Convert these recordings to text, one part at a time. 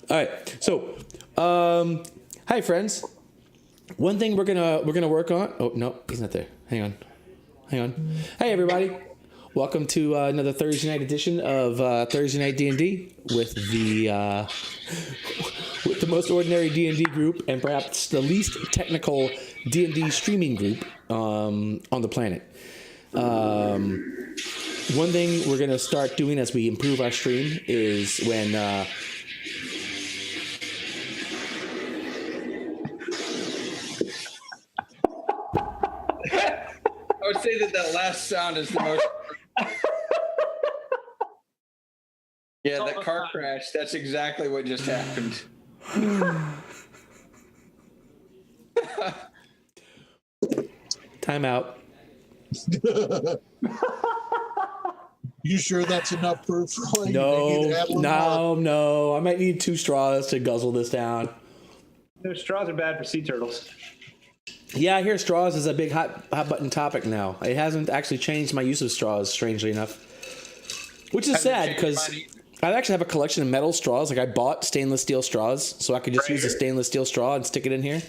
All right. So, hi friends. One thing we're gonna work on. Oh no, he's not there. Hang on. Hey everybody. Welcome to another Thursday night edition of Thursday Night D&D with the most ordinary D&D group and perhaps the least technical D&D streaming group on the planet. One thing we're gonna start doing as we improve our stream is when. I would say that last sound is the most. Yeah, that car crash. That's exactly what just happened. Time out. You sure that's enough proof? No. I might need 2 straws to guzzle this down. Those straws are bad for sea turtles. Yeah, I hear straws is a big hot button topic now. It hasn't actually changed my use of straws, strangely enough. Which is sad because I actually have a collection of metal straws. Like I bought stainless steel straws, so I could just use a stainless steel straw and stick it in here.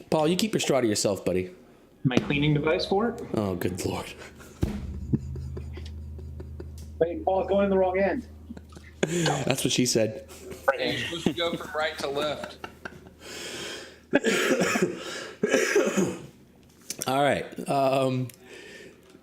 Paul, you keep your straw to yourself, buddy. My cleaning device for it? Oh, good lord. Wait, Paul's going in the wrong end. That's what she said. Yeah, you're supposed to go from right to left. All right.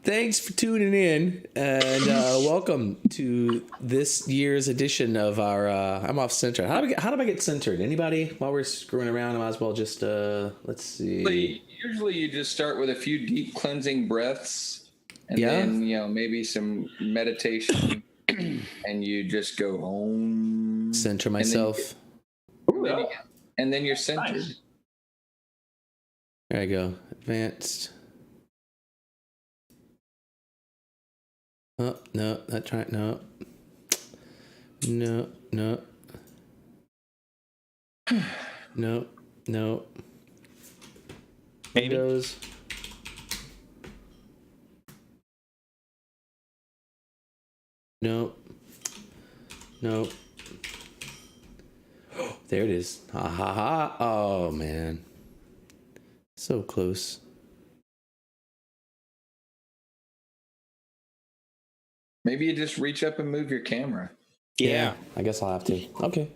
Thanks for tuning in and welcome to this year's edition of our I'm off center. How do I get centered? Anybody? While we're screwing around, I might as well just let's see. Usually you just start with a few deep cleansing breaths and then maybe some meditation and you just go home. Center myself. And then you're centered. Nice. There I go. Advanced. Oh, no, that's right. No. No. Maybe. Windows. No. There it is. Ha ha ha. Oh, man. So close. Maybe you just reach up and move your camera. Yeah, I guess I'll have to. Okay.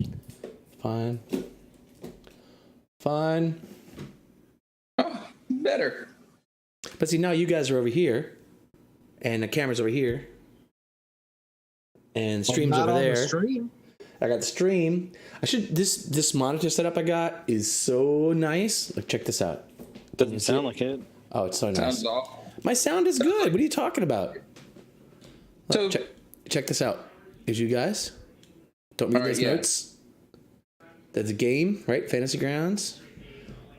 Fine. Oh, better. But see, now you guys are over here, and the camera's over here, and the stream's over there. The stream. I got the stream. This monitor setup I got is so nice. Like, check this out. Doesn't sound like it. Oh, it's so nice. Sounds awful. My sound is good. What are you talking about? So check this out. Is you guys don't read those notes. That's a game, right? Fantasy Grounds.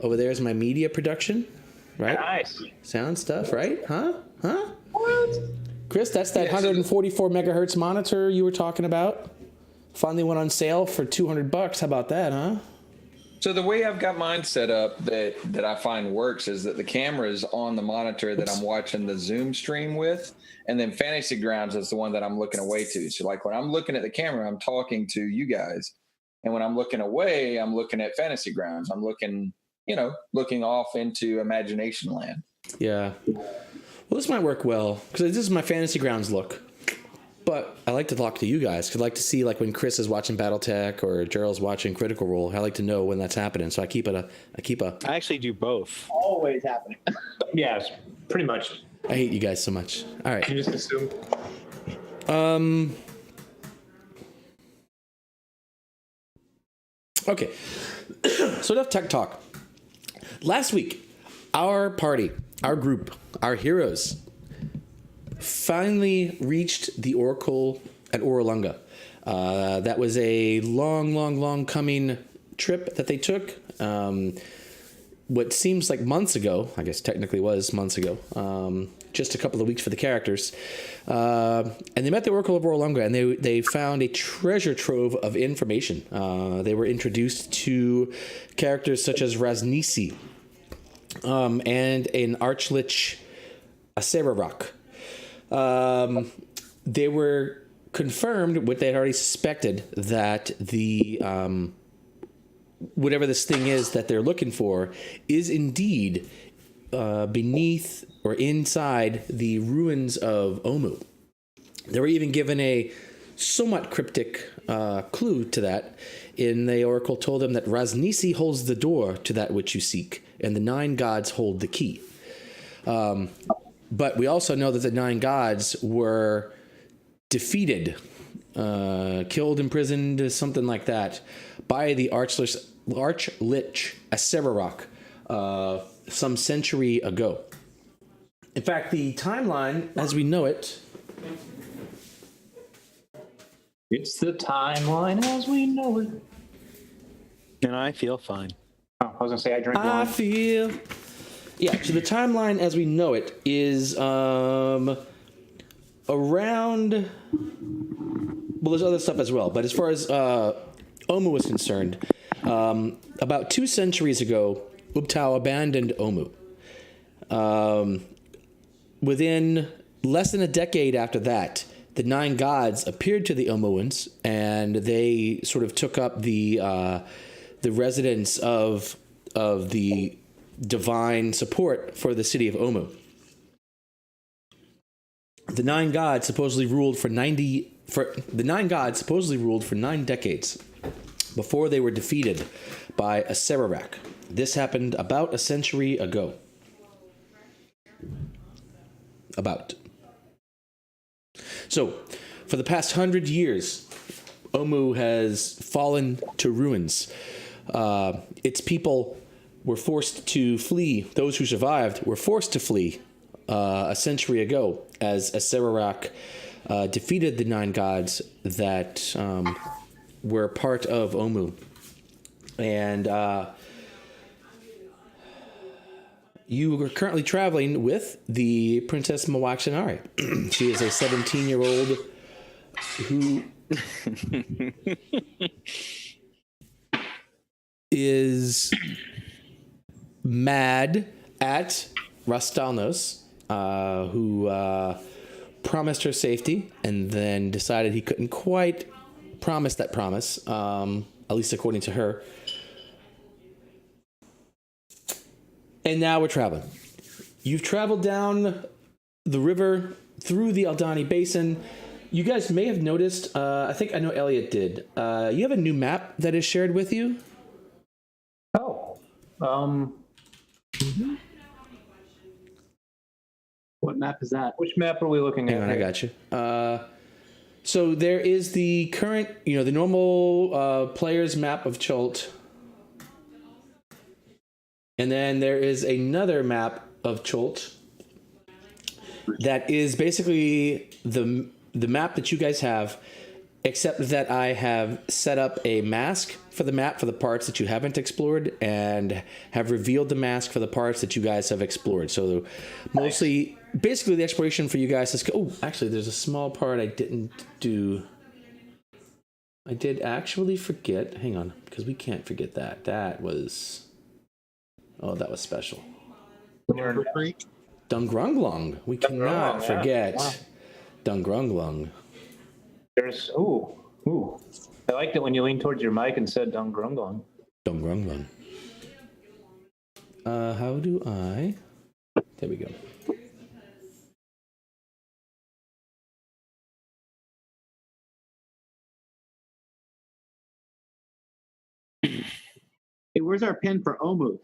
Over there is my media production, right? Nice. Sound stuff, right? Huh? What? Chris, that's that 144 megahertz monitor you were talking about. Finally went on sale for $200. How about that, huh? So the way I've got mine set up that I find works is that the camera is on the monitor that I'm watching the Zoom stream with, and then Fantasy Grounds is the one that I'm looking away to. So like when I'm looking at the camera, I'm talking to you guys, and when I'm looking away, I'm looking at Fantasy Grounds. I'm looking off into imagination land. Yeah. Well, this might work well because this is my Fantasy Grounds look. But I like to talk to you guys. I'd like to see like when Chris is watching BattleTech or Gerald's watching Critical Role. I like to know when that's happening. So I keep a. I actually do both. Always happening. Yes, pretty much. I hate you guys so much. All right. You just assume. Okay. So enough tech talk. Last week, our party, our group, our heroes finally reached the Oracle at Oralunga. That was a long coming trip that they took. What seems like months ago, I guess technically was months ago, just a couple of weeks for the characters. And they met the Oracle of Oralunga, and they found a treasure trove of information. They were introduced to characters such as Raznisi and an Archlich Acerarach. They were confirmed what they had already suspected, that the whatever this thing is that they're looking for is indeed beneath or inside the ruins of Omu. They were even given a somewhat cryptic clue to that. In the oracle told them that Raznisi holds the door to that which you seek, and the 9 gods hold the key. But we also know that the 9 gods were defeated, killed, imprisoned, something like that, by the Archlich Aserarach some century ago. In fact, the timeline, as we know it, It's the timeline as we know it. And I feel fine. Oh, I was gonna say I drink I wine. feel. Yeah, so the timeline as we know it is around. Well, there's other stuff as well, but as far as Omu was concerned, about 2 centuries ago, Ubtao abandoned Omu. Within less than a decade after that, the 9 gods appeared to the Omuans, and they sort of took up the residence of the divine support for the city of Omu. The 9 gods supposedly ruled for 9 decades before they were defeated by Aserarach. This happened about a century ago. About. So, for the past 100 years, Omu has fallen to ruins. Its people were forced to flee. Those who survived were forced to flee a century ago as Aserarach defeated the 9 gods that were part of Omu. And you are currently traveling with the Princess Mawaksanari. She is a 17-year-old who is mad at Rastalnos, who promised her safety and then decided he couldn't quite promise that promise, at least according to her. And now we're traveling. You've traveled down the river through the Aldani Basin. You guys may have noticed, I know Elliot did, you have a new map that is shared with you. Oh. What map is that? Which map are we looking Hang at? on, I here? got you. So there is the current, the normal player's map of Chult. And then there is another map of Chult that is basically the map that you guys have, except that I have set up a mask for the map for the parts that you haven't explored and have revealed the mask for the parts that you guys have explored. So mostly, basically the exploration for you guys is, oh, actually there's a small part I didn't do. I did actually forget, hang on, because we can't forget that. That was special. River Creek. Dungrunglung. We cannot Dungrunglung, yeah. forget Wow. Dungrunglung. There's ooh. I liked it when you leaned towards your mic and said Dungrunglung. Dungrunglung. How do I? There we go. Hey, where's our pin for Omu?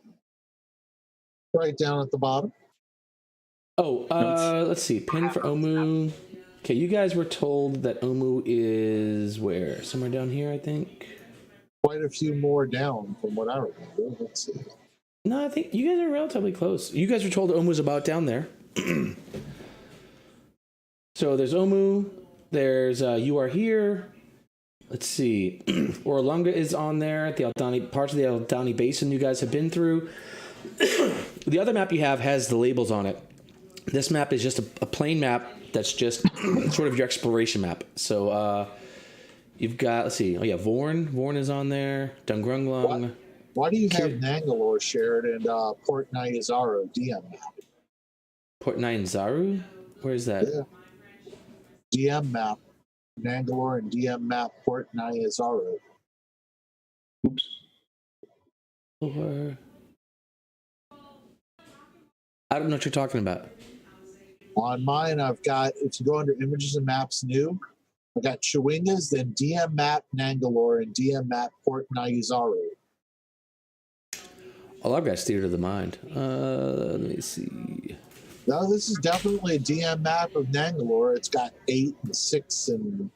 Right down at the bottom. Oh, let's see. Pin for Omu. Okay, you guys were told that Omu is where? Somewhere down here, I think. Quite a few more down from what I remember. Let's see. No, I think you guys are relatively close. You guys were told Omu's about down there. So there's Omu. There's You Are Here. Let's see. Orlunga is on there. The Aldani, parts of the Aldani Basin you guys have been through. The other map you have has the labels on it. This map is just a plain map that's just sort of your exploration map. So you've got, let's see. Oh yeah, Vorn. Vorn is on there. Dungrunglung. Why do you have Nangalore shared and Port Nyanzaru DM map? Port Nyanzaru? Where is that? Yeah. DM map Nangalore and DM map Port Nyazaru. Oops. Or I don't know what you're talking about. On mine, I've got, if you go under images and maps new, I've got Chewingas, then DM map Nangalore and DM map Port Nyazaru. Oh, I've got Theater of the Mind. Let me see. Now, this is definitely a DM map of Nangalore. It's got 8 and 6 and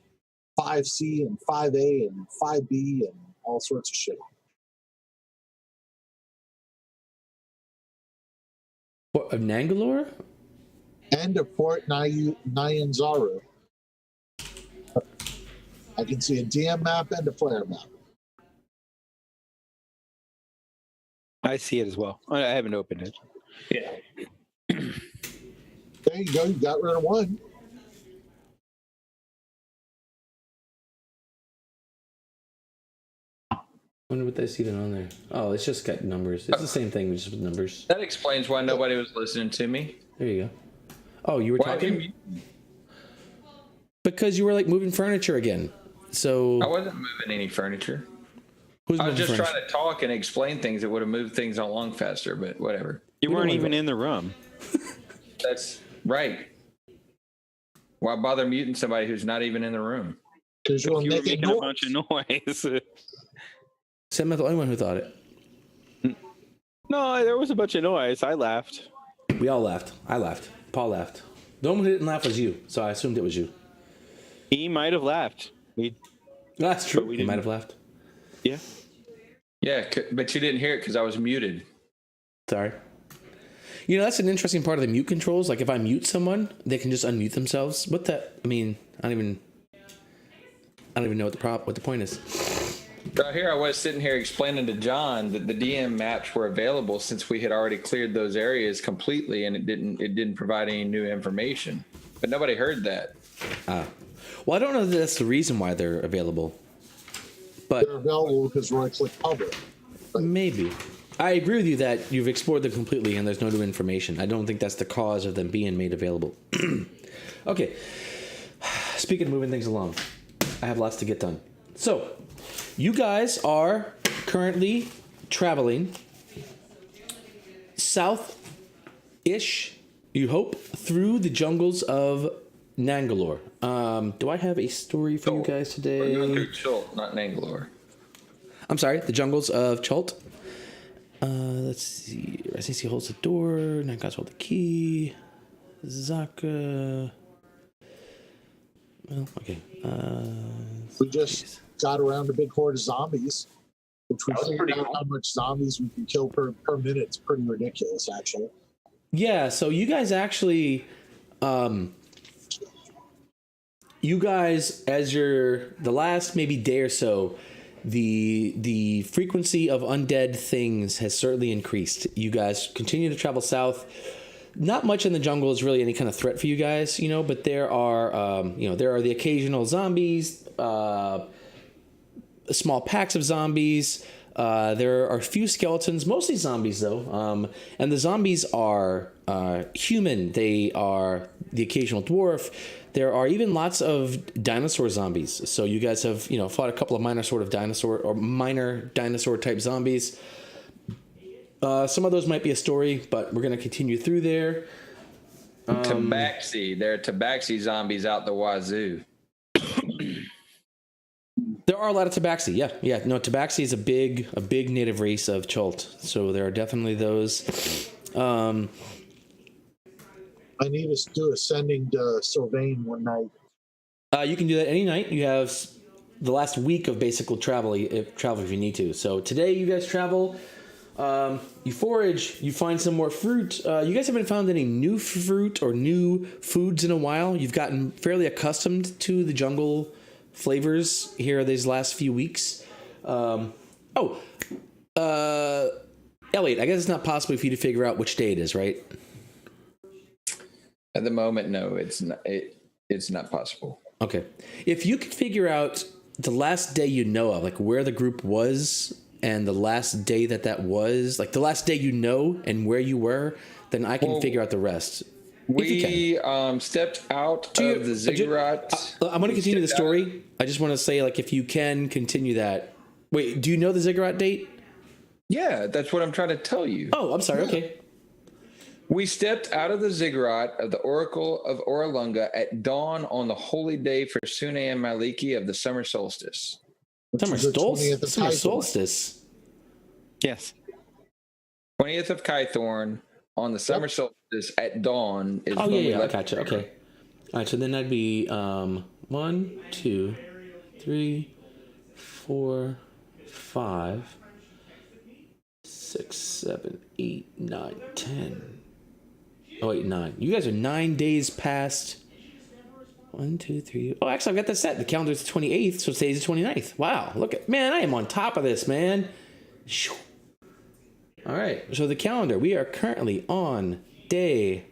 5C and 5A and 5B and all sorts of shit. What, of Nangalore? And of Port Nyanzaru. I can see a DM map and a flare map. I see it as well. I haven't opened it. Yeah. There you go. You got rid of one. Wonder what they see that on there. Oh, it's just got numbers. It's the same thing, just with numbers. That explains why nobody was listening to me. There you go. Oh, you were Why talking? did you- Because you were like moving furniture again. So I wasn't moving any furniture. who's I was moving just furniture? trying to talk and explain things that would have moved things along faster, but whatever. You We don't weren't wanna even go- in the room. That's right. Why bother muting somebody who's not even in the room? Because you were You were making making a noise. bunch of noise. Sam, not the only one who thought it. No, there was a bunch of noise. I laughed. We all laughed. I laughed. Paul laughed. The one who didn't laugh was you, so I assumed it was you. He might have laughed. That's true. But we You might didn't. have laughed. Yeah. Yeah, but you didn't hear it because I was muted. Sorry. You know, that's an interesting part of the mute controls. Like if I mute someone, they can just unmute themselves. What that? I mean, I don't even know what the point is. Right here, I was sitting here explaining to John that the DM maps were available since we had already cleared those areas completely, and it didn't provide any new information. But nobody heard that. Well, I don't know that that's the reason why they're available, but They're available because Roy clicked public. maybe. I agree with you that you've explored them completely and there's no new information. I don't think that's the cause of them being made available. Okay. Speaking of moving things along, I have lots to get done. So, you guys are currently traveling south-ish, you hope, through the jungles of Nangalore. Do I have a story for you guys We're going today? through Chult, not Nangalore. I'm sorry, the jungles of Chult. Let's see. Residency holds the door. Nine gods hold the key. Zaka. Well, okay. We just got around a big horde of zombies, which we That was figured pretty out cool. how much zombies we can kill per minute. It's pretty ridiculous, actually. Yeah, so you guys actually, you guys, as the last maybe day or so, the frequency of undead things has certainly increased. You guys continue to travel south. Not much in the jungle is really any kind of threat for you guys, you know, but there are, there are the occasional zombies, small packs of zombies. There are a few skeletons, mostly zombies though. And the zombies are human. They are the occasional dwarf. There are even lots of dinosaur zombies. So you guys have, fought a couple of minor dinosaur type zombies. Some of those might be a story, but we're going to continue through there. Tabaxi. There are Tabaxi zombies out the wazoo. There are a lot of Tabaxi. Yeah. No, Tabaxi is a big native race of Chult. So there are definitely those. I need us to do ascending to Sylvain one night. You can do that any night. You have the last week of basic travel if you need to. So today you guys travel. You forage. You find some more fruit. You guys haven't found any new fruit or new foods in a while. You've gotten fairly accustomed to the jungle flavors here these last few weeks. Elliot, I guess it's not possible for you to figure out which day it is, right? At the moment, no, it's not. It's not possible. Okay. If you could figure out the last day you know of, like where the group was and the last day that was, like the last day you know and where you were, then I can figure out the rest. We stepped out of the ziggurat. I'm going to continue the story. I just want to say, like, if you can continue that. Wait, do you know the ziggurat date? Yeah, that's what I'm trying to tell you. Oh, I'm sorry. Okay. We stepped out of the ziggurat of the Oracle of Oralunga at dawn on the holy day for Sune and Maliki of the summer solstice. which Summer is the 20th of Summer Kythor. solstice. Yes. 20th of Kythorn on the summer solstice at dawn is Oh, when we yeah, I left. gotcha. Okay. All right, so then that'd be 1, 2, 3, 4, 5, 6, 7, 8, 9, 10. Oh, wait, 9. You guys are 9 days past. 1, 2, 3. Oh, actually, I've got this set. The calendar's the 28th, so today's the 29th. Wow, look at, man, I am on top of this, man. Shoo. All right, so the calendar, we are currently on day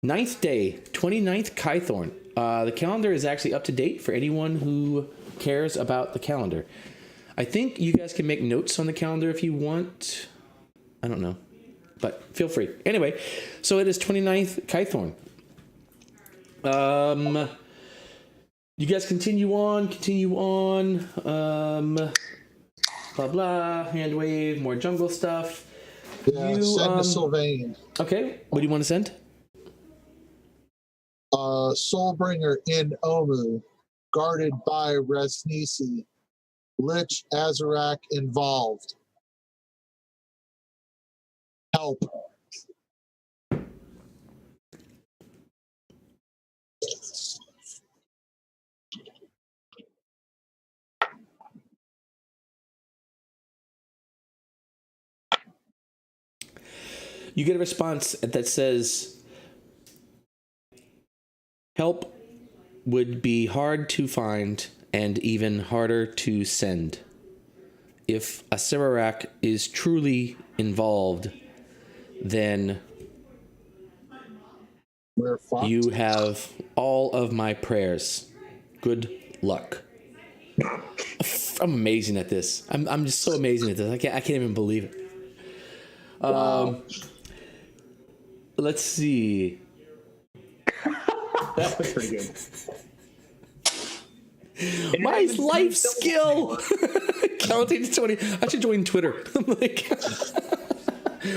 9th day, 29th Kythorn. The calendar is actually up to date for anyone who cares about the calendar. I think you guys can make notes on the calendar if you want. I don't know, but feel free. Anyway, so it is 29th Kythorn. You guys continue on. Blah blah, hand wave, more jungle stuff. Yeah, send to Sylvain. Okay, what do you want to send? Soulbringer in Omu, guarded by Resnisi. Lich Azarak involved. Help. You get a response that says, help would be hard to find and even harder to send. If a Sirarak is truly involved, then We're fucked. you have all of my prayers. Good luck. I'm amazing at this. I'm just so amazing at this. I can't even believe it. Wow. Let's see. That was pretty good. My life skill. Counting to 20. I should join Twitter. I'm like,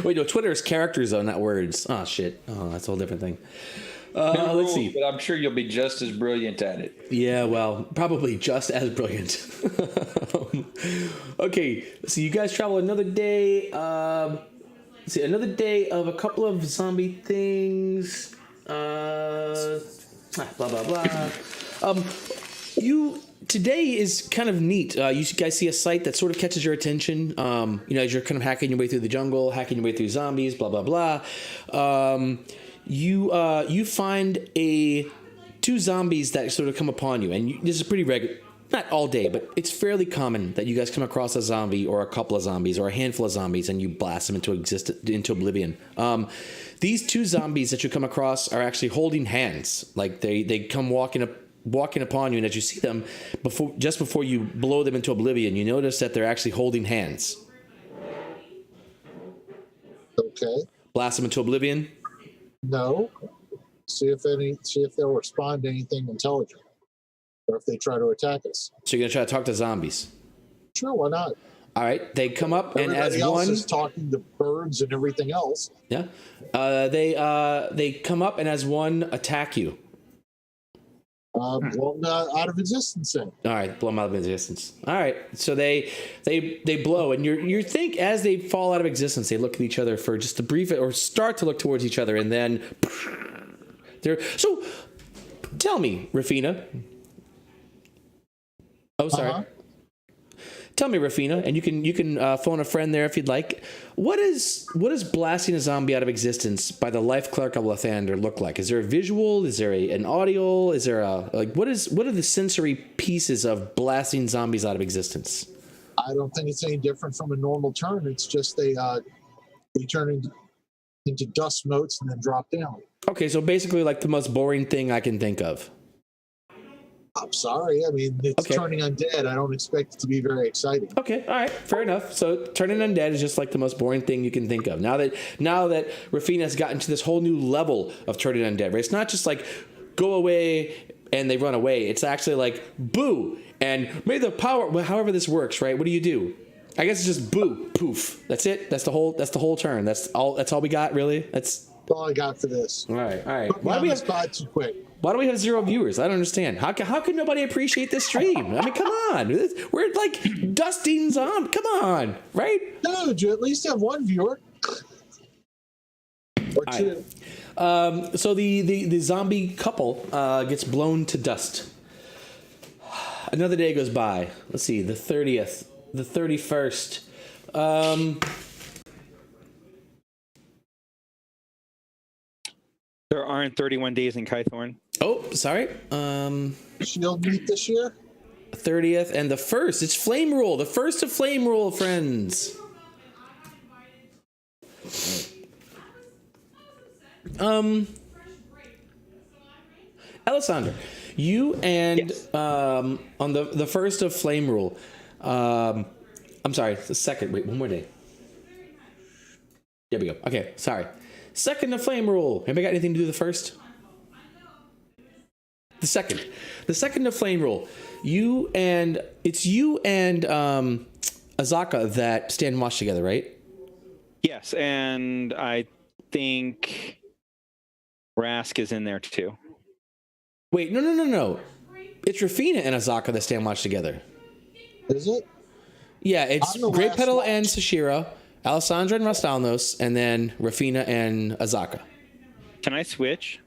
wait, no, Twitter is characters though, not words. Oh shit. Oh, that's a whole different thing. Let's see. But I'm sure you'll be just as brilliant at it. Yeah, well, probably just as brilliant. Okay, so you guys travel another day. Let's see, another day of a couple of zombie things. Blah blah blah. Today is kind of neat. You guys see a site that sort of catches your attention. As you're kind of hacking your way through the jungle, hacking your way through zombies, blah blah blah. You find two zombies that sort of come upon you, and this is pretty regular. Not all day, but it's fairly common that you guys come across a zombie or a couple of zombies or a handful of zombies, and you blast them into oblivion. These two zombies that you come across are actually holding hands, like they come walking upon you, and as you see them, just before you blow them into oblivion, you notice that they're actually holding hands. Okay. Blast them into oblivion. No. See if they'll respond to anything intelligent, or if they try to attack us. So you're gonna try to talk to zombies. Sure, why not? All right, they come up, and Everybody as else one, is talking to birds and everything else. yeah, they come up and as one attack you. Well, out of existence then. All right, blow them out of existence. All right, so they blow, and you think as they fall out of existence, they look at each other for just a brief, or start to look towards each other, and then they're. So, tell me, Rafina. Oh, sorry. Uh-huh. Tell me, Rafina, and you can phone a friend there if you'd like. What is blasting a zombie out of existence by the life clerk of Lathander look like? Is there a visual? Is there an audio? Is there what are the sensory pieces of blasting zombies out of existence? I don't think it's any different from a normal turn. It's just they turn into dust motes and then drop down. Okay, so basically like the most boring thing I can think of. I'm sorry. I mean, it's Okay. turning undead. I don't expect it to be very exciting. Okay, all right, fair enough. So turning undead is just like the most boring thing you can think of. Now that Rafina has gotten to this whole new level of turning undead, right? It's not just like go away and they run away. It's actually like boo and may the power. However this works, right? What do you do? I guess it's just boo, poof. That's it. That's the whole turn. That's all we got, really. That's all I got for this. all right. All right. Put me on the spot too quick. Why do we have 0 viewers? I don't understand. How can nobody appreciate this stream? I mean, come on. We're like dusting zombie. Come on, right? Dude, you at least have one viewer. Or two. So the zombie couple gets blown to dust. Another day goes by. Let's see, the 30th, the 31st. There aren't 31 days in Kythorn. Oh, sorry. Shield meet this year? 30th and the 1st. It's Flame Rule. The 1st of Flame Rule, friends. Alessandra, you and Yes. on the 1st of Flame Rule. I'm sorry, the 2nd. Wait, one more day. There we go. Okay, sorry. 2nd of Flame Rule. Anybody got anything to do the 1st? The 2nd. The 2nd of Flame Rule. It's you and Azaka that stand and watch together, right? Yes, and I think Rask is in there too. Wait, no. It's Rafina and Azaka that stand and watch together. Is it? Yeah, it's I'm the Great last Petal watch. and Sashira, Alessandra and Rastalnos, and then Rafina and Azaka. Can I switch?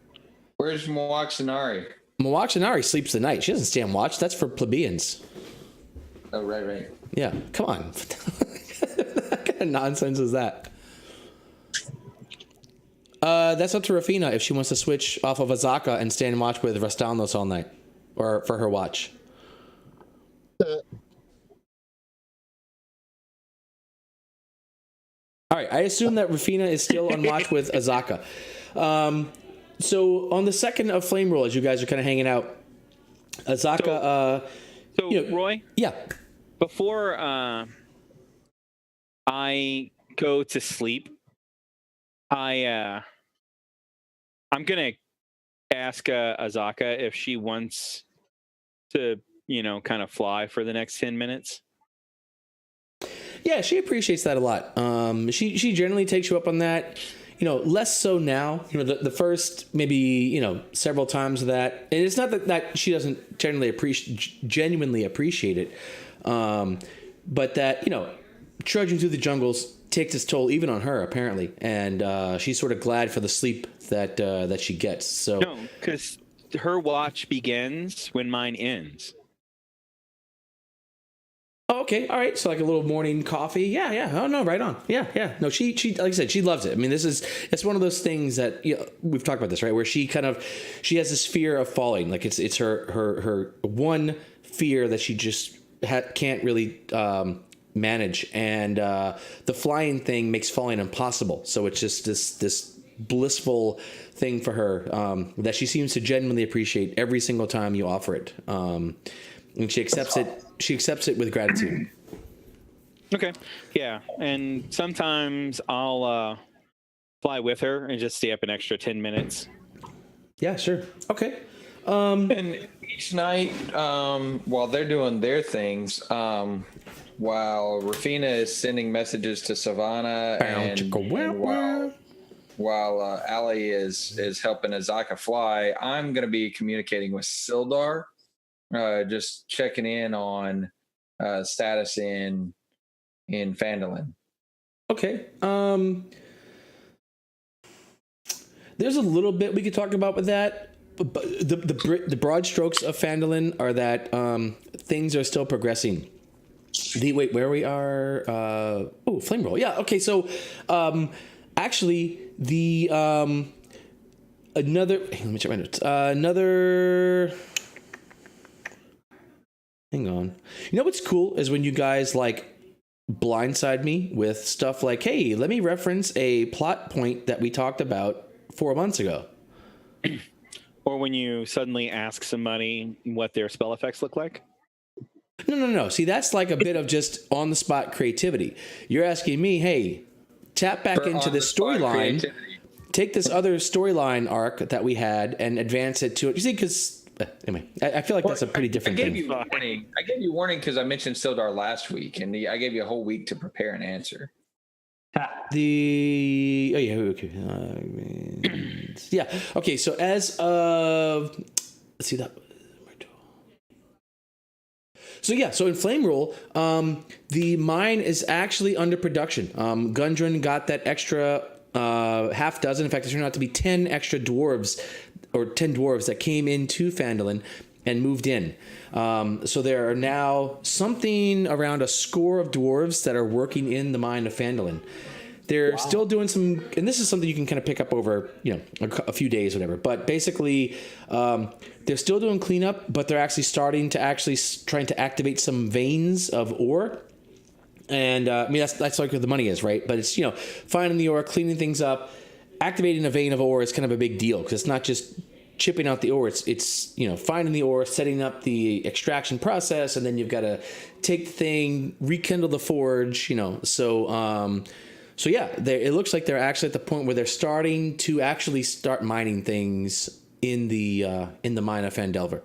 Where's Moaxinari? Moaxinari sleeps the night. She doesn't stand watch. That's for plebeians. Oh, right. Yeah, come on. What kind of nonsense is that? That's up to Rafina if she wants to switch off of Azaka and stand and watch with Rastalnos all night, or for her watch. All right, I assume that Rafina is still on watch with Azaka. So on the 2nd of Flame Rule, as you guys are kind of hanging out, Azaka. So Roy, Yeah. before I go to sleep, I'm gonna ask Azaka if she wants to, kind of fly for the next 10 minutes. Yeah, she appreciates that a lot. She generally takes you up on that. Less so now. The first maybe several times of that, and it's not that she doesn't genuinely appreciate it, but that trudging through the jungles takes its toll even on her apparently, and she's sort of glad for the sleep that she gets. So No, because her watch begins when mine ends. Oh, okay, all right. So like a little morning coffee. Yeah. Oh no, right on. Yeah. No, she like I said, she loves it. I mean, it's one of those things that we've talked about this, right? Where she has this fear of falling. Like it's her one fear that she just can't really manage, and the flying thing makes falling impossible. So it's just this blissful thing for her that she seems to genuinely appreciate every single time you offer it. And she accepts it. She accepts it with gratitude. Okay. Yeah, and sometimes I'll fly with her and just stay up an extra 10 minutes. Yeah, sure. Okay. And each night, while they're doing their things, while Rafina is sending messages to Savannah, and while Ali is helping Azaka fly, I'm going to be communicating with Sildar, just checking in on status in Phandalin. Okay. There's a little bit we could talk about with that. But the broad strokes of Phandalin are that things are still progressing. Where we are? Flame Roll. Yeah. Okay. So, actually, the another. Let me check my notes. Another. Hang on. What's cool is when you guys like blindside me with stuff like, "Hey, let me reference a plot point that we talked about 4 months ago." Or when you suddenly ask somebody what their spell effects look like? No. See, that's like a bit of just on the spot creativity. You're asking me, hey, tap back For into this on-the-spot storyline, creativity. take this other storyline arc that we had and advance it to it. You see, because anyway, I feel like that's a pretty different I gave thing. you warning. I gave you warning because I mentioned Sildar last week, and I gave you a whole week to prepare an answer. Yeah. Okay. So as of let's see that. So in Flame Roll, the mine is actually under production. Gundren got that extra half dozen. In fact, it turned out to be 10 extra dwarves, or 10 dwarves that came into Phandalin and moved in. So there are now something around a score of dwarves that are working in the mine of Phandalin. They're still doing some, and this is something you can kind of pick up over, a few days, whatever. But basically, they're still doing cleanup, but they're actually starting to trying to activate some veins of ore. And I mean, that's like where the money is, right? But it's, finding the ore, cleaning things up, activating a vein of ore is kind of a big deal because it's not just chipping out the ore. It's finding the ore, setting up the extraction process, and then you've got to take the thing, rekindle the forge, So yeah, it looks like they're actually at the point where they're starting to actually start mining things in the mine of Phandelver.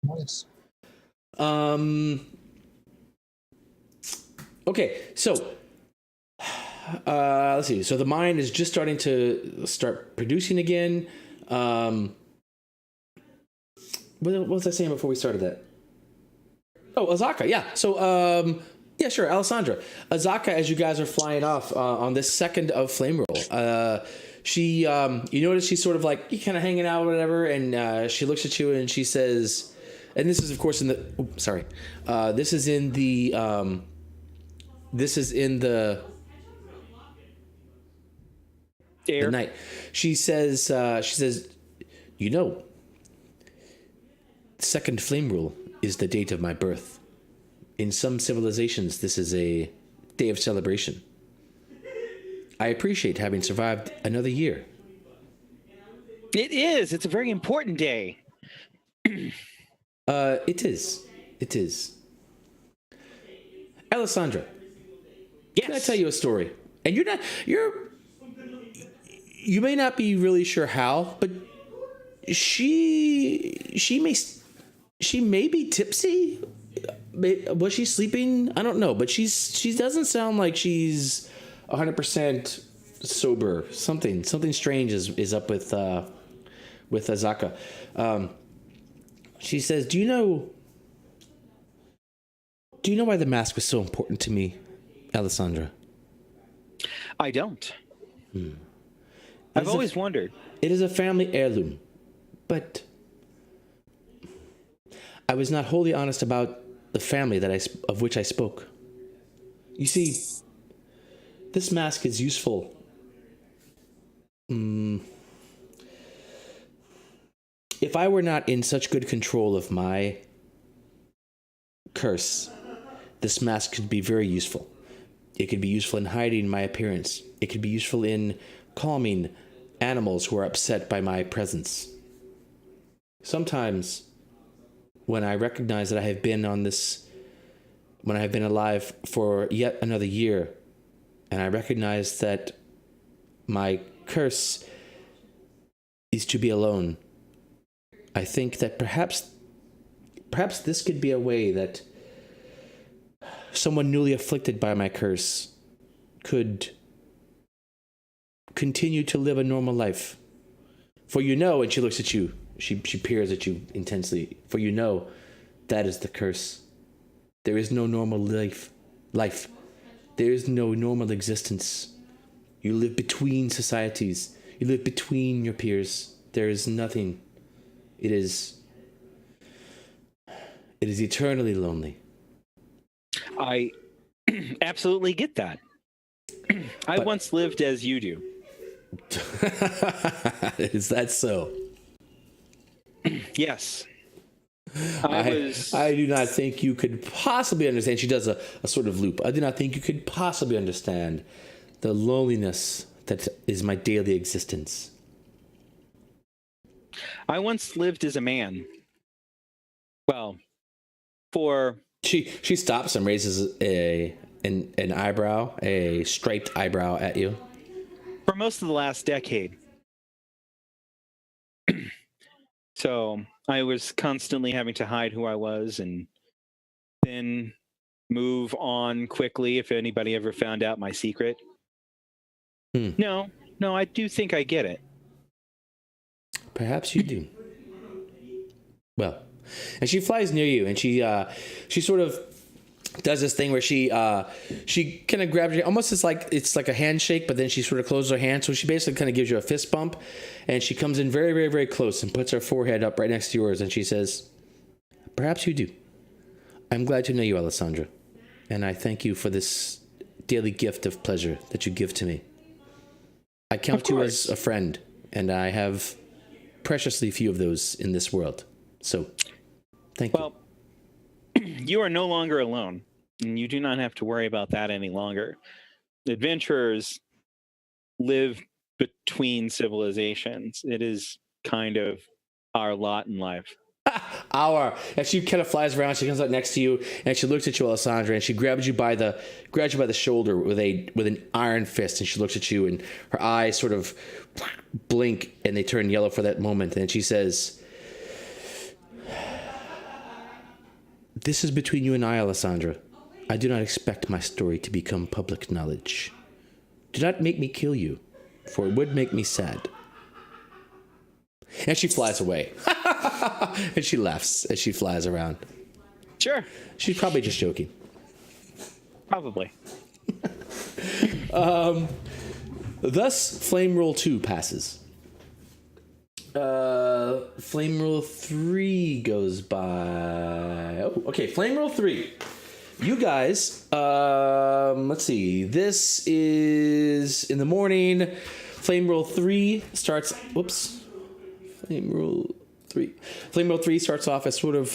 Nice. Okay, so let's see. So the mine is just starting to start producing again. What was I saying before we started that? Oh, Azaka, yeah. So yeah, sure, Alessandra. Azaka, as you guys are flying off on this second of Flame Roll, she, you notice she's sort of like, you kind of hanging out or whatever, and she looks at you and she says, and this is, of course, this is in the Air. the night. She says, second Flame Roll is the date of my birth. In some civilizations, this is a day of celebration. I appreciate having survived another year. It is. It's a very important day. It is. It is. Alessandra, Yes. can I tell you a story? And you may not be really sure how, but she may be tipsy. Was she sleeping? I don't know, but she doesn't sound like she's 100% sober. Something strange is up with Azaka. She says, "Do you know why the mask was so important to me, Alessandra?" I don't. I've always wondered. It is a family heirloom, but I was not wholly honest about the family of which I spoke. You see, this mask is useful. If I were not in such good control of my curse, this mask could be very useful. It could be useful in hiding my appearance. It could be useful in calming animals who are upset by my presence. Sometimes, when I recognize that I have been alive for yet another year, and I recognize that my curse is to be alone, I think that perhaps this could be a way that someone newly afflicted by my curse could continue to live a normal life. For and she looks at you, she peers at you intensely, for that is the curse. There is no normal life. There is no normal existence. You live between societies. You live between your peers. There is nothing. It is eternally lonely. I absolutely get that. I once lived as you do. Is that so? Yes. I do not think you could possibly understand. She does a sort of loop. I do not think you could possibly understand the loneliness that is my daily existence. I once lived as a man. Well, for She stops and raises an eyebrow, a striped eyebrow at you. most of the last decade. So I was constantly having to hide who I was and then move on quickly if anybody ever found out my secret. No, I do think I get it. Perhaps you do. Well, and she flies near you, and she sort of does this thing where she kind of grabs you, almost it's like a handshake, but then she sort of closes her hand. So she basically kind of gives you a fist bump, and she comes in very, very, very close and puts her forehead up right next to yours, and she says, "Perhaps you do. I'm glad to know you, Alessandra, and I thank you for this daily gift of pleasure that you give to me. I count you as a friend, and I have preciously few of those in this world. So, thank you." Well, you are no longer alone, and you do not have to worry about that any longer. Adventurers live between civilizations. It is kind of our lot in life. And she kind of flies around. She comes up next to you, and she looks at you, Alessandra, and she grabs you by the shoulder with an iron fist, and she looks at you, and her eyes sort of blink, and they turn yellow for that moment, and she says, "This is between you and I, Alessandra. I do not expect my story to become public knowledge. Do not make me kill you, for it would make me sad." And she flies away. And she laughs as she flies around. Sure. She's probably just joking. Probably. Thus, Flame Roll 2 passes. Flame Roll 3 goes by. Oh, okay, Flame Roll 3. You guys, let's see. This is in the morning. Flame Roll 3 starts. Whoops. Flame Roll 3. Flame Roll 3 starts off as sort of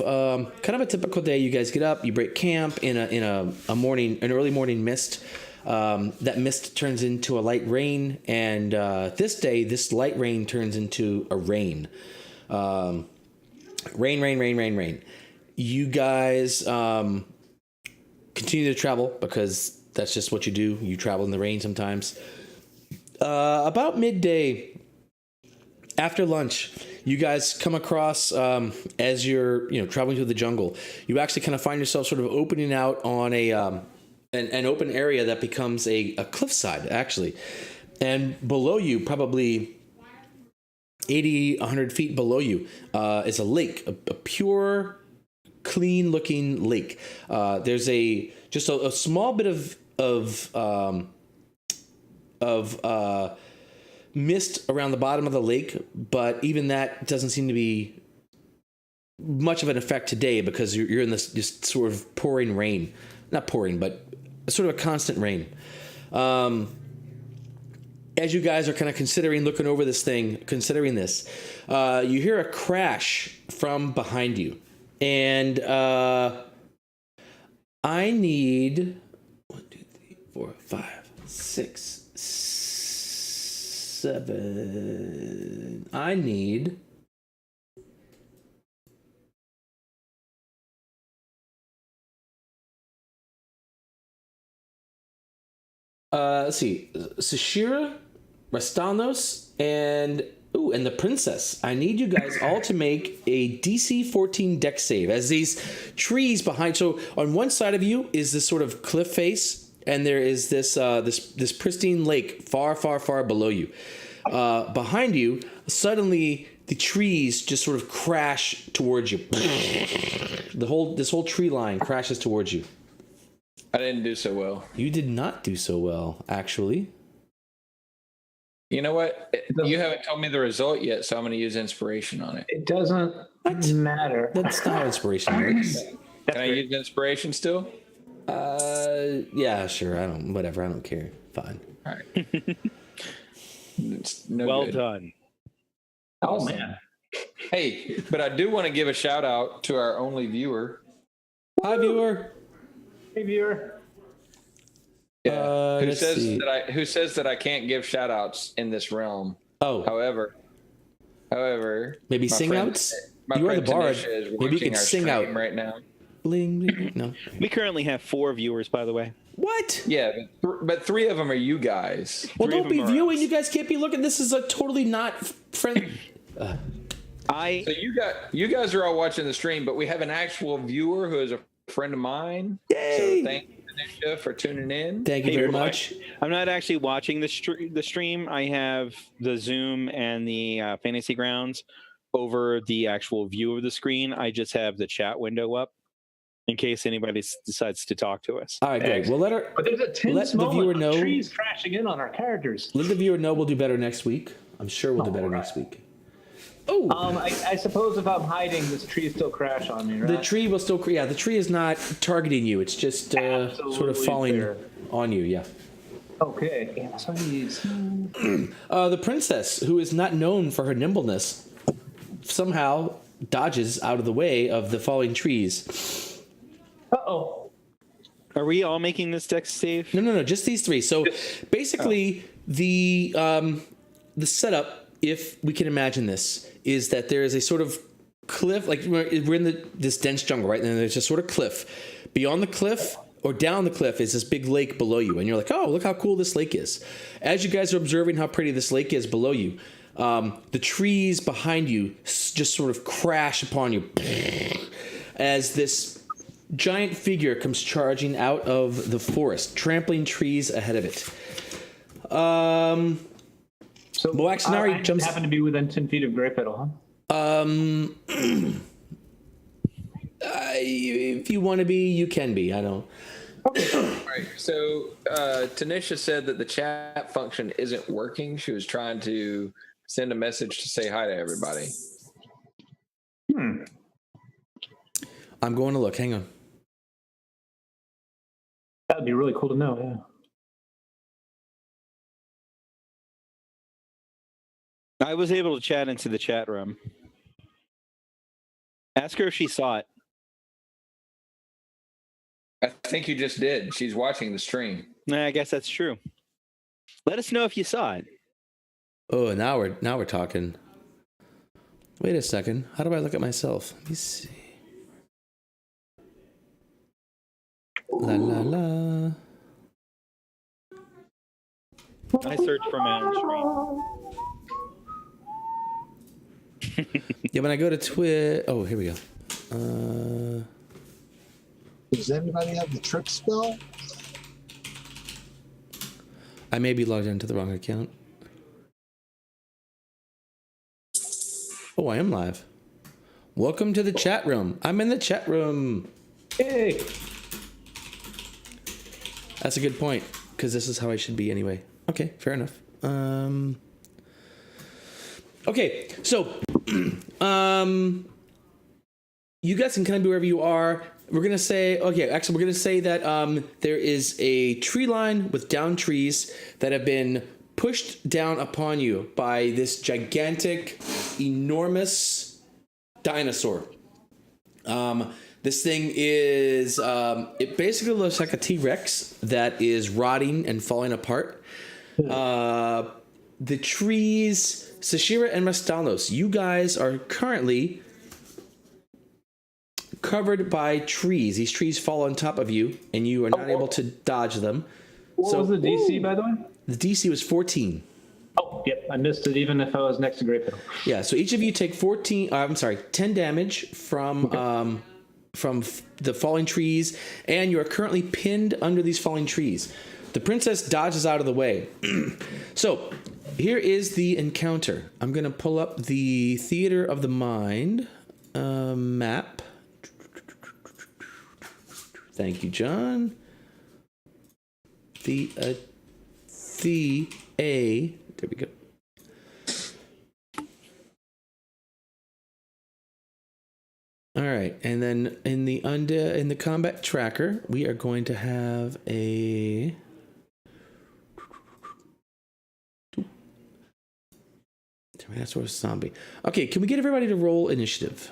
kind of a typical day. You guys get up, you break camp in an early morning mist. That mist turns into a light rain, and this day, this light rain turns into a rain. Rain. You guys continue to travel because that's just what you do. You travel in the rain sometimes. About midday, after lunch, you guys come across, as you're traveling through the jungle, you actually kind of find yourself sort of opening out on an open area that becomes a cliffside, actually. And below you, probably 80, 100 feet below you, is a lake, a pure, clean-looking lake. There's just a small bit of mist around the bottom of the lake, but even that doesn't seem to be much of an effect today because you're in this just sort of pouring rain. Not pouring, but sort of a constant rain. As you guys are kind of looking over this thing, considering this, you hear a crash from behind you. And I need 1, 2, 3, 4, 5, 6, 7. I need let's see, Sashira, Rastanos, and the princess. I need you guys all to make a DC 14 dex save as these trees behind. So on one side of you is this sort of cliff face, and there is this this pristine lake far below you. Behind you, suddenly the trees just sort of crash towards you. This whole tree line crashes towards you. I didn't do so well. You did not do so well, actually. You know what? You haven't told me the result yet, so I'm going to use inspiration on it. It doesn't matter. That's not how inspiration works. Can I use inspiration still? Yeah, sure. I don't care. Fine. All right. It's no Well good. done. Oh, man. Hey, but I do want to give a shout out to our only viewer. Hi, viewer. Hey, viewer. Yeah, who let's says see. that I can't give shout outs in this realm. Oh, However, However, Maybe my sing friend- outs? My You are the friend bard. Tanisha is Maybe you watching can our sing stream out. right now. Bling, bling. No. We currently have 4 viewers, by the way. What? Yeah, but 3 of them are you guys. Well, 3 of don't be them are viewing. us. You guys can't be looking. This is a totally not friend. I So you guys are all watching the stream, but we have an actual viewer who is a friend of mine. Yay! So thank you, Tanisha, for tuning in. Thank you Hey, very boy. much. I'm not actually watching the stream. I have the Zoom and the Fantasy Grounds over the actual view of the screen. I just have the chat window up in case anybody decides to talk to us. All right, great. We'll let her. But there's a tense Let the moment viewer of know. trees crashing in on our characters. Let the viewer know we'll do better next week. I'm sure we'll do better next week. Oh, I suppose if I'm hiding, this tree still crash on me, right? the tree will still. Yeah, the tree is not targeting you. It's just sort of Absolutely falling fair. on you. Yeah. Okay. Yeah, so he's... The princess, who is not known for her nimbleness, somehow dodges out of the way of the falling trees. Uh-oh. Are we all making this deck save? No, just these 3. So basically, the setup, if we can imagine this, is that there is a sort of cliff, like we're in this dense jungle, right? And then there's a sort of cliff. Beyond the cliff or down the cliff is this big lake below you, and you're like, oh, look how cool this lake is. As you guys are observing how pretty this lake is below you, the trees behind you just sort of crash upon you as this giant figure comes charging out of the forest, trampling trees ahead of it. So Moaxinari I jumps. happen to be within 10 feet of Grey Petal, huh? If you want to be, you can be. I don't. Right. So Tanisha said that the chat function isn't working. She was trying to send a message to say hi to everybody. I'm going to look. Hang on. That would be really cool to know, yeah. I was able to chat into the chat room. Ask her if she saw it. I think you just did. She's watching the stream. I guess that's true. Let us know if you saw it. Oh, now we're talking. Wait a second. How do I look at myself? Let me see. La la la. I searched for my own stream. Yeah, when I go to Twitch. Oh, here we go. Does anybody have the trick spell? I may be logged into the wrong account. Oh, I am live. Welcome to the chat room. I'm in the chat room. Hey! That's a good point, because this is how I should be anyway. Okay, fair enough. Okay, so you guys can kind of be wherever you are. We're gonna say, okay, actually, we're gonna say that there is a tree line with downed trees that have been pushed down upon you by this gigantic, enormous dinosaur. This thing is, it basically looks like a T-Rex that is rotting and falling apart. The trees, Sashira and Mastalos, you guys are currently covered by trees. These trees fall on top of you, and you are not able to dodge them. What was the DC, by the way? The DC was 14. Oh, yep, I missed it even if I was next to Grey Petal. Yeah, so each of you take 10 damage from the falling trees, and you are currently pinned under these falling trees. The princess dodges out of the way. So, here is the encounter. I'm going to pull up the Theater of the Mind map. Thank you, John. There we go. All right, and then in the combat tracker, we are going to have a Tyrannosaurus zombie. Okay, can we get everybody to roll initiative?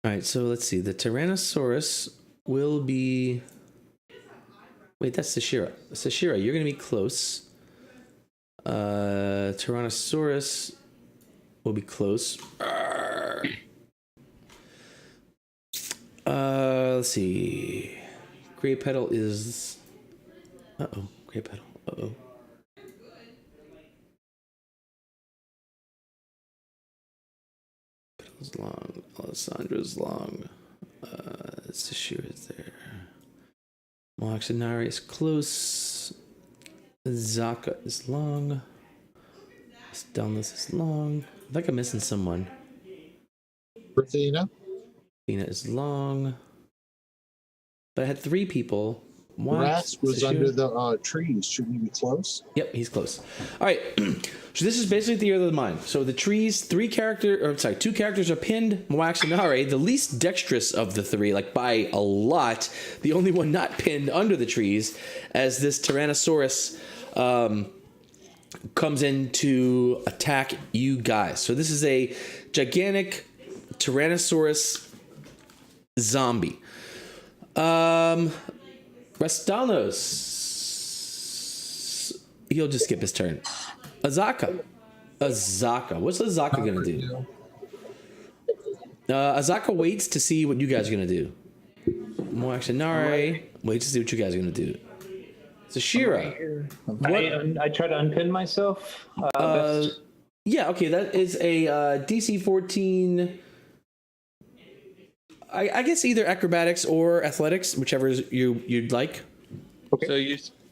All right, so let's see. The Tyrannosaurus will be. Wait, that's Sashira. Sashira, you're going to be close. Tyrannosaurus will be close. Let's see. Gray Petal is. Gray Petal. Petal's long. Alessandra's long. Sashira's there. Moxinari is close. Zaka is long. Stelnus is long. I think I'm missing someone. Rathina. Athena is long. But I had 3 people. Rask was under the trees. Should we be close? Yep, he's close. All right. So this is basically the Theater of the Mind. So the trees, 2 characters are pinned. Moaxinare, the least dexterous of the 3, like by a lot, the only one not pinned under the trees, as this Tyrannosaurus comes in to attack you guys. So this is a gigantic Tyrannosaurus zombie. Rastalnos, he'll just skip his turn. Azaka. What's Azaka gonna do? Azaka waits to see what you guys are gonna do. Moaxinare waits to see what you guys are gonna do. Sashira. I try to unpin myself. Yeah, okay, that is a DC 14. I guess either acrobatics or athletics, whichever you'd like. Okay. So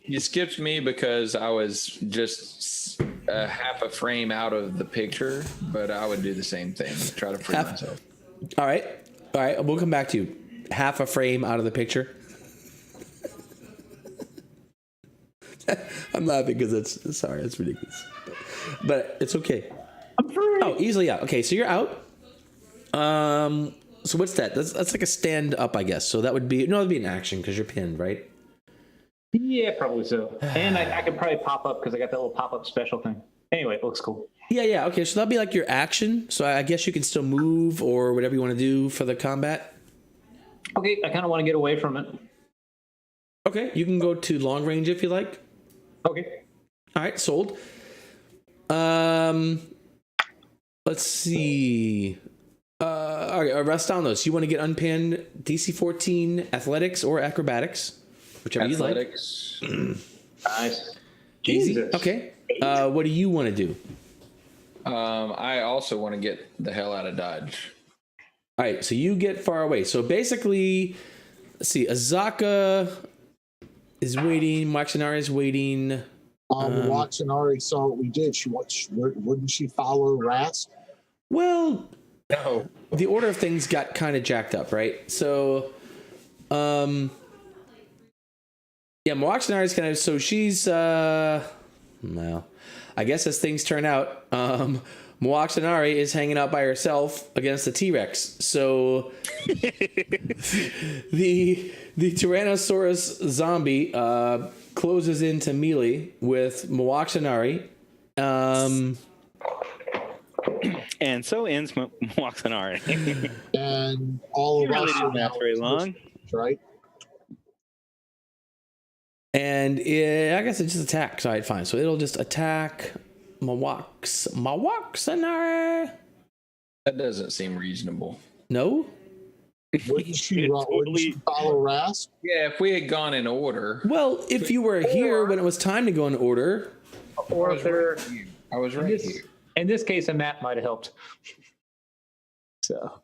you skipped me because I was just half a frame out of the picture, but I would do the same thing. Try to free myself. All right. We'll come back to you. Half a frame out of the picture. I'm laughing because it's ridiculous, but it's okay. I'm free. Oh, easily out. Okay, so you're out. So what's that? That's like a stand up, I guess. So that would be that'd be an action because you're pinned, right? Yeah, probably so. And I could probably pop up because I got that little pop up special thing. Anyway, it looks cool. Yeah. Okay, so that'll be like your action. So I guess you can still move or whatever you want to do for the combat. Okay, I kind of want to get away from it. Okay, you can go to long range if you like. Okay. All right, sold. Let's see. All right, rest on those. You want to get unpinned? DC 14, athletics or acrobatics, whichever you like. Athletics. Nice. Easy. Jesus. Okay. What do you want to do? I also want to get the hell out of Dodge. All right, so you get far away. So basically, let's see. Azaka is waiting. Moxinari is waiting. Moxinari saw what we did. Wouldn't she follow Rask? Well, No. the order of things got kind of jacked up, right? So, yeah, Moaxinari's kind of, so she's, well, I guess as things turn out, Moaxinari is hanging out by herself against the T-Rex. So the Tyrannosaurus zombie closes into melee with Moaxinari. And so ends Moaxinari. And all of really us didn't last very long. Right? And I guess it just attacks. All right, fine. So it'll just attack Moaxinari. That doesn't seem reasonable. No? Wouldn't she follow Rask? Yeah, if we had gone in order. Well, if you were here when it was time to go in order. Or if they're, I was right here. in this case, a map might have helped. So.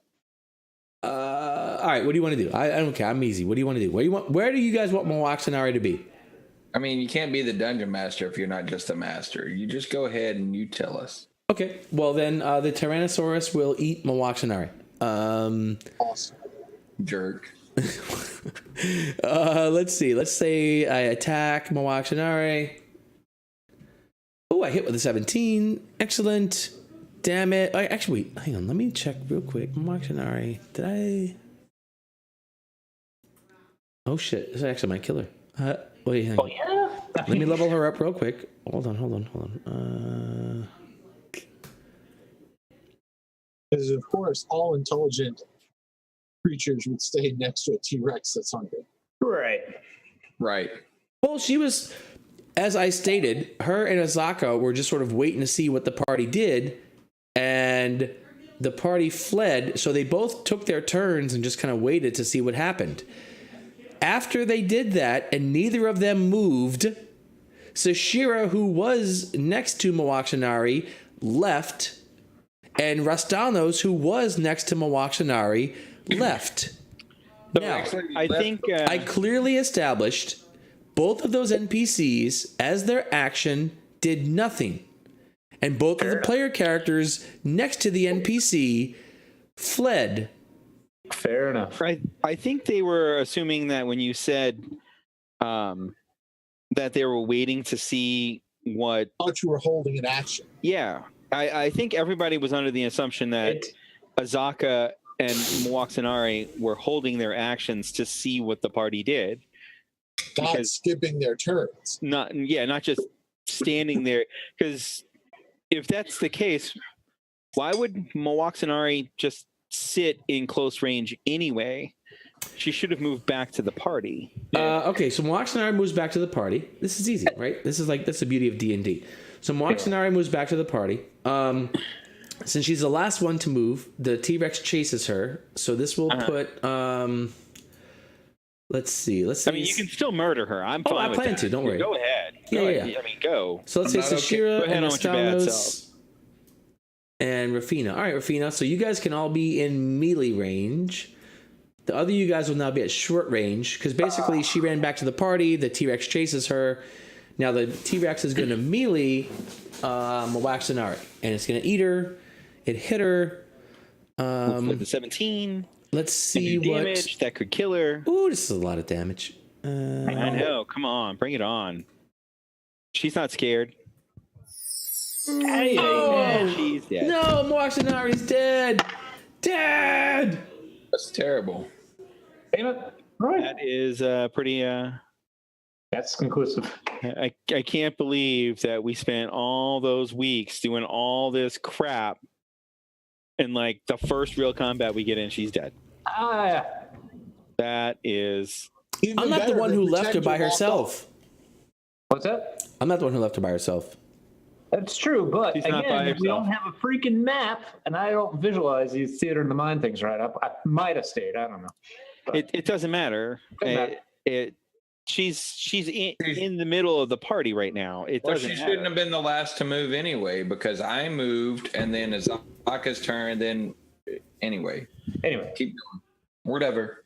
All right, what do you want to do? I don't care. I'm easy. What do you want to do? Where do you guys want Moaxinari to be? I mean, you can't be the dungeon master if you're not just a master. You just go ahead and you tell us. Okay, well then the Tyrannosaurus will eat Moaxinari. Awesome. Jerk. Let's see. Let's say I attack Moaxinari. Oh, I hit with a 17. Excellent. Damn it. Actually, wait. Hang on. Let me check real quick. Moaxinari. Did I? Oh, shit. This actually might kill her. Wait, hang on. Oh, yeah? Let me level her up real quick. Hold on. Because, of course, all intelligent creatures would stay next to a T-Rex that's hungry. Right. Right. Well, she was, as I stated, her and Azaka were just sort of waiting to see what the party did, and the party fled, so they both took their turns and just kind of waited to see what happened. After they did that, and neither of them moved, Sashira, who was next to Mwaxanari, left, and Rastanos, who was next to Mwaxanari, left. Now, I think I clearly established both of those NPCs, as their action, did nothing. And both of the player characters next to the NPC fled. Fair enough. I think they were assuming that when you said that they were waiting to see what. I thought you were holding an action. Yeah, I think everybody was under the assumption that Azaka and Mwaxanari were holding their actions to see what the party did. Not skipping their turns. Not just standing there. Because if that's the case, why would Mwaxanari just sit in close range anyway? She should have moved back to the party. Okay, so Mwaxanari moves back to the party. This is easy, right? That's the beauty of D&D. So Mwaxanari moves back to the party. Since she's the last one to move, the T-Rex chases her. So this will put. Let's see. I mean, you can still murder her. I'm fine. I plan to. Don't worry. Go ahead. Yeah. I mean, go. So let's say Sashira and Rastanos self. and Rafina. All right, Rafina. So you guys can all be in melee range. The other you guys will now be at short range because basically she ran back to the party. The T-Rex chases her. Now the T-Rex is going to melee Mwaxanari, and it's going to eat her. It hit her. The 17. Let's see what damage that could kill her. Ooh, this is a lot of damage. I know. Come on, bring it on. She's not scared. She's dead. No, Mwaxanari's dead. Dead. That's terrible. Right. That is pretty. That's conclusive. I can't believe that we spent all those weeks doing all this crap, and like the first real combat we get in, she's dead. That is. I'm not the one who left her by herself. What's that? I'm not the one who left her by herself. That's true, but She's not by again, we don't herself. have a freaking map, and I don't visualize these theater of the mind things right. I might have stayed. I don't know. But It doesn't matter. Doesn't matter. She's in the middle of the party right now. It Well, doesn't she matter. shouldn't have been the last to move anyway because I moved and then Azaka's turn. Then anyway, keep going. Whatever.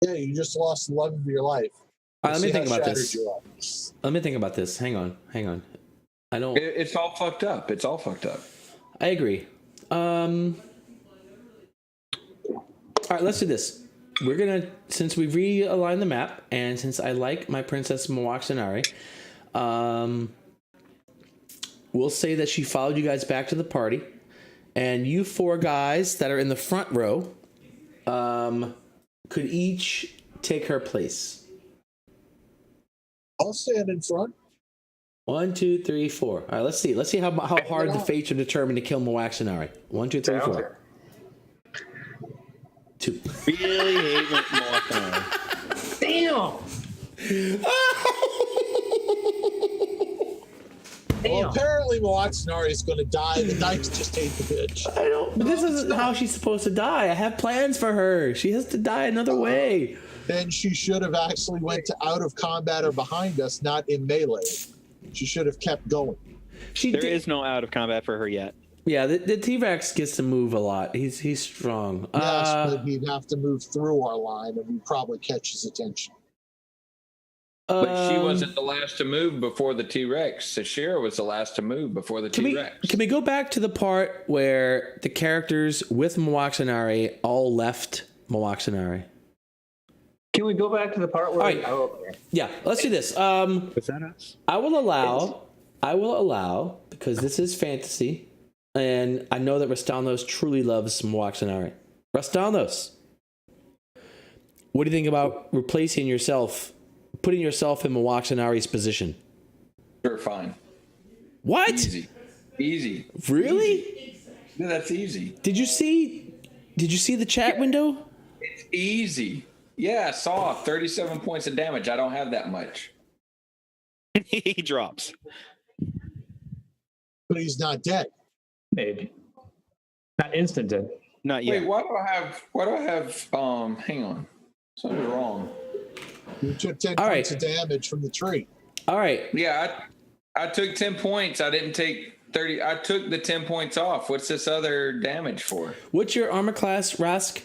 Yeah, you just lost the love of your life. Let me See think how about shattered this. you are. Let me think about this. Hang on. I don't. It's all fucked up. It's all fucked up. I agree. All right, let's do this. We're gonna, since we've realigned the map, and since I like my Princess Mwaxanari, we'll say that she followed you guys back to the party, and you four guys that are in the front row, could each take her place. I'll stand in front. 1, 2, 3, 4. All right, let's see. Let's see how hard the fates are determined to kill Mwaxanari. 1, 2, 3, 4. 2. Really hate when Mwaxanari. damn. Well, apparently Mwaxanari is going to die. The Knights just hate the bitch. I don't. But this isn't how she's supposed to die. I have plans for her. She has to die another way. Then she should have actually went to out of combat or behind us, not in melee. She should have kept going. There is no out of combat for her yet. Yeah, the T-Rex gets to move a lot. He's strong. Yes, but he'd have to move through our line, and we'd probably catch his attention. But she wasn't the last to move before the T-Rex. Sashira was the last to move before the T-Rex. Can we go back to the part where the characters with Mwaxanari all left Mwaxanari? Can we go back to the part where? All right. Yeah, let's do this. Was that us? I will allow because this is fantasy, and I know that Rastanos truly loves Mwaxanari. Rastanos, what do you think about replacing yourself, putting yourself in Mwaxanari's position? Sure, fine. What? Easy. Really? Yeah, that's easy. Did you see Did you see the chat window? It's easy. Yeah, I saw 37 points of damage. I don't have that much. He drops. But he's not dead. Maybe. Not instant dead. Not yet. Wait, why do I have hang on. Something's wrong. You took 10 All points right. of damage from the tree. All right. Yeah, I took 10 points. I didn't take 30. I took the 10 points off. What's this other damage for? What's your armor class, Rask?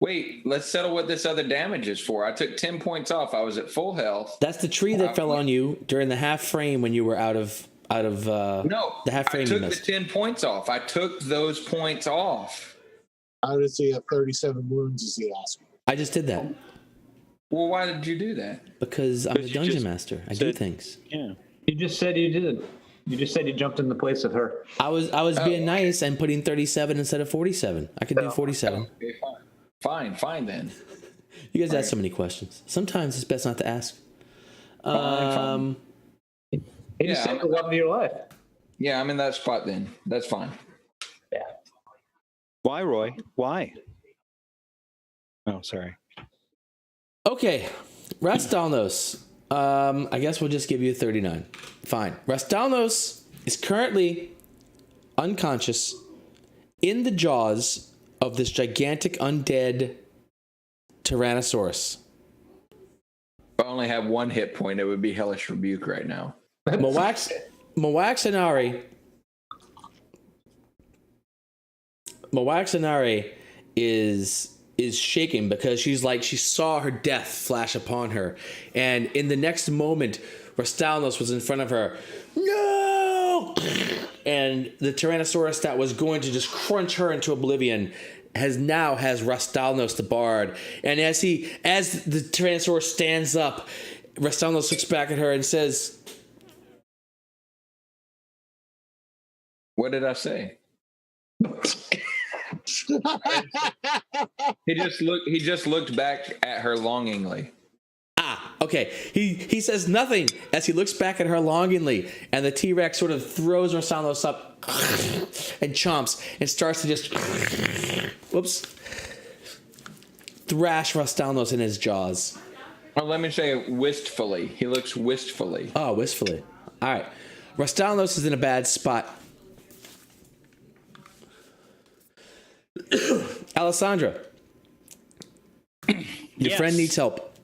Wait, let's settle what this other damage is for. I took 10 points off. I was at full health. That's the tree that fell on you during the half frame when you were out of No, the half frame I you took the missed. 10 points off. I took those points off. How does he have 37 wounds, is he asking? I just did that Well, why did you do that? because I'm the Because you dungeon just master. I do said- things. Yeah. You just said you did. You just said you jumped in the place of her. I was being nice and putting 37 instead of 47. I could do 47. Okay, fine then. You guys ask so many questions. Sometimes it's best not to ask. Fine. He just Yeah, saved the love of your life. Yeah, I'm in that spot then. That's fine. Yeah. Why, Roy? Why? Oh, sorry. Okay, Rastalnos. I guess we'll just give you a 39. Fine. Rastalnos is currently unconscious in the jaws of this gigantic undead Tyrannosaurus. If I only have one hit point, it would be Hellish Rebuke right now. Mowaxanari is shaking because she saw her death flash upon her, and in the next moment Rastalnos was in front of her. No! And the Tyrannosaurus that was going to just crunch her into oblivion has Rastalnos the Bard, and as the Tyrannosaurus stands up, Rastalnos looks back at her and says, What did I say? He just looked back at her longingly. okay. He says nothing as he looks back at her longingly, and the T-Rex sort of throws Rastalnos up and chomps and starts to just thrash Rastalnos in his jaws. Oh, let me say it wistfully. He looks wistfully. Oh, wistfully. All right. Rastalnos is in a bad spot. Alessandra, your friend needs help.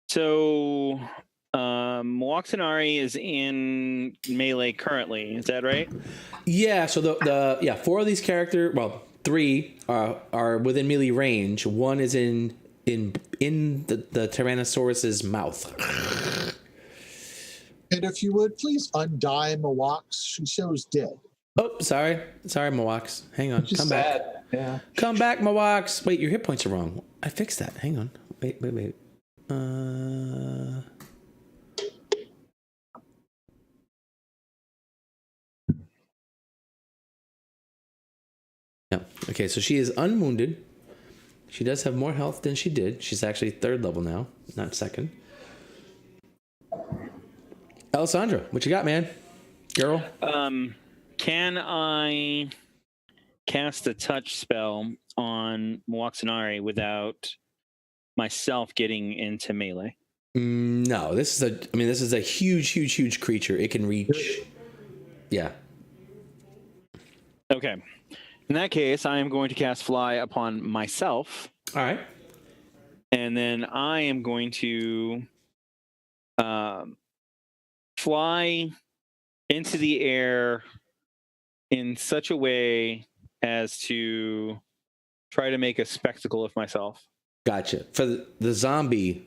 So Mowaxanari is in melee currently. Is that right? Yeah, so the four of these characters, well, three are within melee range. One is in the Tyrannosaurus's mouth. And if you would, please untie Mawax. She shows dead. Oh, sorry, Mowax. Hang on, come back. Sad. Yeah. Come back, Mowax. Wait, your hit points are wrong. I fixed that. Hang on. Wait. No. Okay, so she is unwounded. She does have more health than she did. She's actually 3rd level now, not 2nd. Alessandra, what you got, man? Girl? Can I cast a touch spell on Mowaxanari without myself getting into melee? No, this is a huge creature. It can reach. Yeah. Okay. In that case, I am going to cast Fly upon myself, All right. and then I am going to fly into the air in such a way as to try to make a spectacle of myself. Gotcha. For the zombie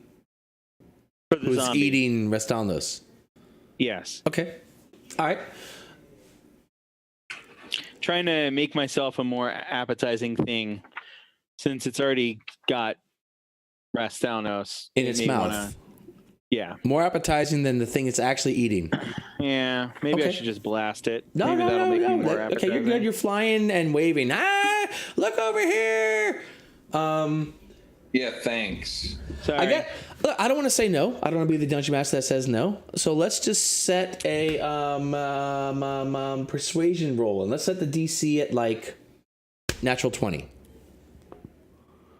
For the who's zombie. eating Rastalnos. Yes. Okay. All right. Trying to make myself a more appetizing thing since it's already got Rastalnos In it its may mouth. Yeah. More appetizing than the thing it's actually eating. Yeah. Maybe I Okay. should just blast it. No, Maybe no, that'll no, make no. me more Okay, appetizing. you're good. You're flying and waving. Look over here. Yeah, thanks. Sorry. I don't want to say no. I don't want to be the dungeon master that says no. So let's just set a persuasion roll, and let's set the DC at like natural 20.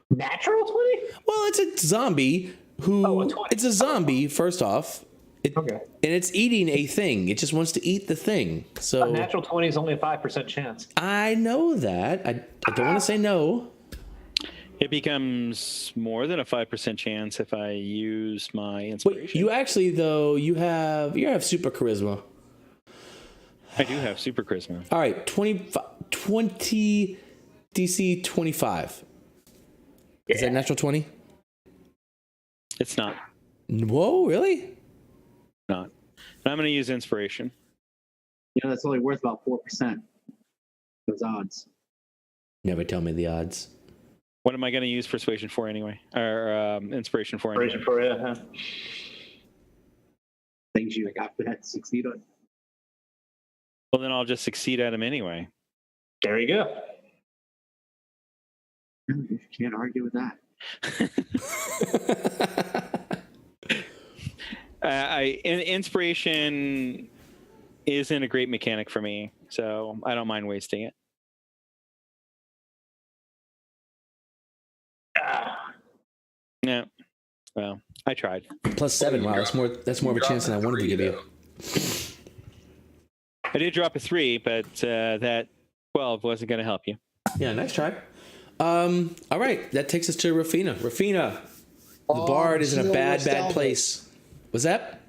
Natural 20? Well, it's a zombie who. Oh, a 20. It's a zombie. First off, Okay. and it's eating a thing. It just wants to eat the thing. So A natural 20 is only a 5% chance. I know that. I don't want to say no. It becomes more than a 5% chance if I use my Wait, inspiration. you actually though you have super charisma. I do have super charisma. All right, 20 DC 25. Is that natural 20? It's not. Whoa, really? Not. And I'm going to use inspiration. You know, that's only worth about 4%. Those odds. Never tell me the odds. What am I going to use persuasion for anyway? Or inspiration for anyway? Inspiration for it, huh? Things you got to succeed on. Well, then I'll just succeed at him anyway. There you go. You can't argue with that. Inspiration isn't a great mechanic for me, so I don't mind wasting it. Yeah. Well, I tried. +7. Wow, that's more of a chance than I wanted to give you. I did drop a 3, but that 12 wasn't going to help you. Yeah, nice try. All right, that takes us to Rafina. Rafina, the bard is in a bad place. Was that?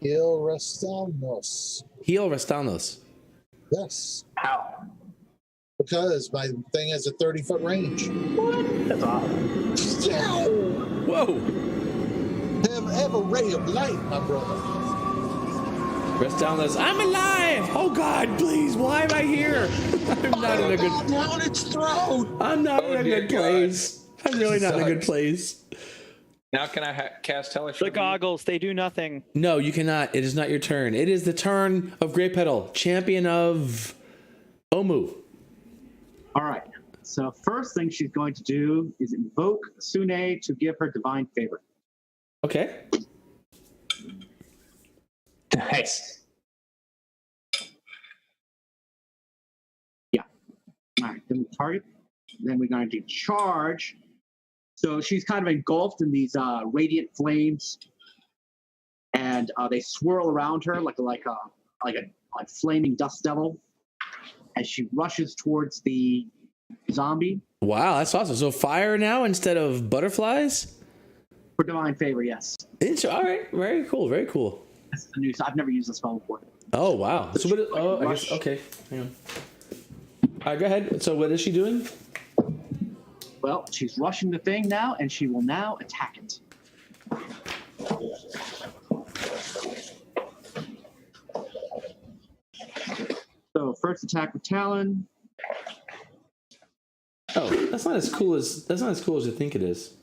Il Restanos. Heal Restanos. Yes. How? Because my thing has a 30-foot range. That's awesome. Whoa. Have a ray of light, my brother. Restanos. I'm alive. Oh God, please. Why am I here? I'm not in a good. Down its throat. I'm not in a dear good God. place. I'm really not in a good place. Now can I cast Hellish The Rebuke? goggles, they do nothing. No, you cannot. It is not your turn. It is the turn of Grey Petal, champion of Omu. All right. So first thing she's going to do is invoke Sune to give her divine favor. Okay. Nice. Yeah. All right. Then we target. Then we're going to do charge. So she's kind of engulfed in these radiant flames, and they swirl around her like a flaming dust devil as she rushes towards the zombie. Wow, that's awesome. So fire now instead of butterflies? For divine favor, yes. All right. Very cool. Very cool. This is the new. I've never used this spell before. Oh, wow. So what? I guess, okay. Hang on. All right, go ahead. So what is she doing? Well, she's rushing the thing now, and she will now attack it. So first attack with Talon. Oh, that's not as cool as you think it is.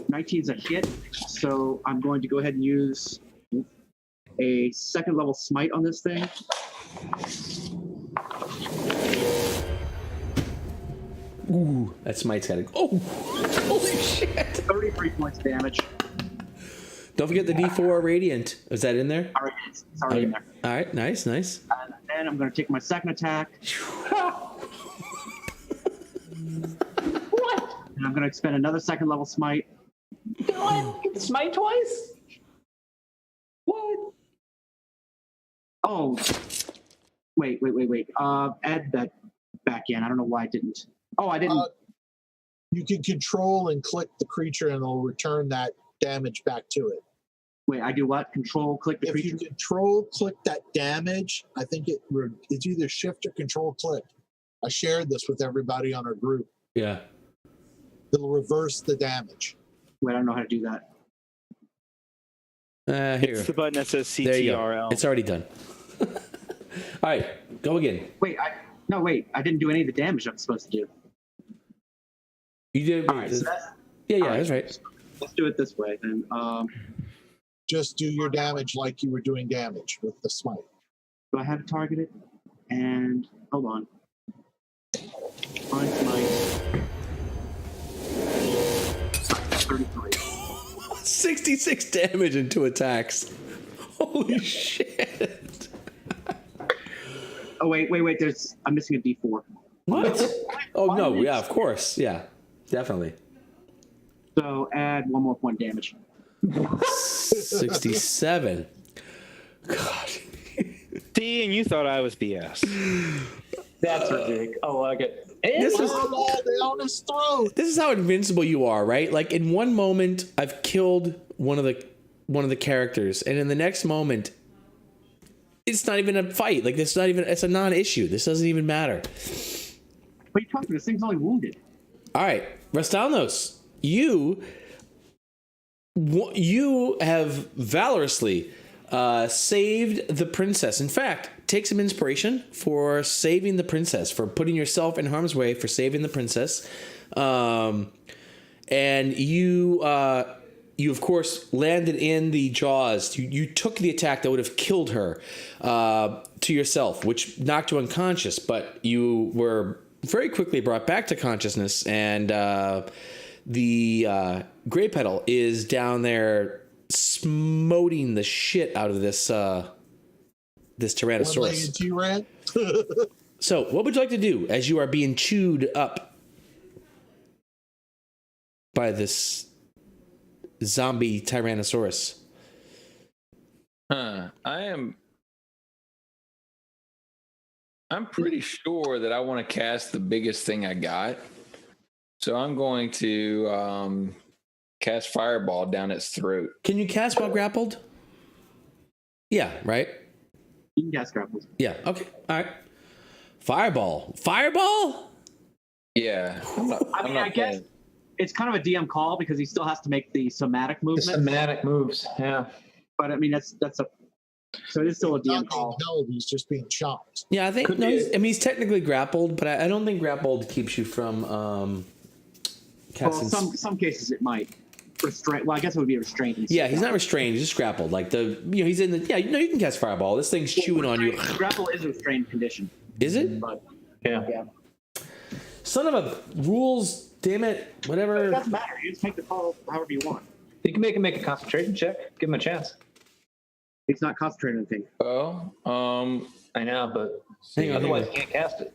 19 is a hit, so I'm going to go ahead and use a second level smite on this thing. Ooh, that smite's got it. Oh, holy shit! 33 points of damage. Don't forget the D4 radiant. Is that in there? All right, it's already in there. All right, nice. And then I'm going to take my second attack. What? And I'm going to expend another second level smite. What? Get smite twice? What? Oh, wait. Add that back in. I don't know why I didn't. Oh, I didn't. You can control and click the creature, and it'll return that damage back to it. Wait, I do what? Control, click the If creature? you control click that damage, I think it's either shift or control click. I shared this with everybody on our group. Yeah. It'll reverse the damage. Wait, I don't know how to do that. Here. It's the button that says There you go. CTRL. It's already done. All right, go again. Wait, I didn't do any of the damage I'm supposed to do. You did. All right, so yeah, all right. that's right. Let's do it this way then. Just do your damage like you were doing damage with the smite. Do I have it targeted? And hold on. Find smite. 66 damage in 2 attacks. Holy shit. Oh wait. I'm missing a D4. What? Oh, no. Yeah, of course. Yeah, definitely. So add 1 more point damage. 67. God. See, and you thought I was BS. That's ridiculous. Oh, I like it. And This is- down his throat. This is how invincible you are, right? Like in one moment, I've killed one of the characters, and in the next moment, it's not even a fight. Like it's a non-issue. This doesn't even matter. What are you talking about? This thing's only wounded. All right, Rastalnos, you have valorously saved the princess. In fact, take some inspiration for saving the princess, for putting yourself in harm's way, for saving the princess. And you of course landed in the jaws. You took the attack that would have killed her to yourself, which knocked you unconscious, but you were very quickly brought back to consciousness, and the Grey Petal is down there smoting the shit out of this Tyrannosaurus. One-legged T-Rat. So, what would you like to do as you are being chewed up by this zombie Tyrannosaurus? I'm pretty sure that I want to cast the biggest thing I got. So I'm going to cast Fireball down its throat. Can you cast while grappled? Yeah, right? You can cast grapples. Yeah, okay. All right. Fireball. Fireball? Yeah. I guess it's kind of a DM call because he still has to make the somatic The movement. somatic moves. Yeah. But I mean, that's so it is still a Not being DM call. held, he's just being chopped. Yeah, I think Could no. be. He's technically grappled, but I don't think grappled keeps you from Well, casting. some cases it might restrain. Well, I guess it would be a restraint. Yeah, he's not restrained. He's just grappled. Like he's in the. Yeah, you can cast Fireball. This thing's chewing on you. Grapple is a restrained condition, Is it? but Yeah. Son of a rules. Damn it. it Whatever. doesn't matter. You just make the call however you want. You can make him make a concentration check. Give him a chance. It's not concentrating on anything. Well, I know, but Hang on, otherwise hang you can't cast it.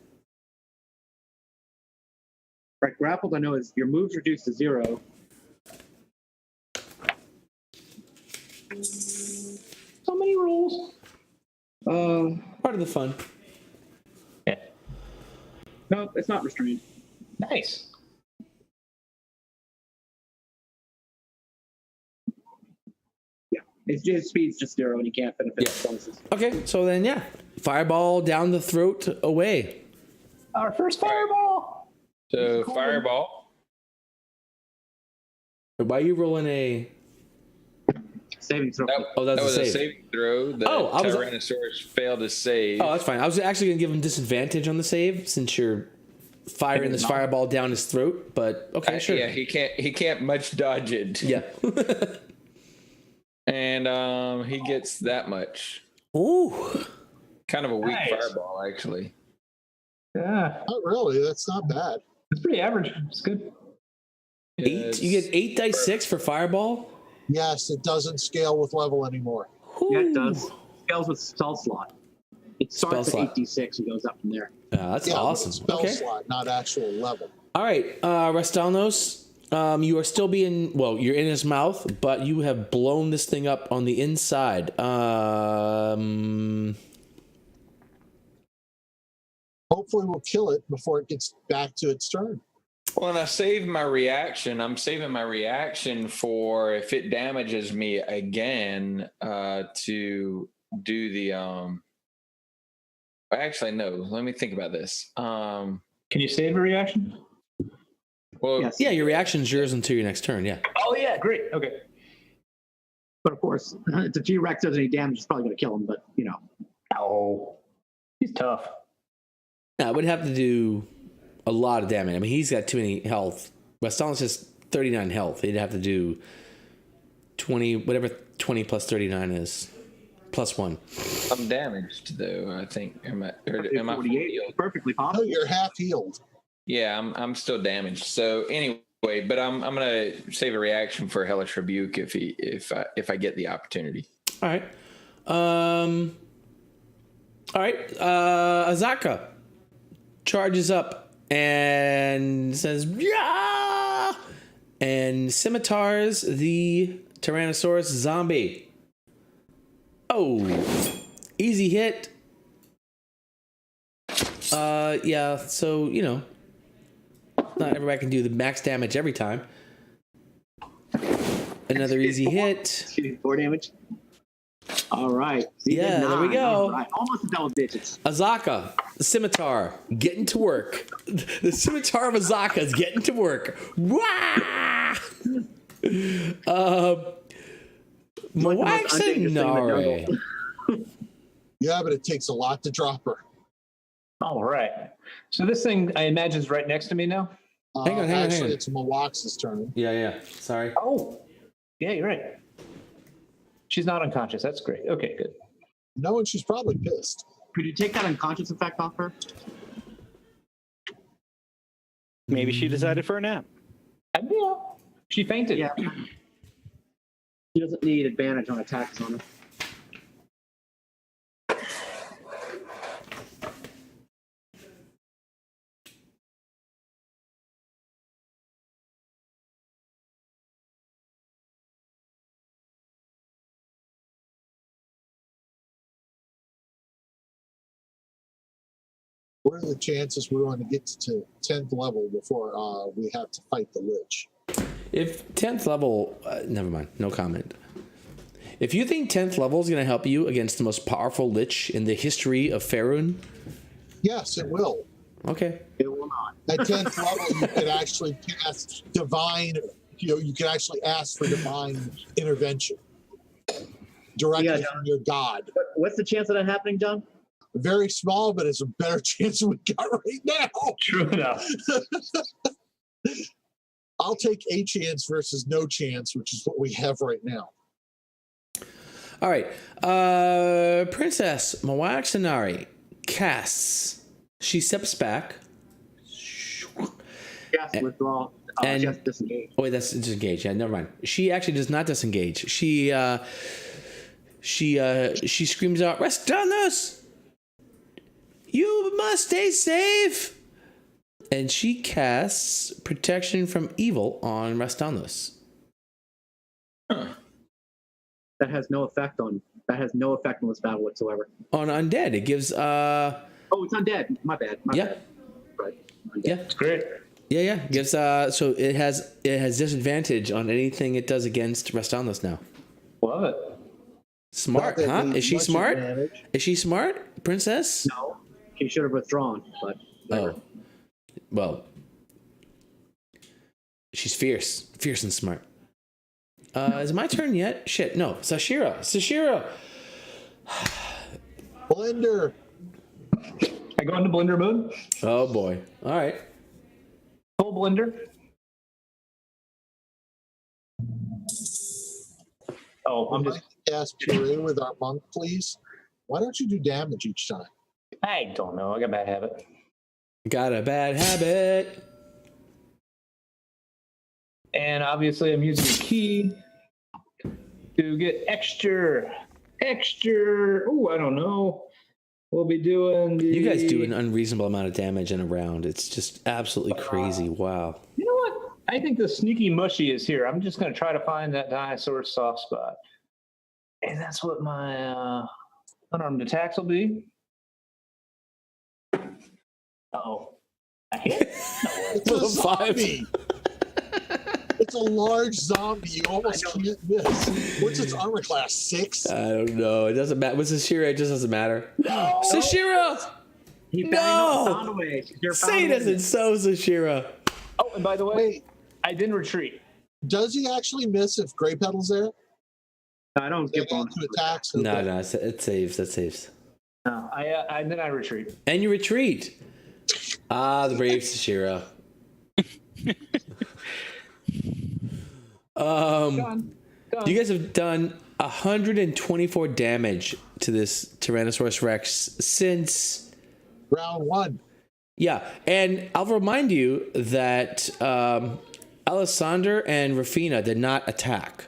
Right, grappled. I know is your moves reduced to 0. So many rules. Part of the fun. Yeah. No, it's not restrained. Nice. Yeah, his speed's just 0, and he can't benefit Yeah. bonuses. Okay, so then yeah, Fireball down the throat away. Our first fireball. so Fireball. Why are you rolling a? Saving throw. Oh, that's that a was a save. saving throw. The Oh, I was- Tyrannosaurus failed to save. Oh, that's fine. I was actually gonna give him disadvantage on the save since you're firing this fireball down his throat. But okay, sure. Yeah, he can't much dodge it. Yeah. And he gets that much. Ooh. Kind of a weak Nice. fireball, actually. Yeah. Not really. That's not bad. It's pretty average. It's good. 8. You get 8 dice 6 for fireball. Yes, it doesn't scale with level anymore. Yeah, it does. Scales with spell slot. It starts Spell at slot. 8d6 and goes up from there. That's Yeah, but awesome. it's spell Okay. slot, not actual level. All right, Rastalnos, you are still being, well, you're in his mouth, but you have blown this thing up on the inside. Hopefully, we'll kill it before it gets back to its turn. Well, and I saved my reaction. I'm saving my reaction for if it damages me again to do the actually no, let me think about this. Can you save a reaction? Well, Yes. Yeah, your reaction's yours until your next turn, yeah. Oh yeah, great. Okay. But of course, if the T-Rex does any damage, it's probably going to kill him. But, you know. Oh, he's tough. Yeah, it would have to do a lot of damage. I mean, he's got too many health. Rastalnos has 39 health. He'd have to do 20, whatever 20 plus 39 is, plus 1. I'm damaged though. I think am I 48 is perfectly Oh, possible. you're half healed. Yeah, I'm still damaged. So anyway, Wait, but I'm gonna save a reaction for Hellish Rebuke if I get the opportunity. All right. All right. Azaka charges up and says, "Yeah!" and scimitars the Tyrannosaurus zombie. Oh, easy hit. Yeah. So not everybody can do the max damage every time. Another easy hit. 4 damage. All right. So you Yeah, did there we 9. go. All right. Almost double digits. Azaka, the scimitar, getting to work. The scimitar of Azaka is getting to work. Wah! Moaxinare. Yeah, but it takes a lot to drop her. All right. So this thing, I imagine, is right next to me now. Hang on. Actually, it's Mawax's turn. Yeah. Sorry. Oh, yeah, you're right. She's not unconscious. That's great. Okay, good. No, and she's probably pissed. Could you take that unconscious effect off her? Maybe she decided for a nap. Yeah. She fainted. Yeah. She doesn't need advantage on attacks on her. What are the chances we're going to get to 10th level before we have to fight the Lich? If 10th level, never mind. No comment. If you think 10th level is going to help you against the most powerful Lich in the history of Faerun, Yes, it will. okay. It will not. At 10th level, you can actually cast divine, you can actually ask for divine intervention directly Yeah, from your god. What's the chance of that happening, John? Very small, but it's a better chance than we got right now. True enough. I'll take a chance versus no chance, which is what we have right now. All right. Princess Moaxinare casts. She steps back. Yes, withdraw. and- Just disengage. Oh, wait, that's disengage. Yeah, never mind. She actually does not disengage. She screams out, "Restalus! You must stay safe!" And she casts protection from evil on Restalus. That has no effect on this battle whatsoever. On undead, it gives Oh, it's undead. My bad. Yeah. Bad. Right. Undead. yeah. It's great. Yeah. Gives so it has disadvantage on anything it does against Restalus now. Love it. Smart, Not that huh? needs Is she much smart? advantage. Is she smart, princess? No, he should have withdrawn, but Oh, well, she's fierce and smart. Is it my turn yet? Shit, no. Sashira. Blender. I go into blender mode. Oh boy. All right. Full blender. Oh, I'm Would just. like to cast Puree with our monk, please? Why don't you do damage each time? I don't know. I got a bad habit. Got a bad habit. And obviously, I'm using a key to get extra. Oh, I don't know. We'll be doing the. You guys do an unreasonable amount of damage in a round. It's just absolutely crazy. Wow. You know what? I think the sneaky mushy is here. I'm just going to try to find that dinosaur soft spot. And that's what my unarmed attacks will be. Uh-oh. I hit? It's a Well, five. zombie. It's a large zombie. You almost can't miss. What's its armor class? 6? I don't know. It doesn't matter. With Sashira, it just doesn't matter. No! Sashira! he No! found a way. You're Say it isn't so, Sashira. Oh, and by the way, Wait, I didn't retreat. does he actually miss if Grey Petal's there? I don't They get add bonus. to attacks. No, Okay. it saves. That saves. No, then I retreat. And you retreat. Ah, the brave Sashira. Done. You guys have done 124 damage to this Tyrannosaurus Rex since. Round 1. Yeah, and I'll remind you that Alessandra and Rafina did not attack.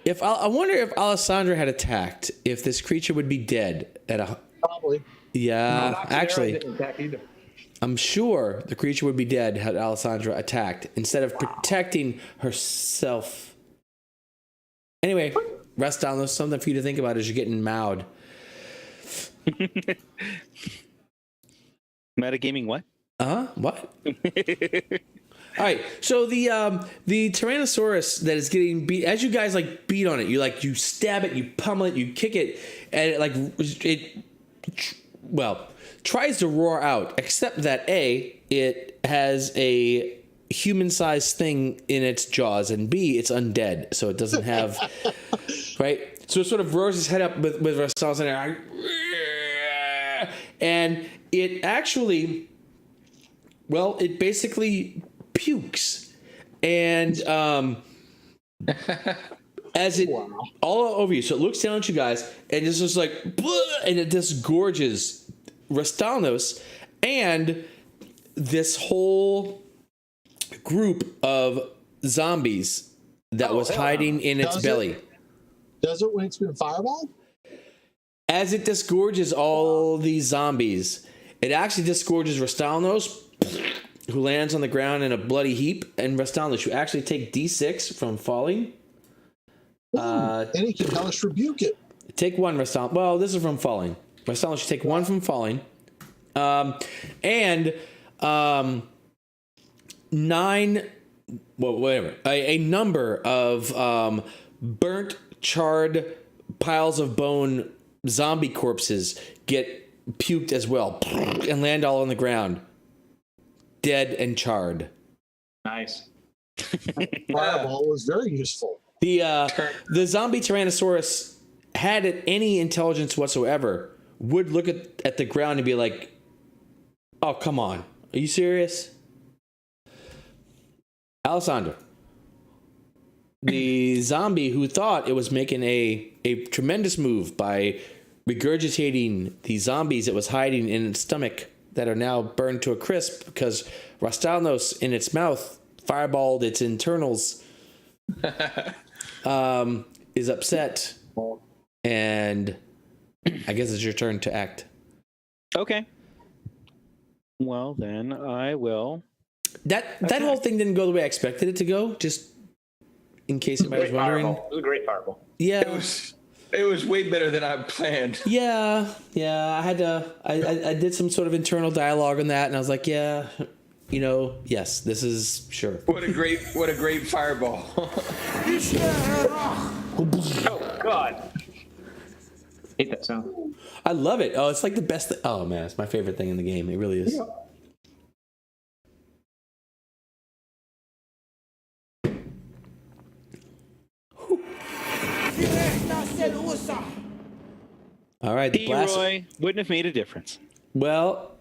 If I wonder if Alessandra had attacked, if this creature would be dead at a. Probably. Yeah, Noxera actually, didn't attack either. I'm sure the creature would be dead had Alessandra attacked instead of protecting herself. Anyway, rest down. There's something for you to think about as you're getting mowed. Metagaming what? What? All right. So the Tyrannosaurus that is getting beat, as you guys like beat on it, you stab it, you pummel it, you kick it, and tries to roar out, except that it has a human-sized thing in its jaws, and B, it's undead, so it doesn't have right. So it sort of roars its head up with ourselves in there, and it actually, it basically pukes, and as it all over you. So it looks down at you guys, and it's just like, and it disgorges Rastalnos and this whole group of zombies that was hiding in its belly. Does it when it's been fireballed? As it disgorges all these zombies, it actually disgorges Rastalnos, who lands on the ground in a bloody heap, and Rastalnos, you actually take D6 from falling. And he can hellish rebuke it. Take one, Rastalnos. Well, this is from falling. Rastalnos, you take one from falling. And 9, a number of burnt, charred piles of bone zombie corpses get puked as well and land all on the ground, dead and charred. Nice. Fireball was very useful. The zombie Tyrannosaurus, had it any intelligence whatsoever, would look at the ground and be like, "Oh, come on. Are you serious?" Alessandra, the zombie who thought it was making a tremendous move by regurgitating the zombies it was hiding in its stomach that are now burned to a crisp because Rastalnos in its mouth fireballed its internals, is upset, and I guess it's your turn to act. Okay. Well, then I will. That whole thing didn't go the way I expected it to go. Just in case anybody was wondering. It was a great fireball. Yeah, It was way better than I planned. yeah. I had to. I did some sort of internal dialogue on that, and I was like, yeah, yes, this is sure. What a great fireball. Oh God! Hate that sound. I love it. Oh, it's like the best. Oh man, it's my favorite thing in the game. It really is. Yeah. All right, the blast. Leroy wouldn't have made a difference. Well,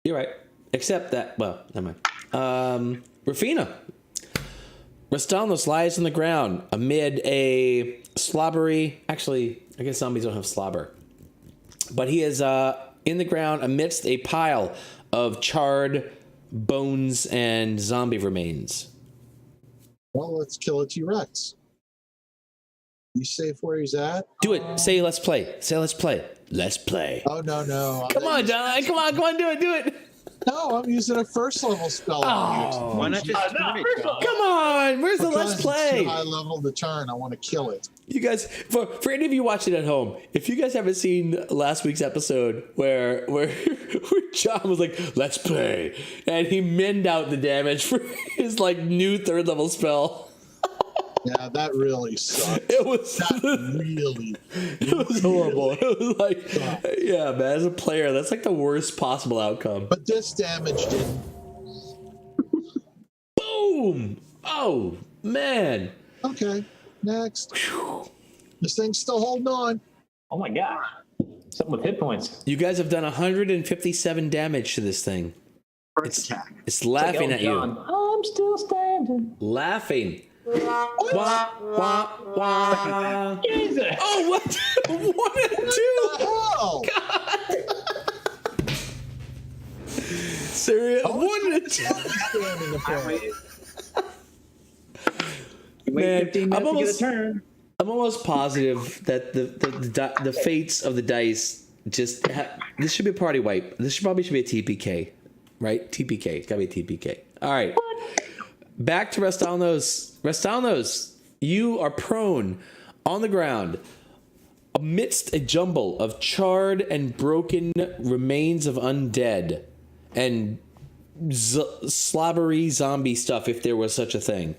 you're right. Except that. Well, never mind. Rafina. Rastalnos lies on the ground amid a slobbery. Actually, I guess zombies don't have slobber. But he is in the ground amidst a pile of charred bones and zombie remains. Well, let's kill a T-Rex. You safe where he's at? Do it. Say let's play. Say let's play. Let's play. Oh, no. Come on, John. Come on. Do it. No, I'm using a first level spell. Oh. Why not just turn it, John? Come on. Where's the let's play? It's too high level to turn. I want to kill it. You guys, for any of you watching at home, if you guys haven't seen last week's episode where John was like, "Let's play," and he mended out the damage for his new 3rd level spell. Yeah, that really sucked. It was horrible. It was like, yeah, man, as a player, that's like the worst possible outcome. But this damage didn't. Boom! Oh man. Okay, next. This thing's still holding on. Oh my God! Something with hit points. You guys have done 157 damage to this thing. First attack. It's laughing at you. I'm still standing. Laughing. Wah, wah, wah. Jesus! Oh, what? 1 and 2. What the hell? Syria Oh, wanted Standing I apart. waited. You wait Man, 15 minutes to get a turn. I'm almost positive that the fates of the dice just this should be a party wipe. This should be a TPK, right? TPK. It's gotta be a TPK. All right. Back to Restalnos. Restalnos, you are prone on the ground amidst a jumble of charred and broken remains of undead and slobbery zombie stuff, if there was such a thing.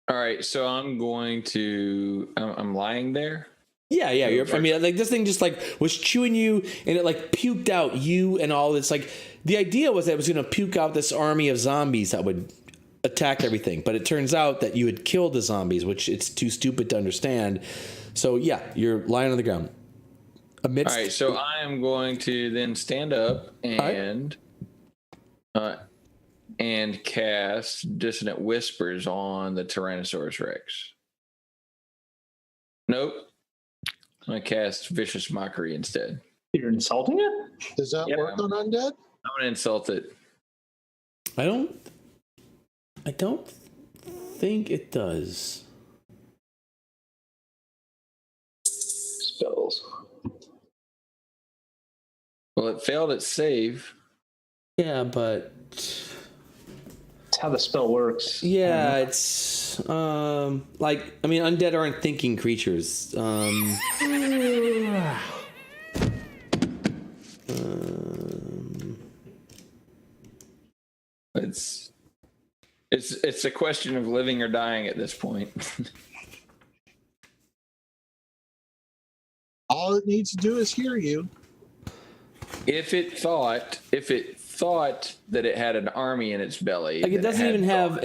All right, so I'm going to. I'm lying there. Yeah. I mean, like this thing just like was chewing you, and it like puked out you and all this. Like the idea was that it was going to puke out this army of zombies that would attack everything, but it turns out that you had killed the zombies, which it's too stupid to understand. So yeah, you're lying on the ground. Amidst. All right, so I am going to then stand up and cast Dissonant Whispers on the Tyrannosaurus Rex. Nope. I'm going to cast Vicious Mockery instead. You're insulting it? Does that work on undead? I'm going to insult it. I don't think it does. Spells. Well, it failed its save. Yeah, but That's how the spell works. yeah, it's like I mean, undead aren't thinking creatures. It's a question of living or dying at this point. All it needs to do is hear you. If it thought that it had an army in its belly, Like it then doesn't even had have thought.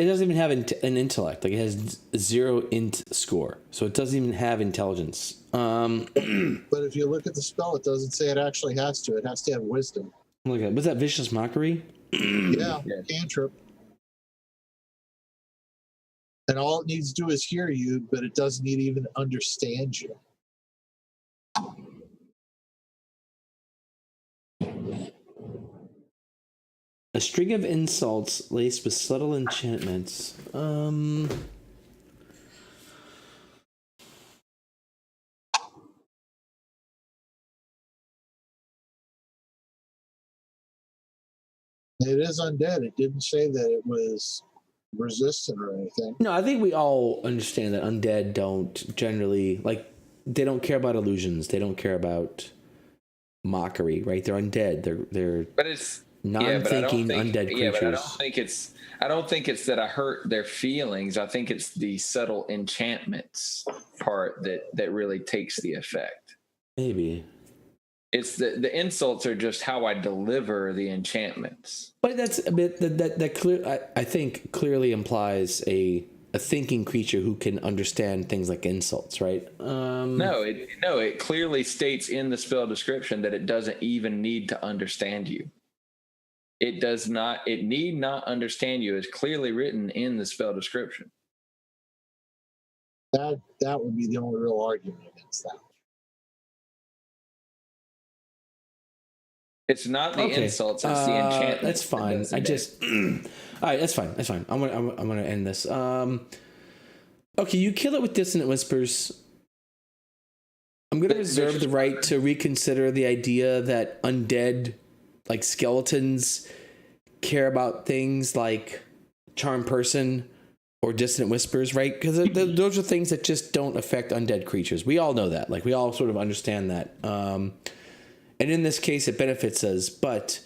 an intellect. Like it has 0 int score, so it doesn't even have intelligence. But if you look at the spell, it doesn't say it actually has to. It has to have wisdom. Look at was that Vicious Mockery? Yeah, Yes. cantrip. And all it needs to do is hear you, but it doesn't need to even understand you. A string of insults laced with subtle enchantments. It is undead. It didn't say that it was resistant or anything. No, I think we all understand that undead don't generally like. They don't care about illusions. They don't care about mockery, right? They're undead. They're But it's non-thinking undead creatures. Yeah, but I don't think it's that I hurt their feelings. I think it's the subtle enchantments part that really takes the effect. Maybe. It's the insults are just how I deliver the enchantments. But that's a bit that clear. I think clearly implies a thinking creature who can understand things like insults, right? No, it clearly states in the spell description that it doesn't even need to understand you. It does not. It need not understand you. It's clearly written in the spell description. That would be the only real argument against that. It's not the insults. It's the enchantment. That's fine. I just. All right, that's fine. That's fine. I'm gonna end this. Okay, you kill it with Dissonant Whispers. I'm gonna reserve the right to reconsider the idea that undead, like skeletons, care about things like Charm Person or Dissonant Whispers, right? Because those are things that just don't affect undead creatures. We all know that. Like we all sort of understand that. And in this case, it benefits us. But,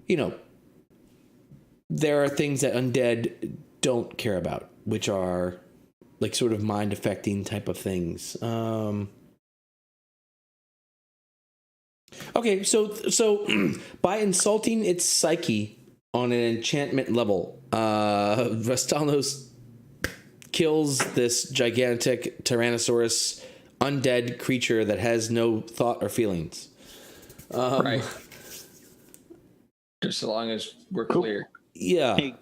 you know, there are things that undead don't care about, which are like sort of mind affecting type of things. Okay, so by insulting its psyche on an enchantment level, Rastalnos kills this gigantic Tyrannosaurus undead creature that has no thought or feelings. Right. Just as long as we're clear. Yeah. Hey,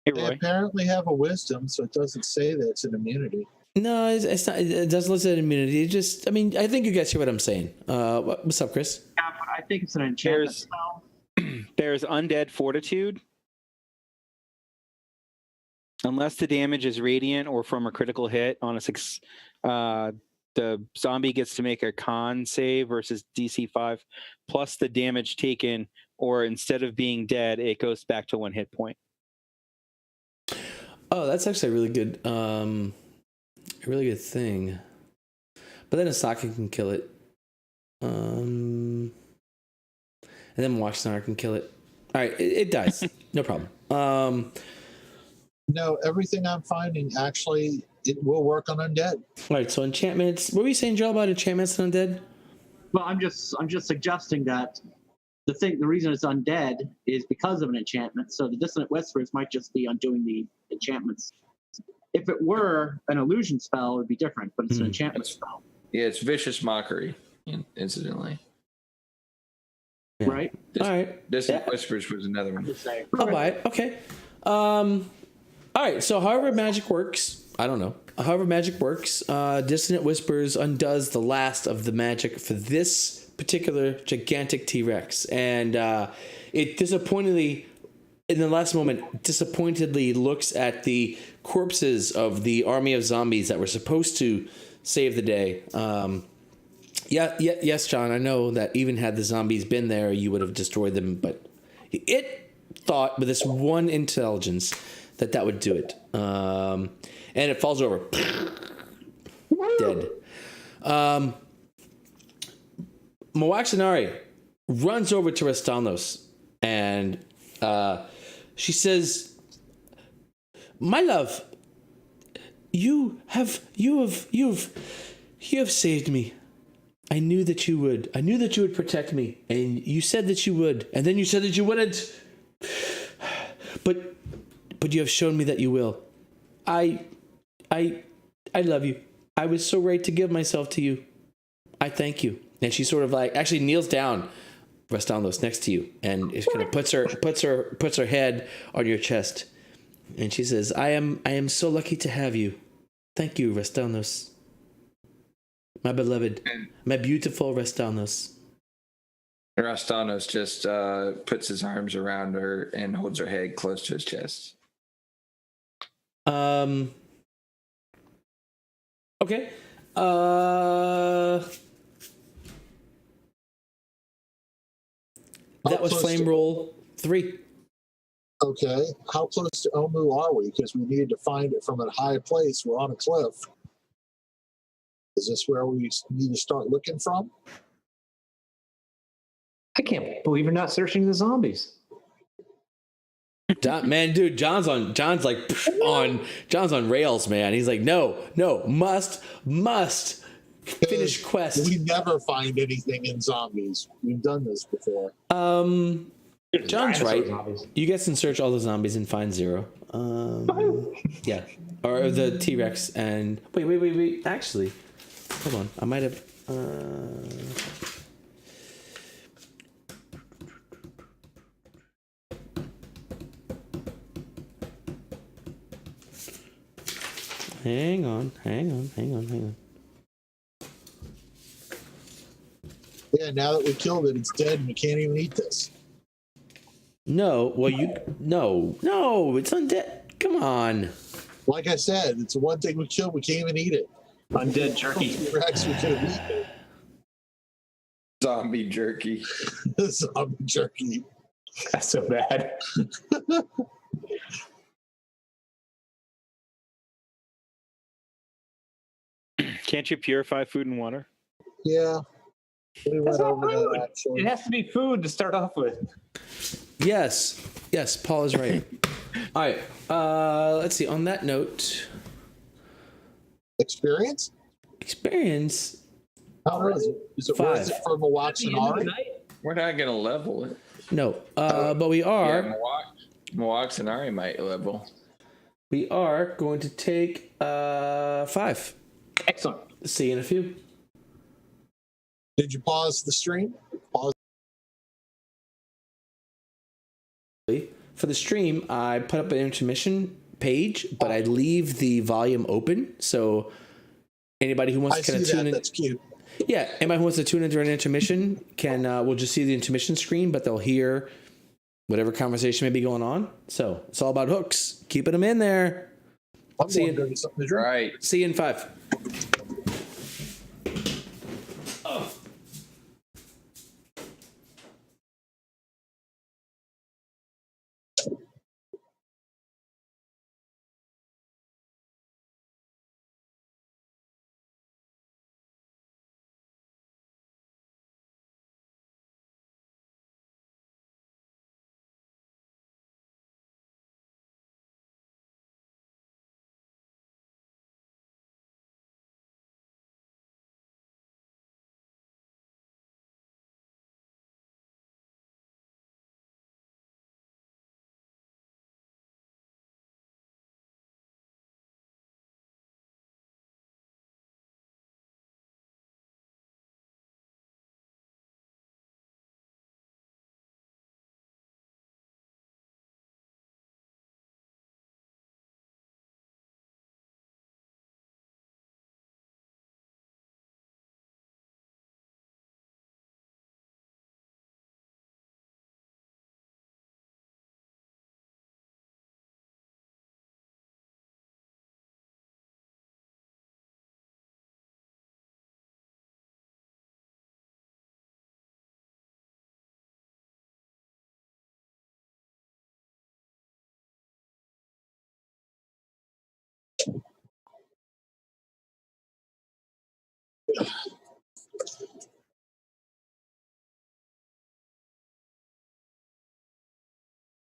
They Roy. apparently have a wisdom, so it doesn't say that it's an immunity. No, it's not. It doesn't listen to immunity. It just, I mean, I think you guys hear what I'm saying. What's up, Chris? Yeah, but I think it's an enchantment There's- spell. There's Undead Fortitude. Unless the damage is radiant or from a critical hit on a six, the zombie gets to make a con save versus DC 5, plus the damage taken, or instead of being dead, it goes back to 1 hit point. Oh, that's actually a really good thing. But then Asaka can kill it. And then Watchtower can kill it. All right, it dies. No problem. No, everything I'm finding actually it will work on undead. All right, so enchantments. What were you saying, Joe, about enchantments and undead? Well, I'm just suggesting that the reason it's undead is because of an enchantment. So the Dissonant Whispers might just be undoing the enchantments. If it were an illusion spell, it would be different, but it's an enchantment spell. Yeah, it's Vicious Mockery, incidentally. Yeah. Right? All right. Distant Whispers was another one. Just saying. I'll buy it. Okay. All right. So, however magic works, I don't know. However magic works, Dissonant Whispers undoes the last of the magic for this particular gigantic T-Rex, and it disappointingly, in the last moment, looks at the corpses of the army of zombies that were supposed to save the day. Yes, John. I know that even had the zombies been there, you would have destroyed them, but it thought with this one intelligence that would do it. And it falls over. Dead. Moaxinari runs over to Rastalnos and she says, "My love, you have saved me. I knew that you would. I knew that you would protect me, and you said that you would, and then you said that you wouldn't. But you have shown me that you will. I love you. I was so ready to give myself to you. I thank you." And she sort of like actually kneels down, Rastalnos, next to you, and it kind of puts her head on your chest, and she says, I am so lucky to have you. Thank you, Rastalnos. My beloved, my beautiful Rastalnos. Rastanos just puts his arms around her and holds her head close to his chest. Okay. That was flame roll 3. Okay, how close to Omu are we? Because we needed to find it from a high place. We're on a cliff. Is this where we need to start looking from? I can't believe you're not searching the zombies. John, man, dude, John's on rails, man. He's like, no, must finish quest. We never find anything in zombies. We've done this before. John's Dinosaur right. zombies. You guys can search all the zombies and find 0. Yeah, or the T-Rex and wait. Actually, hold on. I might have. Hang on. Yeah, now that we killed it, it's dead and we can't even eat this. No, well, no, it's undead. Come on. Like I said, it's the one thing we killed. We can't even eat it. Undead jerky. Rex, we could have eaten it. Zombie jerky. Zombie jerky. That's so bad. Can't you purify food and water? Yeah. We went That's not over food. that actually. It has to be food to start off with. Yes, Paul is right. All right. Let's see. On that note, Experience? How is it? Is it 5. worth it for Moaxinari? We're not going to level it. No. But we are. Yeah, Moaxinari might level. We are going to take 5. Excellent. See you in a few. Did you pause the stream? Pause. For the stream, I put up an intermission page, but I leave the volume open so anybody who wants I to kind see of tune that. in. That's cute. Yeah, anybody who wants to tune in during intermission will just see the intermission screen, but they'll hear whatever conversation may be going on. So it's all about hooks, keeping them in there. I'm See going to you. go get something to drink. Right. See you in 5.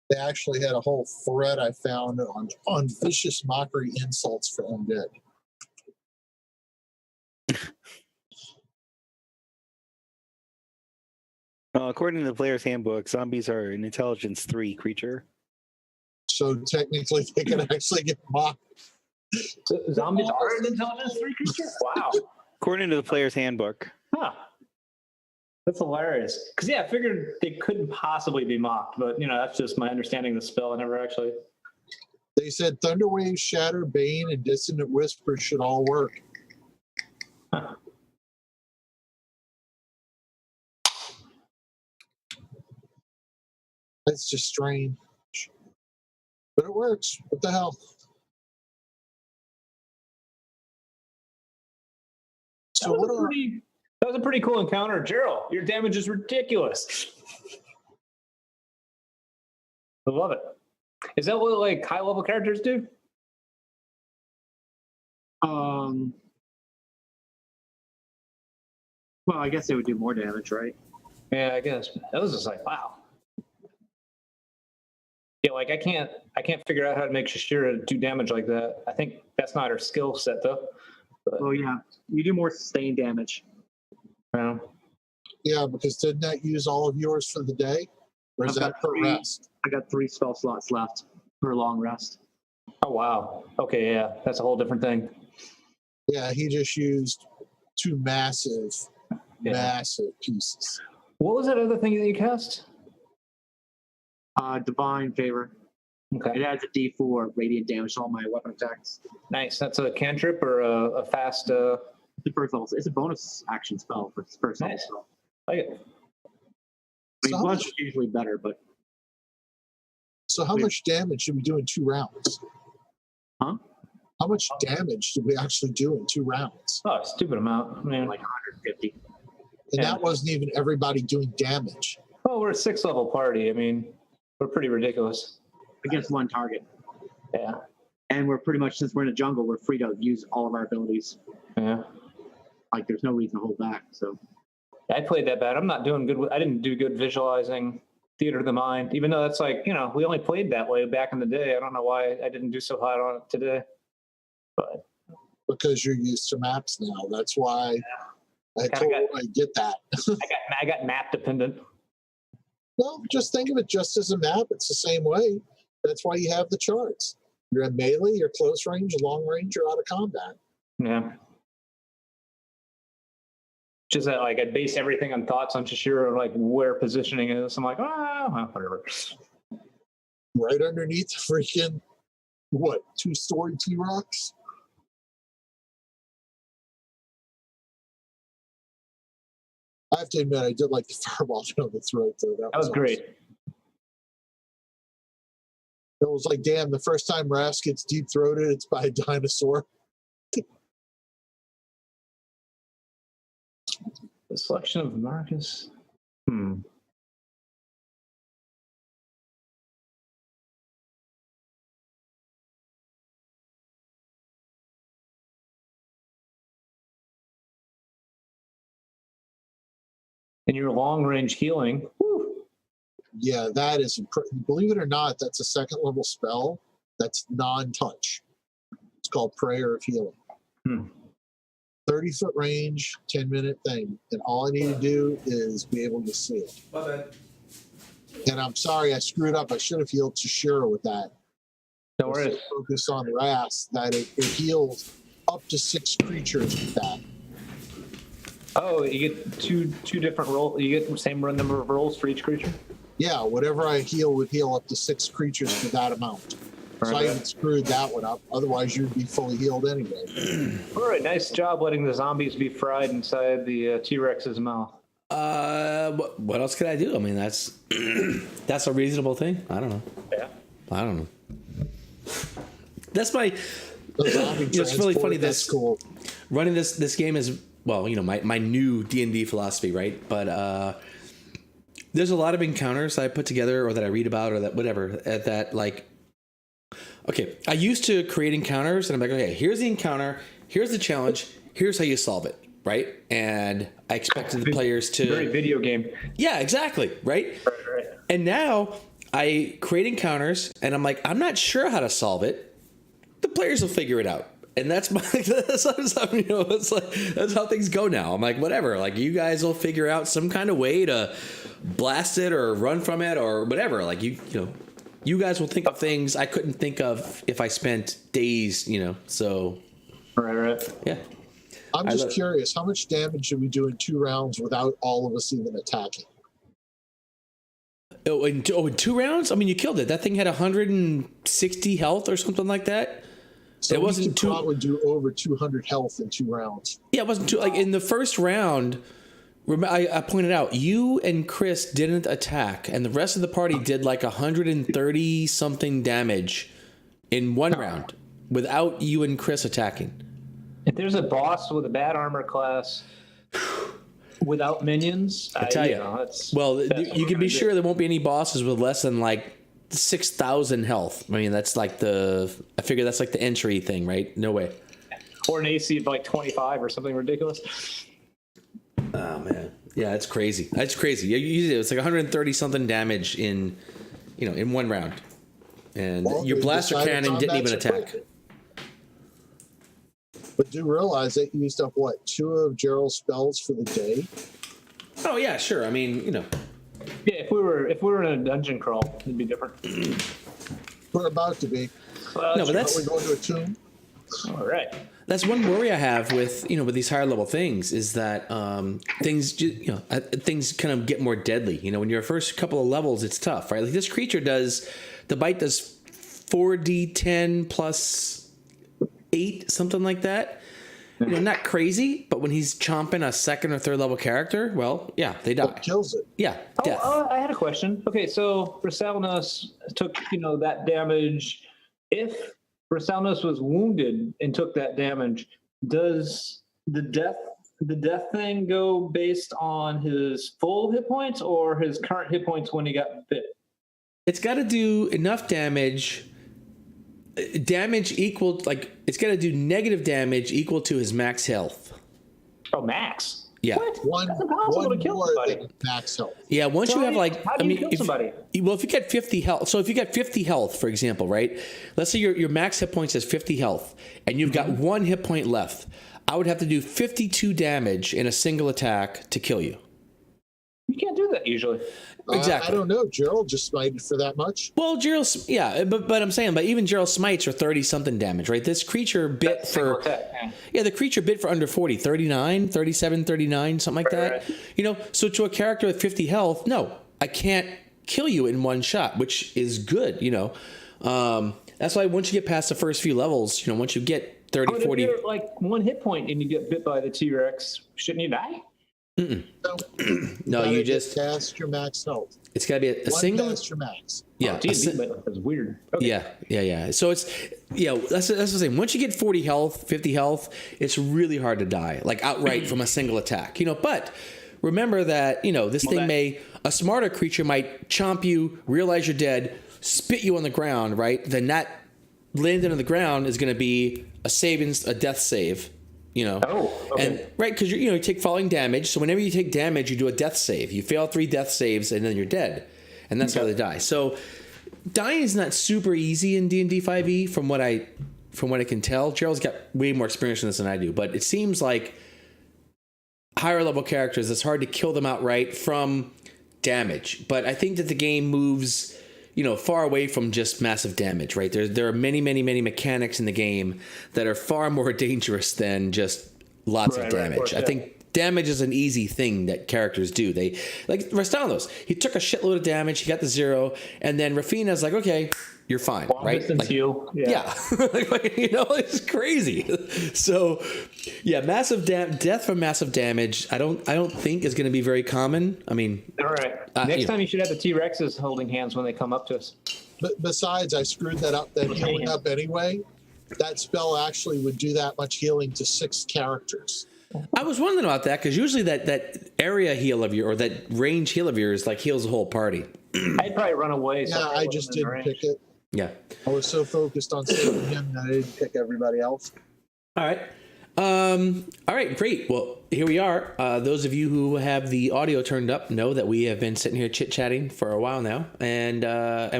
They actually had a whole thread I found on vicious mockery insults for undead. According to the player's handbook, zombies are an intelligence 3 creature. So technically, they can actually get mocked. Zombies are an intelligence 3 creature? Wow. According to the player's handbook. Huh. That's hilarious. Because, yeah, I figured they couldn't possibly be mocked, but, that's just my understanding of the spell. I never actually. They said Thunderwave, Shatter, Bane, and Dissonant Whisper should all work. Huh. That's just strange. But it works. What the hell? So what are... That was a pretty cool encounter. Gerald, your damage is ridiculous. I love it. Is that what like high level characters do? Well, I guess they would do more damage, right? Yeah, I guess. That was just like, wow. Yeah, like I can't figure out how to make Shashira do damage like that. I think that's not her skill set though. But, Well, yeah, you do more sustained damage. Yeah, because didn't that use all of yours for the day? Or is that per rest? I got 3 spell slots left per long rest. Oh wow. Okay, yeah, that's a whole different thing. Yeah, he just used 2 massive pieces. What was that other thing that you cast? Divine Favor. Okay. It adds a D4 radiant damage to all my weapon attacks. Nice. That's a cantrip or a fast. The first level. It's a bonus action spell for first level Nice. spell. I like it. I mean, So plus is usually better, but So how much damage did we do in 2 rounds? Huh? How much damage did we actually do in 2 rounds? Oh, stupid amount. I mean, like 150. And Yeah. that wasn't even everybody doing damage. oh, we're a 6 level party. I mean, we're pretty ridiculous. Against one target. Yeah. And we're pretty much, since we're in a jungle, we're free to use all of our abilities. Yeah. Like, there's no reason to hold back. So I played that bad. I'm not doing good. I didn't do good visualizing theater of the mind, even though that's like, we only played that way back in the day. I don't know why I didn't do so hot on it today. But Because you're used to maps now. That's why I get that. I got map dependent. Well, just think of it just as a map. It's the same way. That's why you have the charts. You're in melee, you're close range, long range, you're out of combat. Yeah. Just that, like, I base everything on thoughts on Shashira, like where positioning is. I'm like, whatever. Right underneath the freaking, 2-story T-Rocks? I have to admit, I did like the fireball down the throat, though. That was great. awesome. It was like, damn, the first time Ras gets deep throated, it's by a dinosaur. The selection of Marcus. And your long range healing. Whew. Yeah, that is, believe it or not, that's a second level spell that's non-touch. It's called Prayer of Healing. 30-foot range, 10-minute thing. And all I need to do is be able to see it. My bad. And I'm sorry, I screwed up. I should have healed Tashira with that. No worries. Focus on Ras, that it heals up to 6 creatures with that. Oh, you get two different rolls. You get the same number of rolls for each creature? Yeah, whatever I heal would heal up to 6 creatures for that amount. So I even screwed that one up. Otherwise, you'd be fully healed anyway. All right, nice job letting the zombies be fried inside the T-Rex's mouth. What else could I do? I mean, that's that's a reasonable thing. I don't know. Yeah. I don't know. That's my. It's really funny. That's cool. Running this game is, well, my new D&D philosophy, right? But there's a lot of encounters that I put together or that I read about or that whatever that like. Okay, I used to create encounters and I'm like, okay, here's the encounter, here's the challenge, here's how you solve it, right? And I expected the players to... Very video game. Yeah, exactly, right? Right. And now I create encounters and I'm like, I'm not sure how to solve it. The players will figure it out. And that's my, that's how, it's like, that's how things go now. I'm like, whatever, like you guys will figure out some kind of way to blast it or run from it or whatever. Like you guys will think of things I couldn't think of if I spent days, so. Right. Yeah. I'm just curious, how much damage should we do in 2 rounds without all of us even attacking? In 2 rounds? I mean, you killed it. That thing had 160 health or something like that. So it wasn't too. Probably do over 200 health in 2 rounds. Yeah, it wasn't too. Like in the first round, I pointed out you and Chris didn't attack, and the rest of the party did like 130 something damage in 1 round without you and Chris attacking. If there's a boss with a bad armor class without minions, I tell you, you can be sure there won't be any bosses with less than like 6,000 health. I mean, that's like I figure that's like the entry thing, right? No way. Or an AC of like 25 or something ridiculous. Oh man, yeah, it's crazy. That's crazy. Usually it's like 130 something damage in 1 round, and your blaster cannon didn't even attack. But do realize they used up 2 of Gerald's spells for the day. Oh yeah, sure. I mean, Yeah, if we were in a dungeon crawl, it'd be different. We're about to be. No, but that's we're going to a tomb. All right. That's one worry I have with with these higher level things is that things things kind of get more deadly. When you're first couple of levels, it's tough, right? Like this creature the bite does 4d10 plus 8, something like that. Not crazy, but when he's chomping a second or third level character, well, yeah, they die. It kills it. Yeah, death. I had a question. Okay, so Rasalnos took that damage. If Rasalnos was wounded and took that damage, does the death thing go based on his full hit points or his current hit points when he got bit? It's got to do enough damage equal, like it's got to do negative damage equal to his max health. Oh, max. Yeah. What? That's impossible to kill somebody. Max health. Yeah, once you have how do you kill somebody? If you get 50 health, so if you get 50 health, for example, right? Let's say your max hit points is 50 health, and you've got 1 hit point left. I would have to do 52 damage in a single attack to kill you. You can't do that usually. Exactly. I don't know. Gerald just smited for that much. Well, Gerald, yeah, but I'm saying, but even Gerald smites are 30 something damage, right? This creature bit for, the creature bit for under 40, 39, 37, 39, something like that. Right. So to a character with 50 health, no, I can't kill you in one shot, which is good, That's why once you get past the first few levels, once you get 30, 40. If you're like 1 hit point and you get bit by the T-Rex, shouldn't you die? So No, gotta you get just, past your max health. it's got to be a One single. past your max. Yeah. D&D is weird. Okay. Yeah. So it's, that's the same. Once you get 40 health, 50 health, it's really hard to die, like outright from a single attack, but remember that, this thing a smarter creature might chomp you, realize you're dead, spit you on the ground, right? Then that landing on the ground is going to be a death save, Oh, okay. And right, because you take falling damage. So whenever you take damage, you do a death save. You fail 3 death saves, and then you're dead, and that's how they die. So dying is not super easy in D&D 5e, from what I can tell. Gerald's got way more experience in this than I do, but it seems like higher level characters, it's hard to kill them outright from damage. But I think that the game moves, far away from just massive damage, right? There are many mechanics in the game that are far more dangerous than just lots of damage. Course, yeah. I think damage is an easy thing that characters do. They, like Rastalos, he took a shitload of damage, he got the 0, and then Rafina's like, okay, you're fine, Long right? distance heal. Yeah. It's crazy. So, yeah, massive death from massive damage. I don't think is going to be very common. I mean, All right. Next time you should have the T-Rexes holding hands when they come up to us. But besides, I screwed that healing up anyway. That spell actually would do that much healing to 6 characters. I was wondering about that because usually that area heal of yours, or that range heal of yours, like heals the whole party. I'd probably run away. Yeah, I just didn't pick it. Yeah. I was so focused on saving him that I didn't pick everybody else. All right. All right, great. Well, here we are. Those of you who have the audio turned up know that we have been sitting here chit-chatting for a while now, and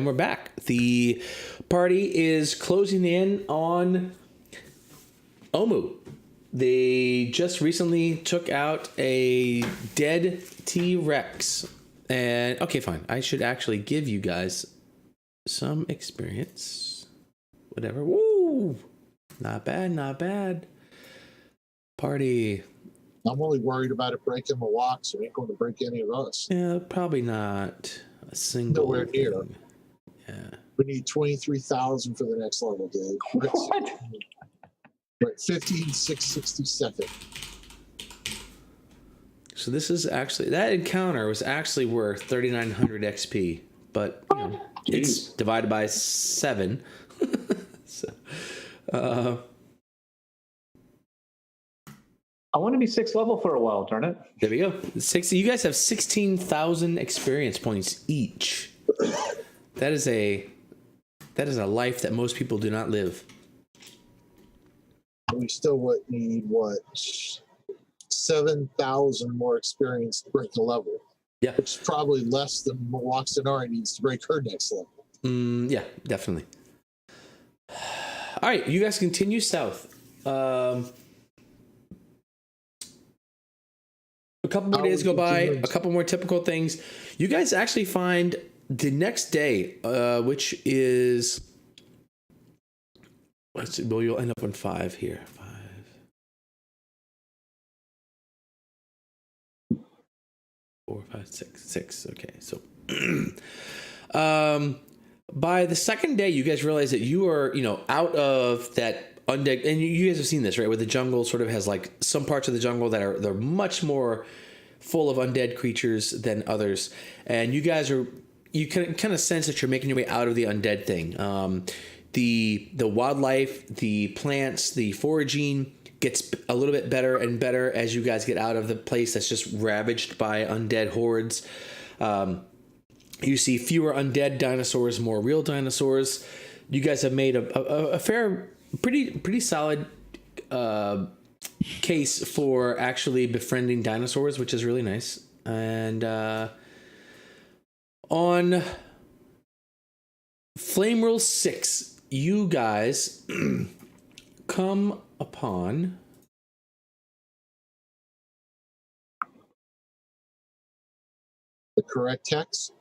we're back. The party is closing in on Omu. They just recently took out a dead T-Rex. And, okay, fine. I should actually give you guys some experience. Whatever. Woo! Not bad. Party. I'm only worried about it breaking my locks. It ain't going to break any of us. Yeah, probably not a single. Nowhere near. thing. Yeah. We need 23,000 for the next level, dude. What? We're at 15,667. So this is actually, that encounter was actually worth 3,900 XP, but it's divided by 7. So, I want to be 6th level for a while, darn it. there we go. 60. You guys have 16,000 experience points each. That is a life that most people do not live. We still would need, 7,000 more experience to break the level. Yeah. Which is probably less than Waxanari needs to break her next level. Yeah, definitely. All right, you guys continue south. A couple more days go by, a couple more typical things. You guys actually find the next day, which is, let's see, well, you'll end up on 5 here. 5. 4, 5, 6. Okay, so by the second day, you guys realize that you are, out of that undead, and you guys have seen this, right? Where the jungle sort of has like some parts of the jungle they're much more full of undead creatures than others, and you can kind of sense that you're making your way out of the undead thing. The wildlife, the plants, the foraging gets a little bit better and better as you guys get out of the place that's just ravaged by undead hordes. You see fewer undead dinosaurs, more real dinosaurs. You guys have made a fair, pretty solid case for actually befriending dinosaurs, which is really nice. And on Flame Rule 6, you guys come upon The correct text.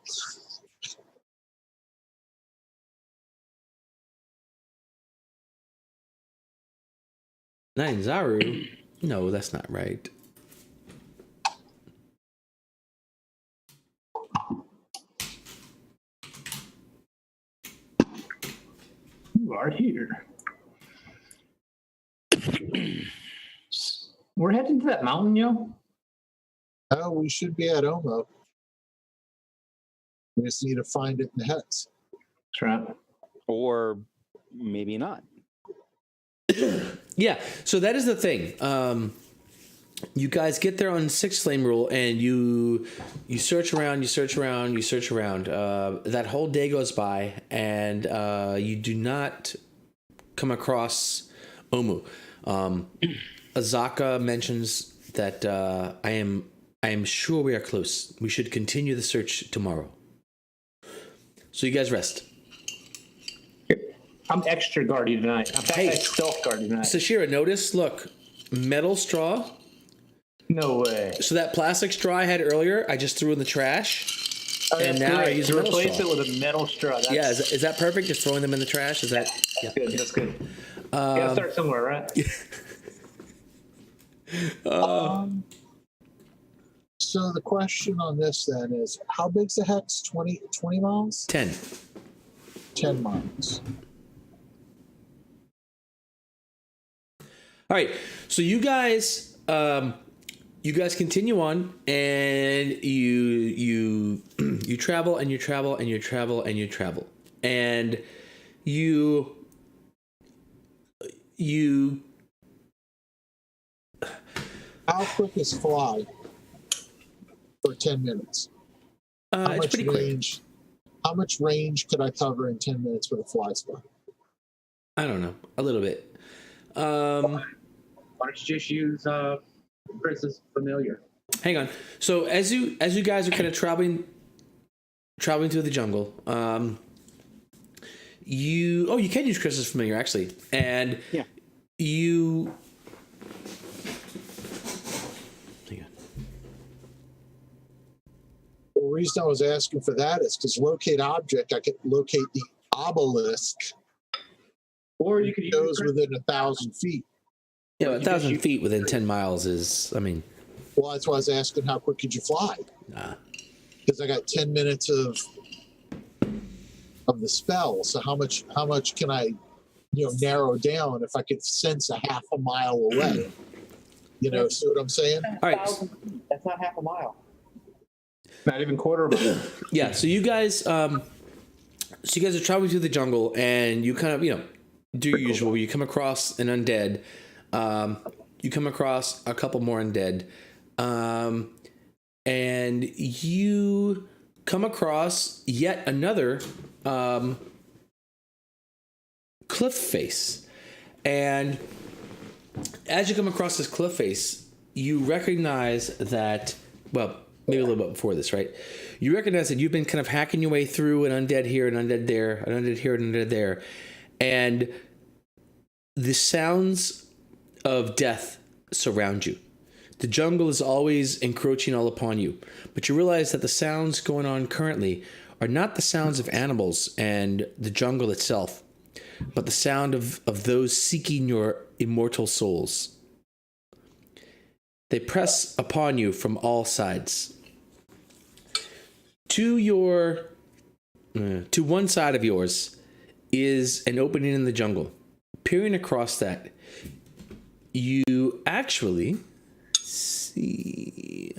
Nine Zaru. No, that's not right. You are here. We're heading to that mountain, yo. Oh, we should be at Omo. We just need to find it in the hex. That's right. Or maybe not. Yeah, so that is the thing. You guys get there on 6 flame rule, and you search around, you search around, you search around. That whole day goes by, and you do not come across Omu. Azaka mentions that I am sure we are close. We should continue the search tomorrow. So you guys rest. I'm extra guardy tonight. I'm Hey. stealth guardy tonight. Sashira, notice, look, metal straw. No way. So that plastic straw I had earlier, I just threw in the trash. Oh, And that's now I great. use To a metal replace straw. it with a metal straw. That's, Yeah, is that perfect? Just throwing them in the trash? Is that? Yeah. good. That's good. Gotta start somewhere, right? So the question on this then is, how big's the hex? 20 miles? 10. 10 miles. All right. So you guys continue on, and you travel and you travel and you travel and you travel, and you How quick is fly for 10 minutes? it's pretty quick. range? How much range could I cover in 10 minutes with a fly spot? I don't know, a little bit. Why don't you just use Chris's familiar? Hang on. So as you guys are kind of traveling through the jungle, you can use Chris's familiar actually, and Yeah. you. Hang on. The reason I was asking for that is because locate object, I could locate the obelisk. Or you could use Goes Chris. within 1,000 feet. Yeah, You 1,000 just- feet within 10 miles is. I mean, Well, that's why I was asking how quick could you fly? nah. Because I got 10 minutes of the spell. So how much can I, narrow down if I could sense a half a mile away? See what I'm saying? All right. That's not half a mile. Not even quarter of a mile. Yeah. So you guys are traveling through the jungle, and you kind of do your usual. You come across an undead. You come across a couple more undead, and you come across yet another cliff face. And as you come across this cliff face, you recognize that, well, maybe a little bit before this, right? You recognize that you've been kind of hacking your way through an undead here, an undead there, an undead here, an undead there. And the sounds of death surround you. The jungle is always encroaching all upon you. But you realize that the sounds going on currently are not the sounds of animals and the jungle itself, but the sound of those seeking your immortal souls. They press upon you from all sides. To one side of yours is an opening in the jungle. Peering across that, you actually see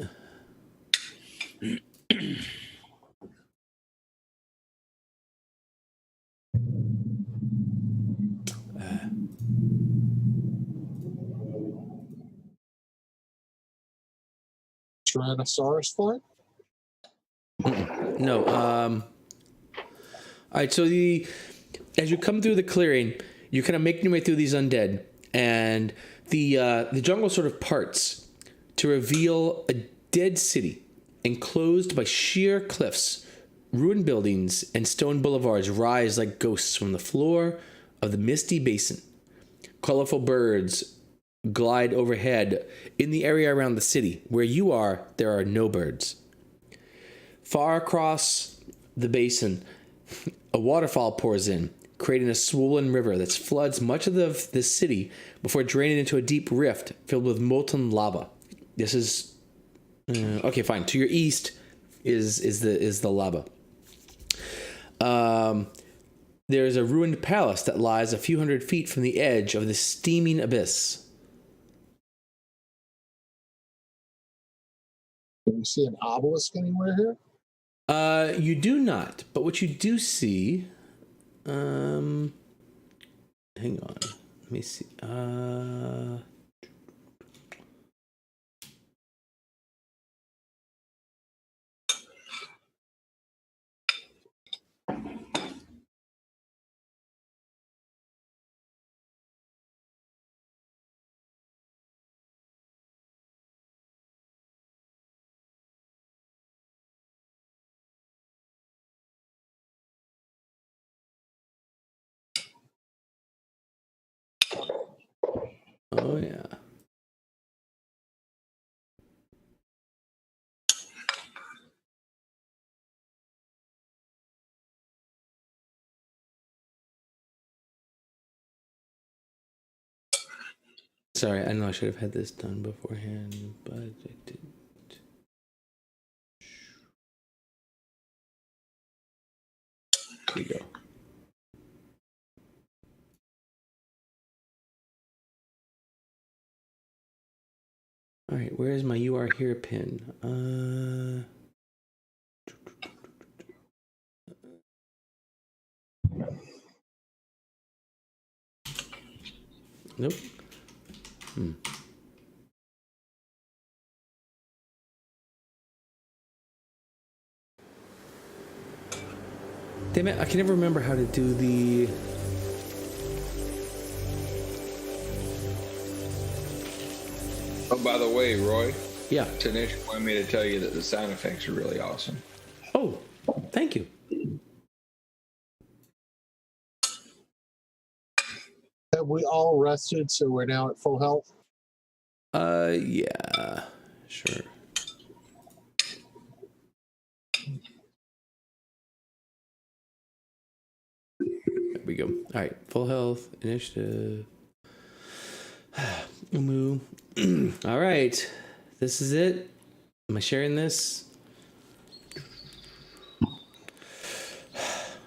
Tyrannosaurus fly? no. All right. So as you come through the clearing, you're kind of making your way through these undead, and the jungle sort of parts to reveal a dead city enclosed by sheer cliffs. Ruined buildings and stone boulevards rise like ghosts from the floor of the misty basin. Colorful birds glide overhead in the area around the city. Where you are, there are no birds. Far across the basin, a waterfall pours in, creating a swollen river that floods much of the city before draining into a deep rift filled with molten lava. This is okay. Fine. To your east is the lava. There's a ruined palace that lies a few hundred feet from the edge of the steaming abyss. we see an obelisk anywhere here? You do not, but what you do see, hang on, let me see. Oh yeah. Sorry, I know I should have had this done beforehand, but I didn't. Here we go. All right, where is my "you are here" pin? Nope. Damn it, I can never remember how to do the... Oh, by the way, Roy, Yeah. Tanish wanted me to tell you that the sound effects are really awesome. Oh, thank you. Have we all rested so we're now at full health? Yeah, sure. There we go. All right, full health, initiative. Moo. All right, this is it. Am I sharing this? All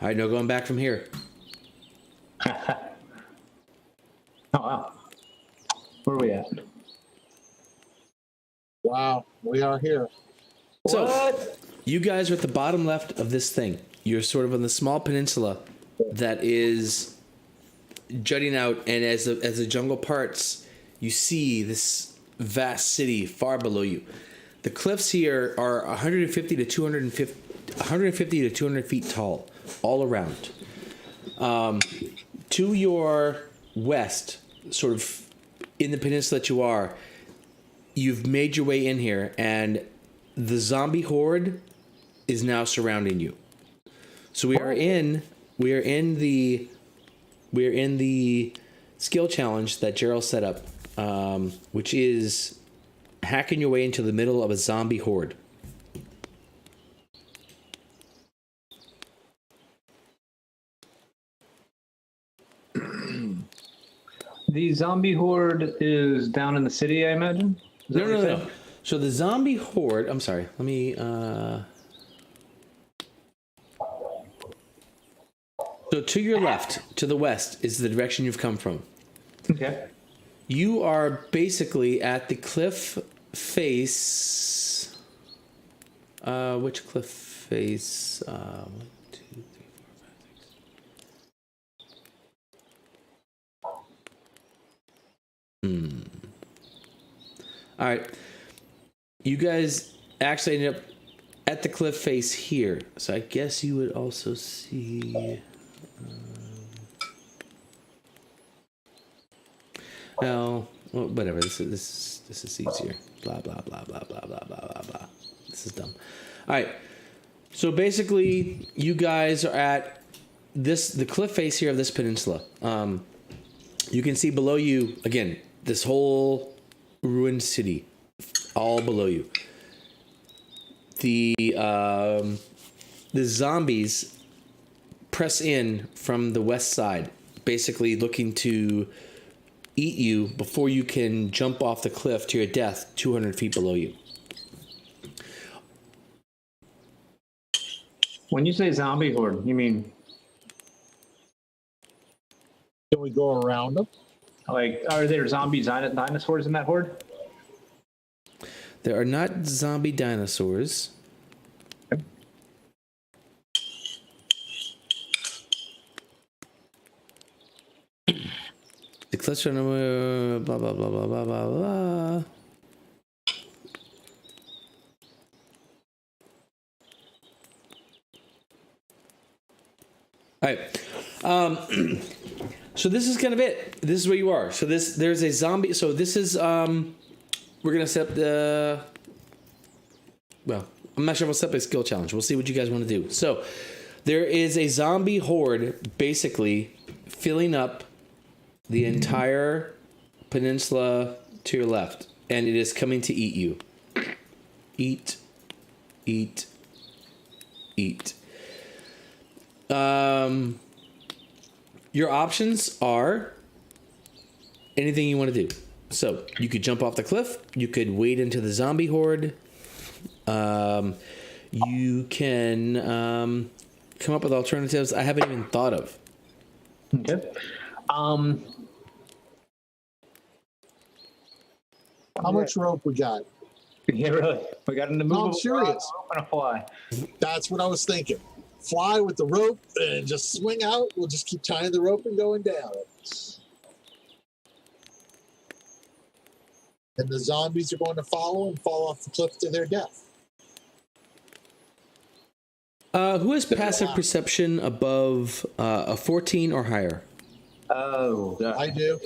right, no going back from here. Oh, wow. Where are we at? Wow, we are here. So, What? you guys are at the bottom left of this thing. You're sort of on the small peninsula that is jutting out, and as the jungle parts, you see this vast city far below you. The cliffs here are 150 to 200 feet tall, all around. To your west, sort of in the peninsula that you are, you've made your way in here, and the zombie horde is now surrounding you. So we are in the skill challenge that Gerald set up, which is hacking your way into the middle of a zombie horde. The zombie horde is down in the city, I imagine? Is that what you said? No. So the zombie horde. I'm sorry. Let me. So to your left, to the west, is the direction you've come from. Okay. You are basically at the cliff face. Which cliff face? 1, 2, 3, 4, 5, 6. All right. You guys actually ended up at the cliff face here, so I guess you would also see. Well, whatever. This is easier. Blah blah blah blah blah blah blah blah blah. This is dumb. All right. So basically, you guys are at the cliff face here of this peninsula. You can see below you again this whole ruined city, all below you. The zombies press in from the west side, basically looking to eat you before you can jump off the cliff to your death 200 feet below you. When you say zombie horde, you mean Can we go around them? like are there zombie dinosaurs in that horde? There are not zombie dinosaurs. The cluster number, blah, blah, blah, blah, blah, blah, blah. All right. So this is kind of it. This is where you are. So there's a zombie. So this is, we're going to set up the, well, I'm not sure if we'll set up a skill challenge. We'll see what you guys want to do. So there is a zombie horde basically filling up the entire peninsula to your left. And it is coming to eat you. Eat, eat, eat. Your options are anything you want to do. So you could jump off the cliff. You could wade into the zombie horde. You can come up with alternatives I haven't even thought of. Okay. How much rope we got? Yeah, really. We got an No, immovable I'm serious. rope and a fly. That's what I was thinking. Fly with the rope and just swing out. We'll just keep tying the rope and going down. And the zombies are going to follow and fall off the cliff to their death. Who has passive perception above a 14 or higher? Oh, God. I do.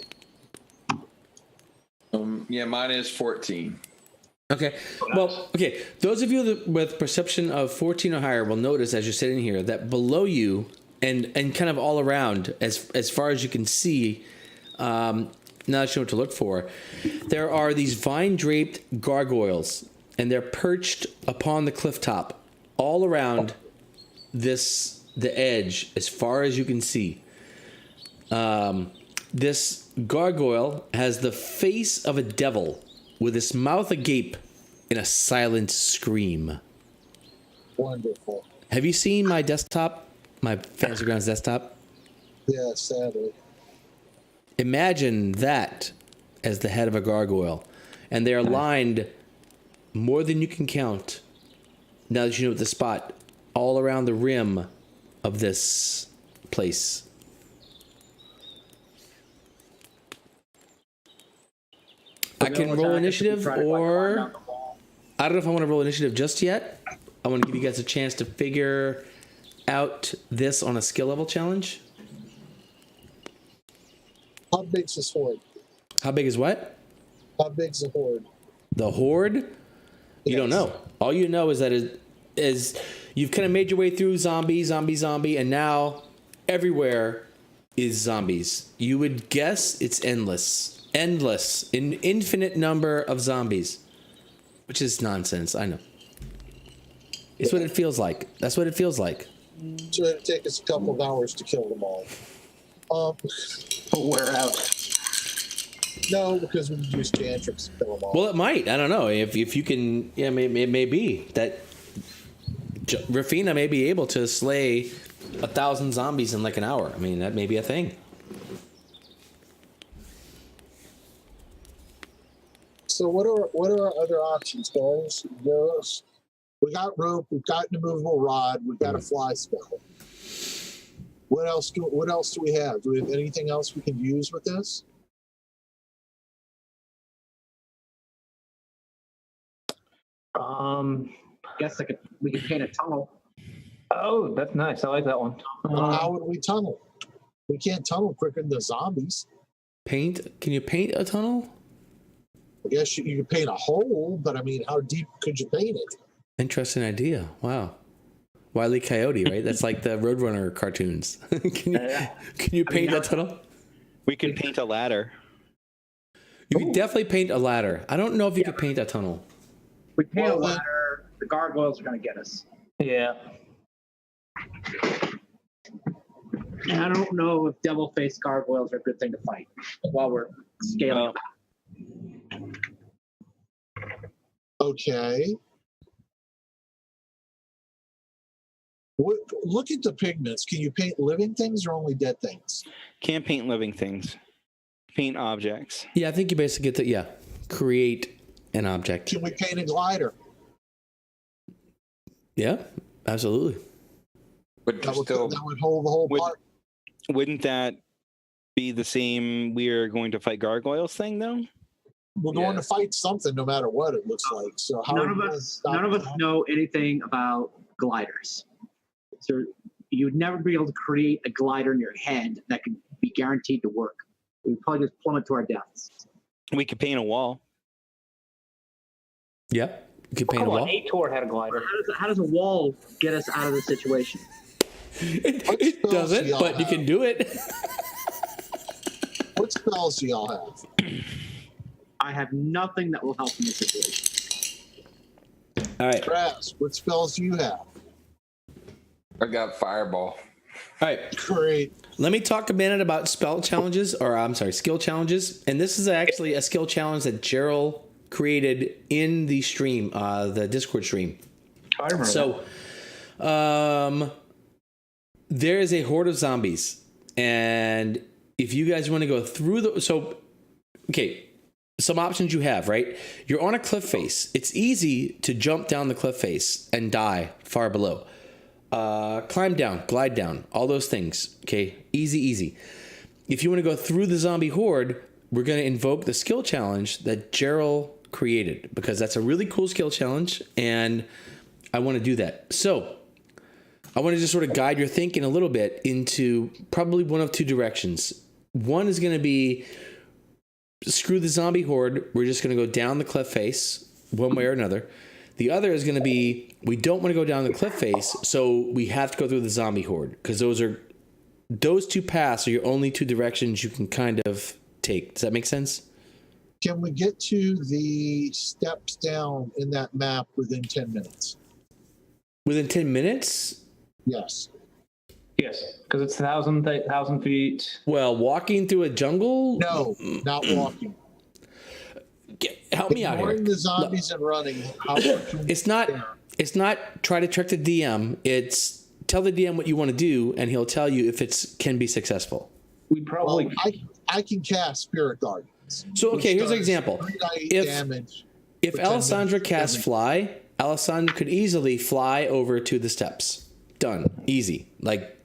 Yeah, mine is 14. Okay. Well, okay. Those of you with perception of 14 or higher will notice as you're sitting here that below you and kind of all around, as far as you can see, now that you know what to look for, there are these vine-draped gargoyles, and they're perched upon the cliff top, all around the edge, as far as you can see. This gargoyle has the face of a devil, with his mouth agape in a silent scream. Wonderful. Have you seen my desktop, my Fantasy Grounds desktop? Yeah, sadly. Imagine that as the head of a gargoyle. And they are lined more than you can count, now that you know the spot, all around the rim of this place. I can roll initiative, or I don't know if I want to roll initiative just yet. I want to give you guys a chance to figure out this on a skill level challenge. How big's this horde? How big is what? How big's the horde? The horde? You don't know. All you know is that it is you've kind of made your way through zombie, and now everywhere is zombies. You would guess it's endless, an infinite number of zombies, which is nonsense. I know. It's what it feels like. That's what it feels like. So it'll take us a couple of hours to kill them all. We're out. No, because we use cantrips to kill them all. Well, it might. I don't know if you can. Yeah, it may be that Rafina may be able to slay 1,000 zombies in like an hour. I mean, that may be a thing. So what are our other options, guys? Yes. We got rope. We've got an immovable rod. We've got a fly spell. What else do we have? Do we have anything else we can use with this? Guess we could paint a tunnel. Oh, that's nice. I like that one. How would we tunnel? We can't tunnel quicker than the zombies. Paint? Can you paint a tunnel? I guess you could paint a hole, but I mean, how deep could you paint it? Interesting idea. Wow. Wile E. Coyote, right? That's like the Roadrunner cartoons. Can you paint a tunnel? We could paint a ladder. You could definitely paint a ladder. I don't know if you could paint a tunnel. We paint Well, a ladder. The gargoyles are going to get us. Yeah. And I don't know if devil-faced gargoyles are a good thing to fight while we're scaling up. Okay. Look at the pigments. Can you paint living things or only dead things? Can't paint living things. Paint objects. Yeah, I think you basically get to create an object. Can we paint a glider? Yeah, absolutely. But That would, still, that would hold the whole Would- park. Wouldn't that be the same we're going to fight gargoyles thing, though? We're going to fight something no matter what it looks like. So how None are of we gonna us, stop none of us that? know anything about gliders. So you'd never be able to create a glider in your head that could be guaranteed to work. We'd probably just plummet to our deaths. We could paint a wall. Yeah, you could paint Come a wall. on, ATOR had a glider. How does a wall get us out of the situation? It spells doesn't, do y'all but you have? can do it. What spells do y'all have? I have nothing that will help in this situation. All right. Grass, what spells do you have? I got fireball. All right. Great. Let me talk a minute about skill challenges. And this is actually a skill challenge that Gerald created in the stream, the Discord stream. I remember So, there is a horde of zombies, and if you guys want to go through some options you have, right? You're on a cliff face. It's easy to jump down the cliff face and die far below. Climb down, glide down, all those things. Okay, easy. If you want to go through the zombie horde, we're going to invoke the skill challenge that Gerald created, because that's a really cool skill challenge, and I want to do that. So I want to just sort of guide your thinking a little bit into probably one of two directions. One is going to be screw the zombie horde. We're just going to go down the cliff face one way or another. The other is going to be we don't want to go down the cliff face, so we have to go through the zombie horde, because those two paths are your only two directions you can kind of take. Does that make sense? Can we get to the steps down in that map within 10 minutes? Within 10 minutes? Yes. Yes, because it's 1,000 feet. Well, walking through a jungle? No, not walking. Help me out here. Ignoring the zombies and running. How much can we It's not there? it's not try to trick the DM. It's tell the DM what you want to do, and he'll tell you if it's can be successful. We probably Well, I can cast Spirit Guardians. So, okay, which here's an does example. 3d8 If- damage. If For 10 Alessandra minutes, casts damage. fly, Alessandra could easily fly over to the steps. Done. Easy. Like,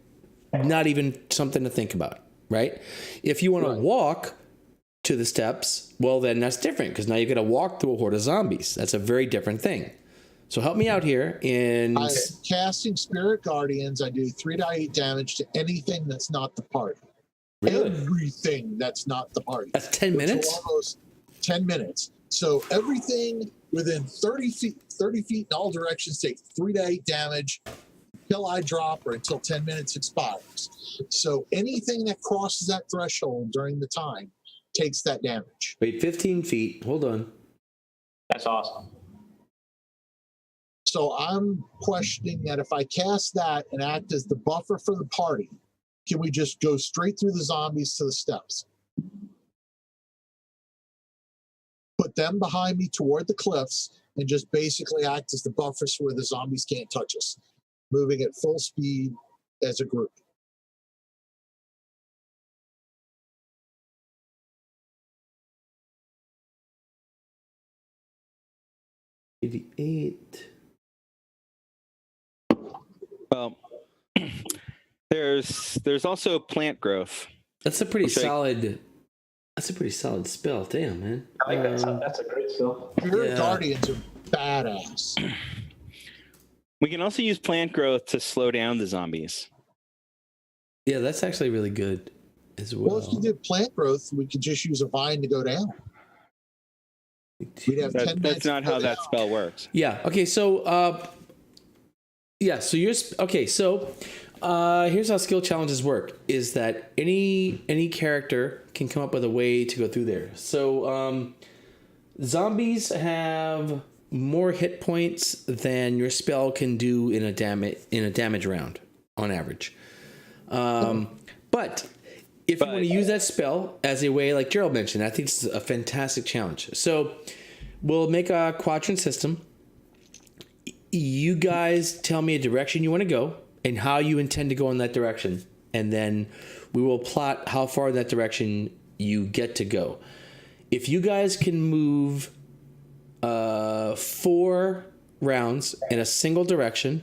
not even something to think about, right? If you want to walk to the steps, well, then that's different, because now you've got to walk through a horde of zombies. That's a very different thing. So help me out here in... By casting Spirit Guardians, I do 3d8 damage to anything that's not the party. Really? Everything that's not the party. That's 10 Which will minutes? Almost 10 minutes. So everything within 30 feet in all directions take 3d8 damage until I drop or until 10 minutes expires. So anything that crosses that threshold during the time takes that damage. Wait, 15 feet. Hold on. that's awesome. So I'm questioning that if I cast that and act as the buffer for the party, can we just go straight through the zombies to the steps? Put them behind me toward the cliffs and just basically act as the buffers where the zombies can't touch us, moving at full speed as a group. $88. Well, there's also plant growth. That's a pretty Okay. solid... That's a pretty solid spell. Damn, man. I think that's a great skill. Spirit Yeah. Guardians are badass. We can also use plant growth to slow down the zombies. Yeah, that's actually really good as well. Well, if you did plant growth, we could just use a vine to go down. We'd have 10 minutes. That's not to go how that down. spell works. Yeah. Okay. So, so here's how skill challenges work: is that any character can come up with a way to go through there. So, zombies have more hit points than your spell can do in a damage round on average. But if you want to use that spell as a way, like Gerald mentioned, I think this is a fantastic challenge. So we'll make a quadrant system. You guys tell me a direction you want to go and how you intend to go in that direction. And then we will plot how far in that direction you get to go. If you guys can move 4 rounds in a single direction,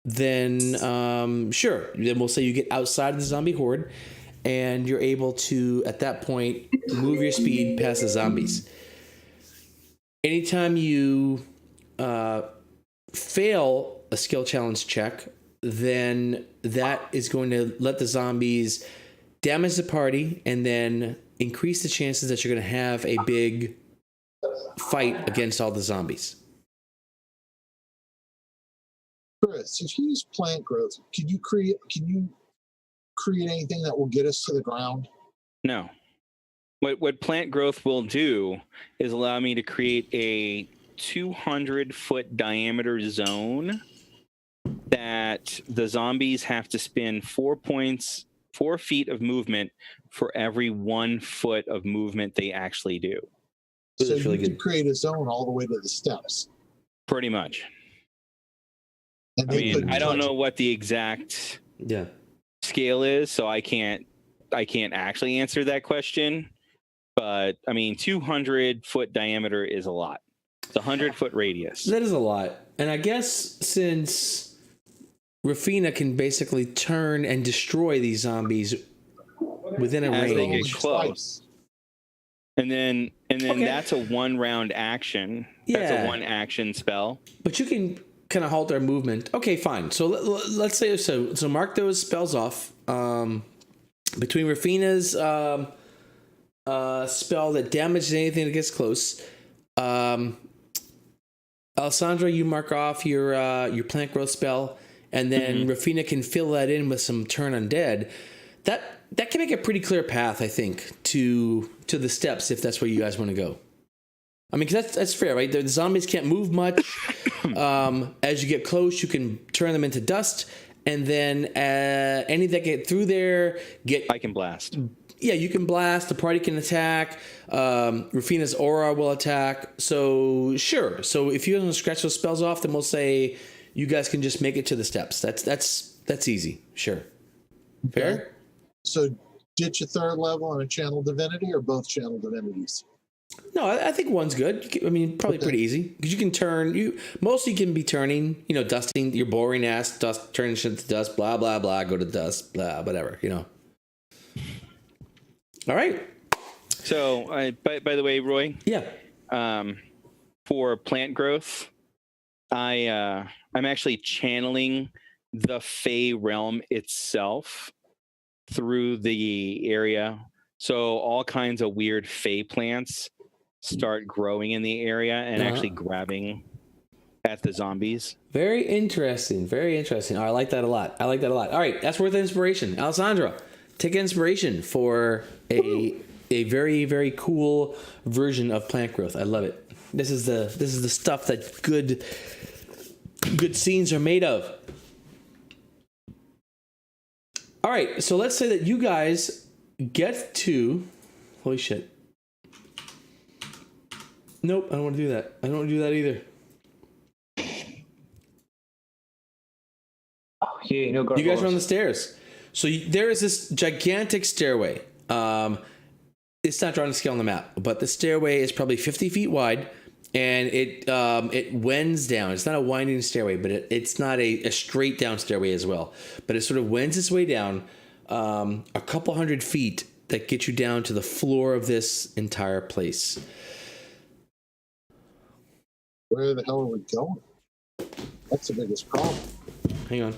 then sure. Then we'll say you get outside of the zombie horde, and you're able to, at that point, move your speed past the zombies. Anytime you fail a skill challenge check, then that is going to let the zombies damage the party and then increase the chances that you're going to have a big fight against all the zombies. Chris, if you use plant growth, can you create anything that will get us to the ground? No. What plant growth will do is allow me to create a 200-foot diameter zone that the zombies have to spend 4 feet of movement for every 1 foot of movement they actually do. So That's really you can good. create a zone all the way to the steps. Pretty much. And I they mean, couldn't I don't touch know it. what the exact Yeah. scale is, so I can't actually answer that question. But I mean, 200-foot diameter is a lot. It's a 100-foot radius. That is a lot. And I guess since Rafina can basically turn and destroy these zombies within a As they range. get close. Twice. And then Okay. that's a 1 round action. That's Yeah. a 1 action spell. But you can kind of halt their movement. Okay, fine. So let's say so mark those spells off. Between Rafina's spell that damages anything that gets close. Alessandra, you mark off your plant growth spell, and then Rafina can fill that in with some turn undead. That can make a pretty clear path, I think, to the steps if that's where you guys want to go. I mean, 'cause that's fair, right? The zombies can't move much. As you get close, you can turn them into dust, and then any that get through there I can blast. Yeah, you can blast. The party can attack. Rufina's aura will attack. So sure. So if you want to scratch those spells off, then we'll say you guys can just make it to the steps. That's easy. Sure. Fair. Okay. So ditch a third level and a channel divinity, or both channel divinities? No, I think one's good. I mean, probably Okay. pretty easy because you can turn. You mostly can be turning. Dusting your boring ass dust, turning shit to dust. Blah blah blah. Go to dust. Blah whatever. All right. So, by the way, Roy, Yeah. for plant growth, I'm actually channeling the Fey realm itself through the area. So all kinds of weird Fey plants start growing in the area and actually grabbing at the zombies. Very interesting. Very interesting. I like that a lot. All right, that's worth inspiration. Alessandra, take inspiration for a very, very cool version of plant growth. I love it. This is the stuff that good scenes are made of. All right, so let's say that you guys get to. Holy shit. Nope, I don't want to do that. I don't want to do that either. Oh, yeah, no You gargoyles. guys are on the stairs. So there is this gigantic stairway. It's not drawn to scale on the map, but the stairway is probably 50 feet wide, and it wends down. It's not a winding stairway, but it's not a straight down stairway as well. But it sort of wends its way down a couple hundred feet that get you down to the floor of this entire place. Where the hell are we going? That's the biggest problem. Hang on.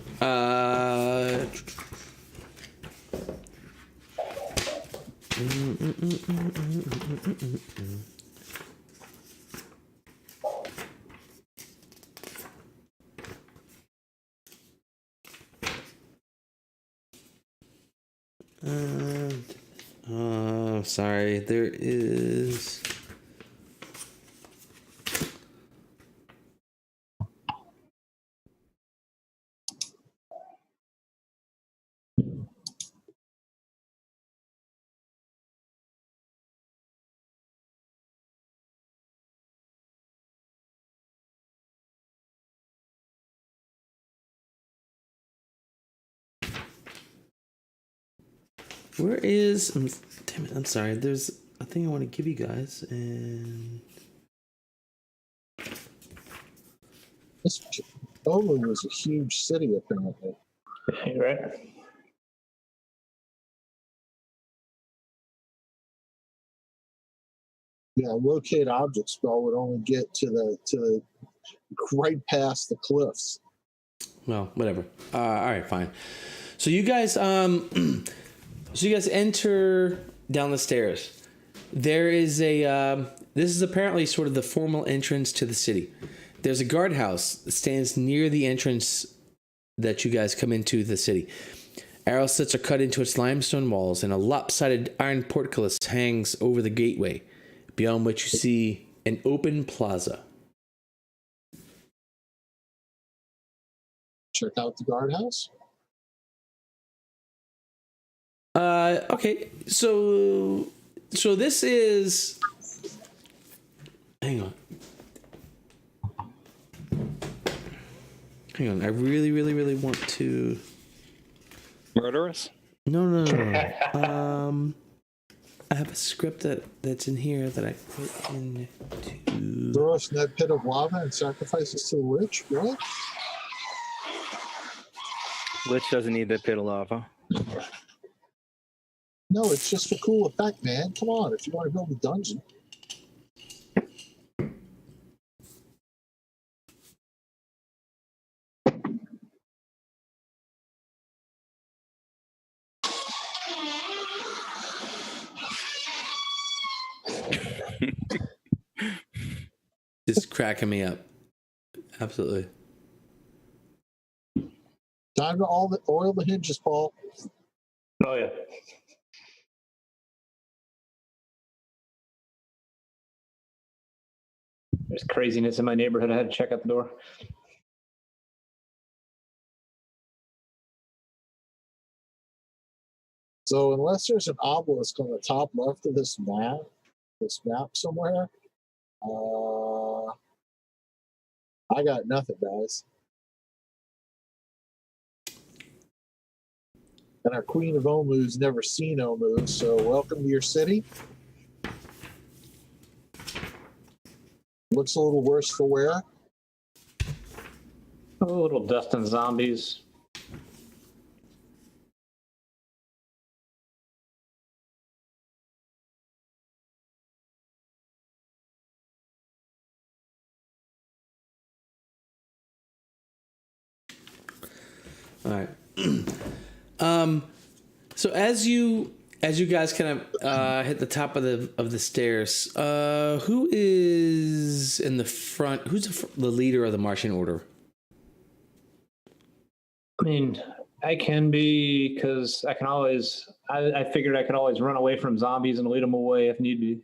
Sorry, there is. Where is? Damn it! I'm sorry. There's a thing I want to give you guys, and This Omu was a huge city, apparently. You're right. Yeah, locate object spell would only get to the right past the cliffs. Well, whatever. All right, fine. So you guys, so you guys enter down the stairs. There is a. This is apparently sort of the formal entrance to the city. There's a guardhouse that stands near the entrance that you guys come into the city. Arrow slits are cut into its limestone walls, and a lopsided iron portcullis hangs over the gateway, beyond which you see an open plaza. Check out the guardhouse. Okay, so this is. Hang on. I really, really, really want to. Murderous? No. I have a script that's in here that I put into. Throw us in that pit of lava and sacrifice us to the witch. What? Lich doesn't need the pit of lava. No, it's just for cool effect, man. Come on, if you want to build a dungeon. Just cracking me up. Absolutely. Time to oil the hinges, Paul. Oh yeah. There's craziness in my neighborhood. I had to check out the door. So unless there's an obelisk on the top left of this map somewhere, I got nothing, guys. And our Queen of Omu's never seen Omu, so welcome to your city. Looks a little worse for wear. A little dust and zombies. All right. So as you guys kind of hit the top of the stairs, who is in the front? Who's the leader of the marching order? I mean, I can be, because I can always. I figured I could always run away from zombies and lead them away if need be.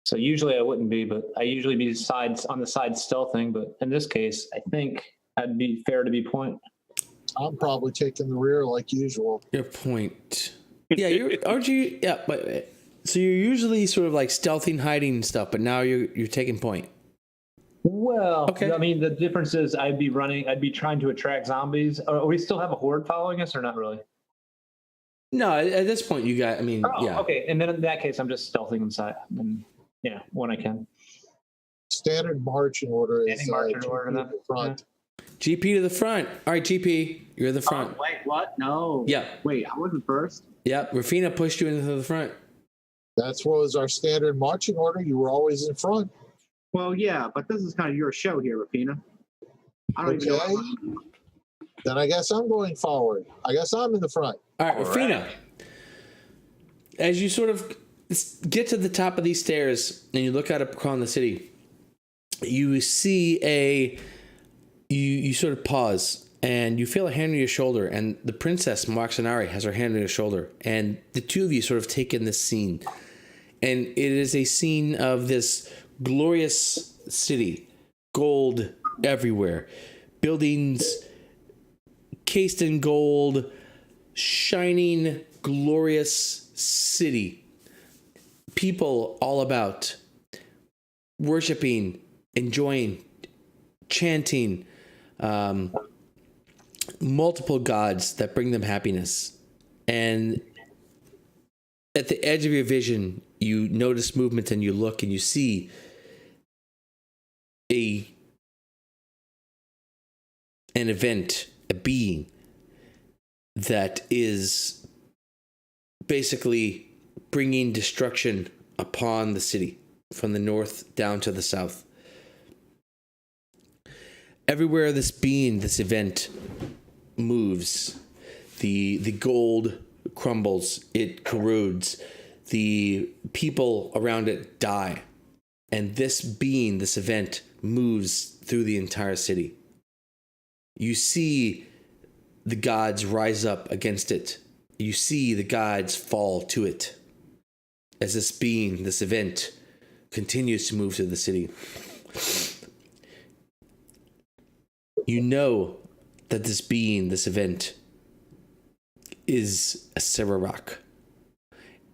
So usually I wouldn't be, but I usually be on the side stealthing. But in this case, I think I'd be fair to be point. I'm probably taking the rear like usual. Your point. Yeah, aren't you? Yeah, but so you're usually sort of like stealthing, hiding and stuff, but now you're taking point. Well, Okay. I mean, the difference is I'd be trying to attract zombies. We still have a horde following us, or not really? No, at this point you got. I mean, Oh, yeah. okay. And then in that case, I'm just stealthing inside, and when I can. Standard marching order is Standing marching GP order, to the front. GP to the front. All right, GP, you're the front. Oh, wait, what? No. Yeah. Wait, I wasn't first. Yep. Rafina pushed you into the front. That's what was our standard marching order. You were always in front. Well, yeah, but this is kind of your show here, Rapina. I don't even Okay. know. Then I guess I'm going forward. I guess I'm in the front. All right, Rafina. As you sort of get to the top of these stairs and you look out upon the city, you see you sort of pause and you feel a hand on your shoulder, and the princess Marxanari has her hand on your shoulder, and the two of you sort of take in this scene, and it is a scene of this glorious city, gold everywhere, buildings cased in gold, shining, glorious city. People all about, worshiping, enjoying, chanting, multiple gods that bring them happiness. And at the edge of your vision, you notice movement and you look and you see an event, a being that is basically bringing destruction upon the city from the north down to the south. Everywhere this being, this event moves, the gold crumbles, it corrodes, the people around it die, and this being, this event, moves through the entire city. You see the gods rise up against it. You see the gods fall to it as this being, this event, continues to move through the city. You know that this being, this event, is a Serarak,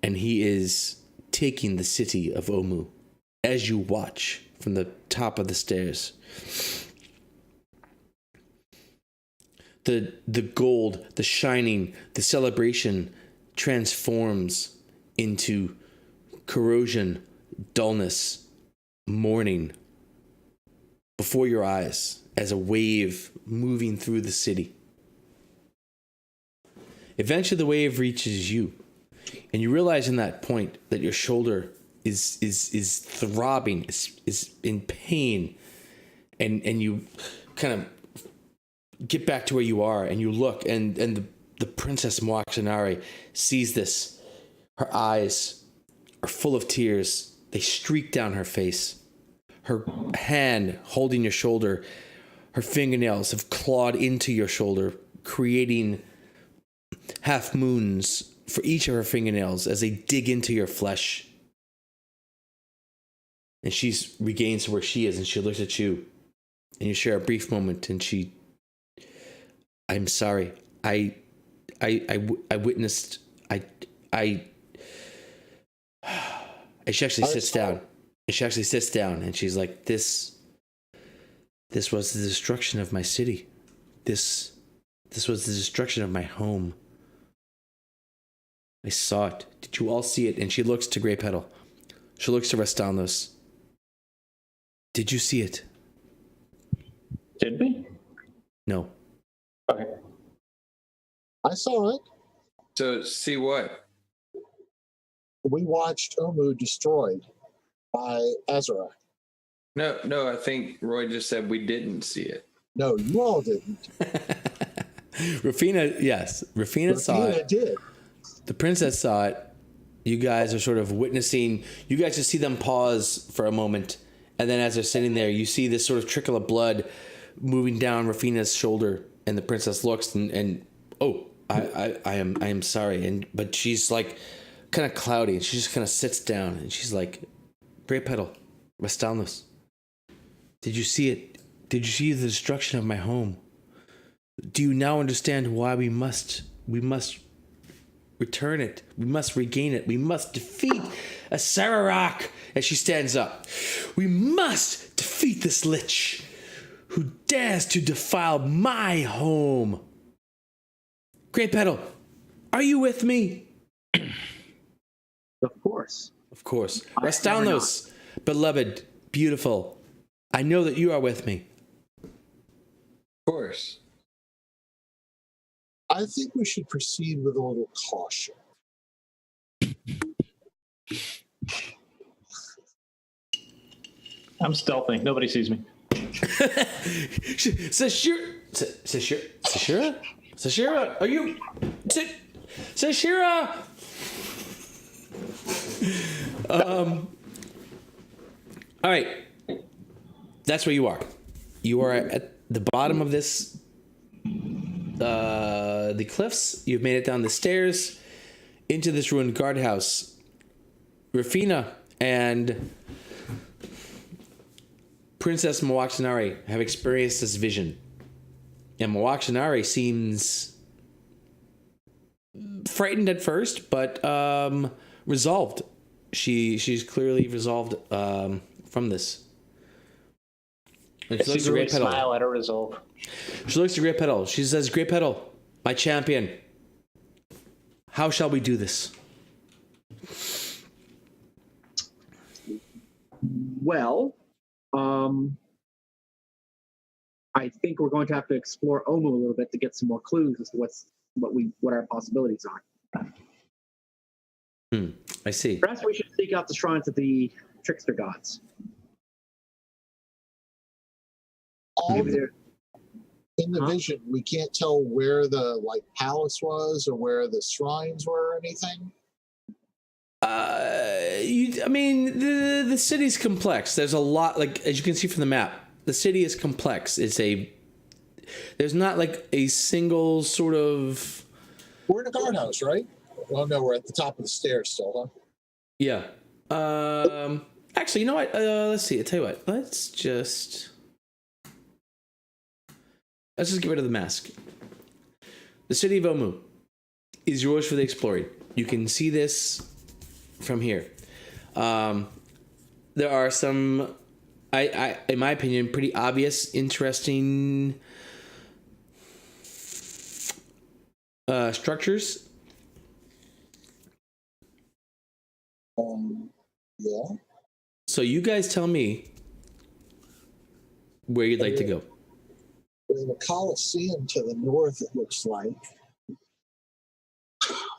and he is taking the city of Omu as you watch from the top of the stairs. The gold, the shining, the celebration transforms into corrosion, dullness, mourning before your eyes as a wave moving through the city. Eventually the wave reaches you, and you realize in that point that your shoulder is throbbing, is in pain, and you kind of get back to where you are, and you look, and the Princess Moaxanari sees this. Her eyes are full of tears. They streak down her face. Her hand holding your shoulder, her fingernails have clawed into your shoulder, creating half moons for each of her fingernails as they dig into your flesh. And she regains where she is, and she looks at you, and you share a brief moment, and I'm sorry. I witnessed. She actually sits down. She actually sits down, and she's like, "This was the destruction of my city. This was the destruction of my home. I saw it. Did you all see it?" And she looks to Grey Petal. She looks to Rastalnos. Did you see it? Did we? No. Okay. I saw it. So see what? We watched Omu destroyed by Azra. No, I think Roy just said we didn't see it. No, you all didn't. Rafina, yes. Rafina saw it. Did. The princess saw it. You guys are sort of witnessing. You guys just see them pause for a moment, and then as they're sitting there, you see this sort of trickle of blood moving down Rafina's shoulder, and the princess looks and oh, I am sorry, but she's like kind of cloudy, and she just kind of sits down, and she's like, Grey Petal, Rastalnos, did you see it? Did you see the destruction of my home? Do you now understand why we must return it? We must regain it. We must defeat a Sararak. As she stands up, we must defeat this lich who dares to defile my home. Grey Petal, are you with me? Of course. Of course. Rastalnos, beloved, beautiful, I know that you are with me. Of course. I think we should proceed with a little caution. I'm stealthing. Nobody sees me. Sashira, are you? Sashira. All right. That's where you are. You are at the bottom of this. The cliffs. You've made it down the stairs into this ruined guardhouse. Rafina and Princess Moaxanari have experienced this vision. And Moaxanari seems frightened at first, but resolved. She's clearly resolved from this. And she looks to Grey Petal. Smile at her resolve. She looks to Grey Petal. She says, Grey Petal, my champion, how shall we do this? Well, I think we're going to have to explore Omu a little bit to get some more clues as to what our possibilities are. I see. Perhaps we should seek out the shrines of the trickster gods. All Maybe the, they're- in the Huh? vision, we can't tell where the palace was or where the shrines were or anything. I mean, the city's complex. There's a lot, like, as you can see from the map, the city is complex. There's not like a single sort of, We're in a guardhouse, right? Well, no, we're at the top of the stairs still, huh? yeah. Actually, you know what? Let's see. I tell you what. Let's just get rid of the mask. The city of Omu is yours for the exploring. You can see this from here. There are some, in my opinion, pretty obvious, interesting structures. Yeah. So you guys tell me where you'd like to go. There's a Colosseum to the north, it looks like.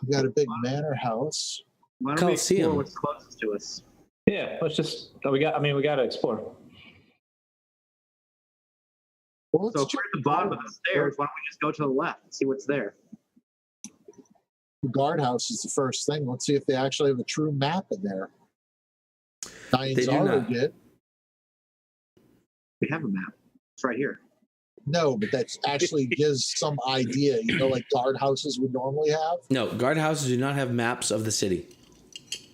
We got a big manor house. Why don't we explore Colosseum. what's closest to us? Yeah, let's just. We got to explore. Well, So if we're at the bottom of the stairs, why don't we just go to the left and see what's there? The guardhouse is the first thing. Let's see if they actually have a true map in there. They do Nianzaro not. did. We have a map. It's right here. No, but that actually gives some idea, like guardhouses would normally have. No, guardhouses do not have maps of the city.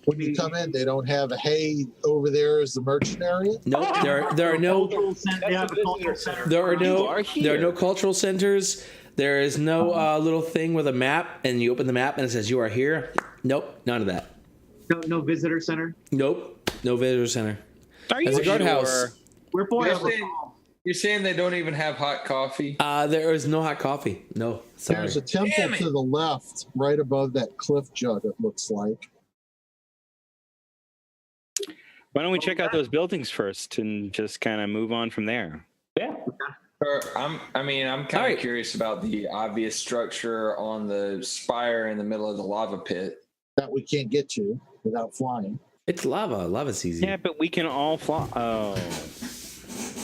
When you come in, they don't have a, hey, over there is the merchant area. No, there are no Cultural center. They have a cultural center. there are You are no here. cultural centers. There is no little thing with a map, and you open the map and it says you are here. Nope, none of that. No visitor center. Nope, no visitor center. Are you As a guardhouse. sure? We're boy You're over saying, you're saying they don't even have hot coffee? There is no hot coffee. No, sorry. There's a temple Damn it. to the left, right above that cliff jut, it looks like. Why don't we check out those buildings first and just kind of move on from there? Yeah. I'm kind of Alright. curious about the obvious structure on the spire in the middle of the lava pit. That we can't get to without flying. It's lava. Lava's easy. Yeah, but we can all fly. Oh,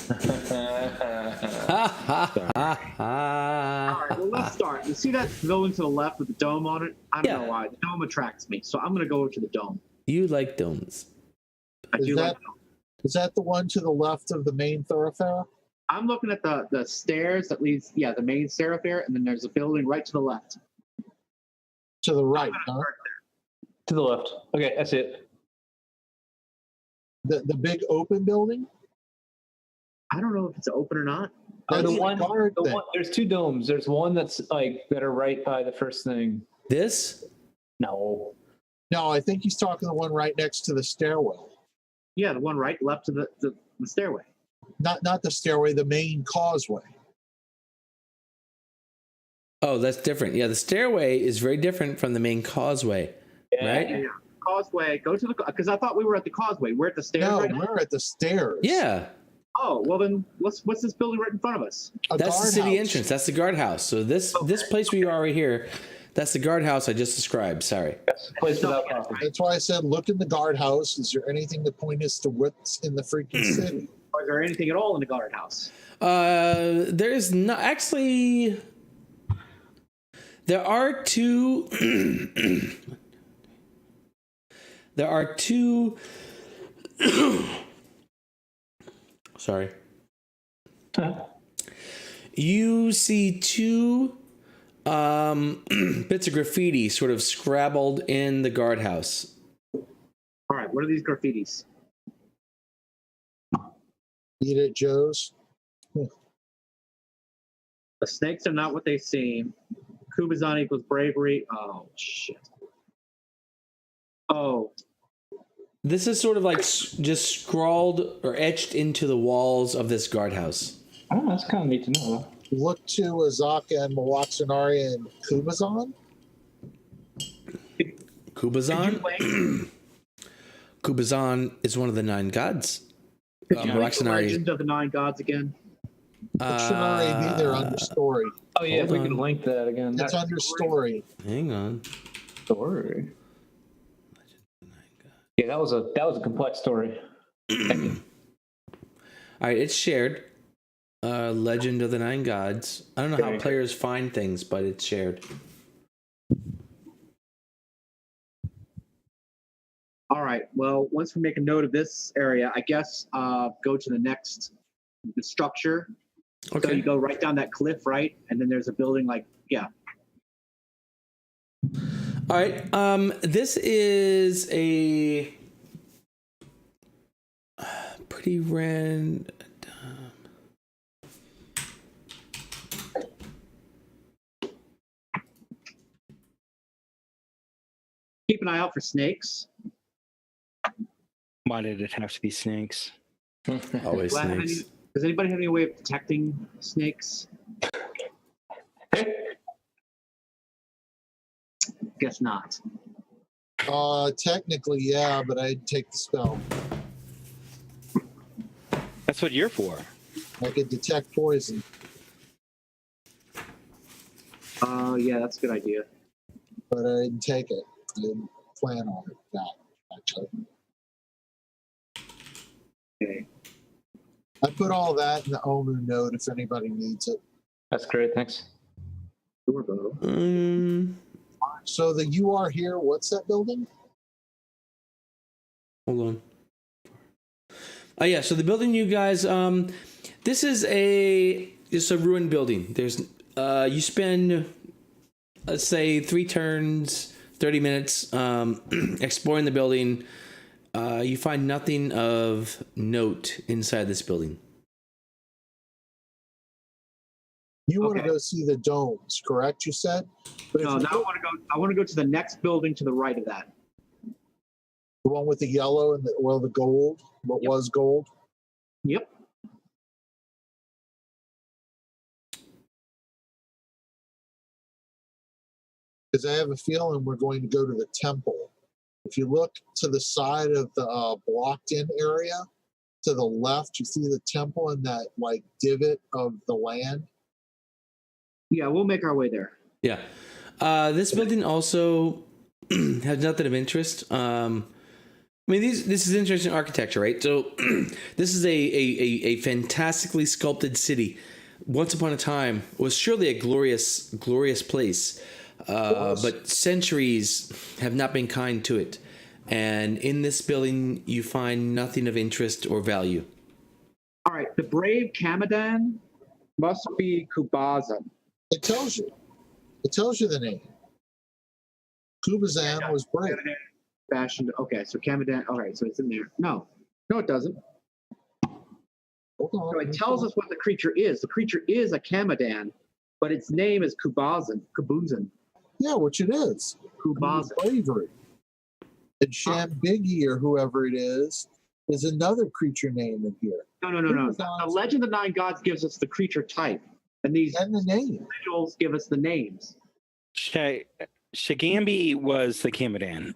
Ha ha ha ha. All right, well, let's start. You see that building to the left with the dome on it? I don't Yeah. know why. The dome attracts me, so I'm going to go over to the dome. You like domes. I Is do like. Is that the one to the left of the main thoroughfare? I'm looking at the stairs that leads, the main thoroughfare, and then there's a building right to the left. To the right, I'm gonna huh? start To the left. Okay, that's it. The big open building? I don't know if it's open or not. That's the the one, guard the thing. one. There's two domes. There's one that's that are right by the first thing. This? No. No, I think he's talking the one right next to the stairwell. Yeah, the one right left to the stairway. Not the stairway, the main causeway. Oh, that's different. Yeah, the stairway is very different from the main causeway, right? Yeah. Causeway. Go to the because I thought we were at the causeway. We're at the stairs No, right now. we're at the stairs. Yeah, Oh, well then, what's this building right in front of us? A that's the city guardhouse. entrance. That's the guardhouse. So this place we are right here, that's the guardhouse I just described. Sorry. Place without coffee. That's why I said look in the guardhouse. Is there anything to point us to what's in the freaking city? Or is there anything at all in the guardhouse? There's not actually. There are two. There are two. Sorry. You see two bits of graffiti sort of scrabbled in the guardhouse. All right, what are these graffitis? Eat it, Joe's. The snakes are not what they seem. Kubazan equals bravery. Oh shit. Oh, This is sort of like just scrawled or etched into the walls of this guardhouse. Oh, that's kind of neat to know. Look to Azaka and Mawatsunari and Kubazan. Kubazan? Kubazan is one of the 9 gods. could you read the Maraxanari- legend of the 9 gods again? It should already be there under story. Oh yeah, if Hold we can on. link that again. It's That's under story. Hang on. story. Yeah, that was a complex story. Thank you. All right, it's shared. Legend of the Nine Gods. I don't know how Okay. players find things, but it's shared. All right. Well, once we make a note of this area, I guess go to the structure. So Okay. you go right down that cliff, right? And then there's a building like, yeah. All right. This is a pretty random. Keep an eye out for snakes. Why did it have to be snakes? Always Do I have snakes. does anybody have any way of detecting snakes? Guess not. Technically, yeah, but I'd take the spell. That's what you're for. I could detect poison. Yeah, that's a good idea. But I didn't take it. I didn't plan on it. That actually, Okay. I put all that in the Omu note if anybody needs it. That's great. Thanks. Sure, Bo. So the you are here. What's that building? Hold on. Oh yeah, so the building you guys this is it's a ruined building. There's you spend let's say 3 turns, 30 minutes exploring the building. You find nothing of note inside this building. You want to Okay. go see the domes, correct? You said. But No, if now you I want to go to the next building to the right of that. the one with the yellow and the gold, what Yep. was gold. Yep. Because I have a feeling we're going to go to the temple. If you look to the side of the blocked-in area, to the left, you see the temple in that like divot of the land. Yeah, we'll make our way there. Yeah. This building also has nothing of interest. I mean, this is interesting architecture, right? So this is a fantastically sculpted city. Once upon a time, was surely a glorious place. But centuries have not been kind to it. And in this building, you find nothing of interest or value. All right, the brave Kamadan must be Kubazan. It tells you. It tells you the name. Kubazan was brave. Fashioned. Okay, so Kamadan. All right, so it's in there. No, it doesn't. Hold on. So it tells us what the creature is. The creature is a Kamadan, but its name is Kubazan. Yeah, which it is. Kubazan. Bravery. And Shambigi or whoever it is another creature name in here. No. The Legend of the Nine Gods gives us the creature type, and these And the name. visuals give us the names. Shagambi was the Kamadan.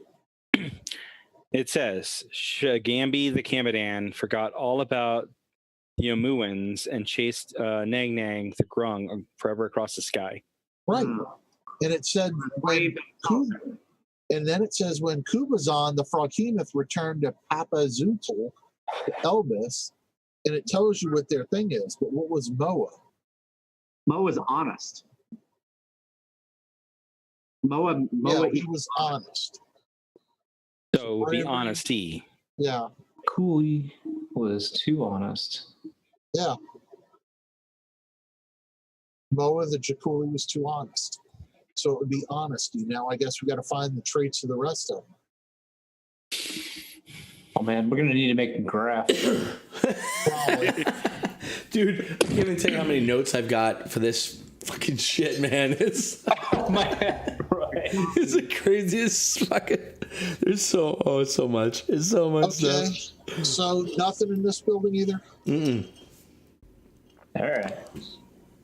It says Shagambi the Kamadan forgot all about the Omuans and chased Nang Nang the Grung forever across the sky. Right. Hmm. And it said when and then it says when Kubazan the Froghemoth returned to Papa Zootle, to Elvis, and it tells you what their thing is. But what was Moa? Moa is honest. Moa. Yeah, he was honest. So the honesty. Yeah. Cooley was too honest. Yeah. Moa the Jakuli was too honest. So it would be honesty. Now I guess we got to find the traits of the rest of them. Oh man, we're gonna need to make a graph. Probably. Dude, I can't even tell you how many notes I've got for this fucking shit, man. It's Oh my head, right? it's the craziest fucking. There's so much. It's so much Okay. stuff. So nothing in this building either. Mm-mm. All right.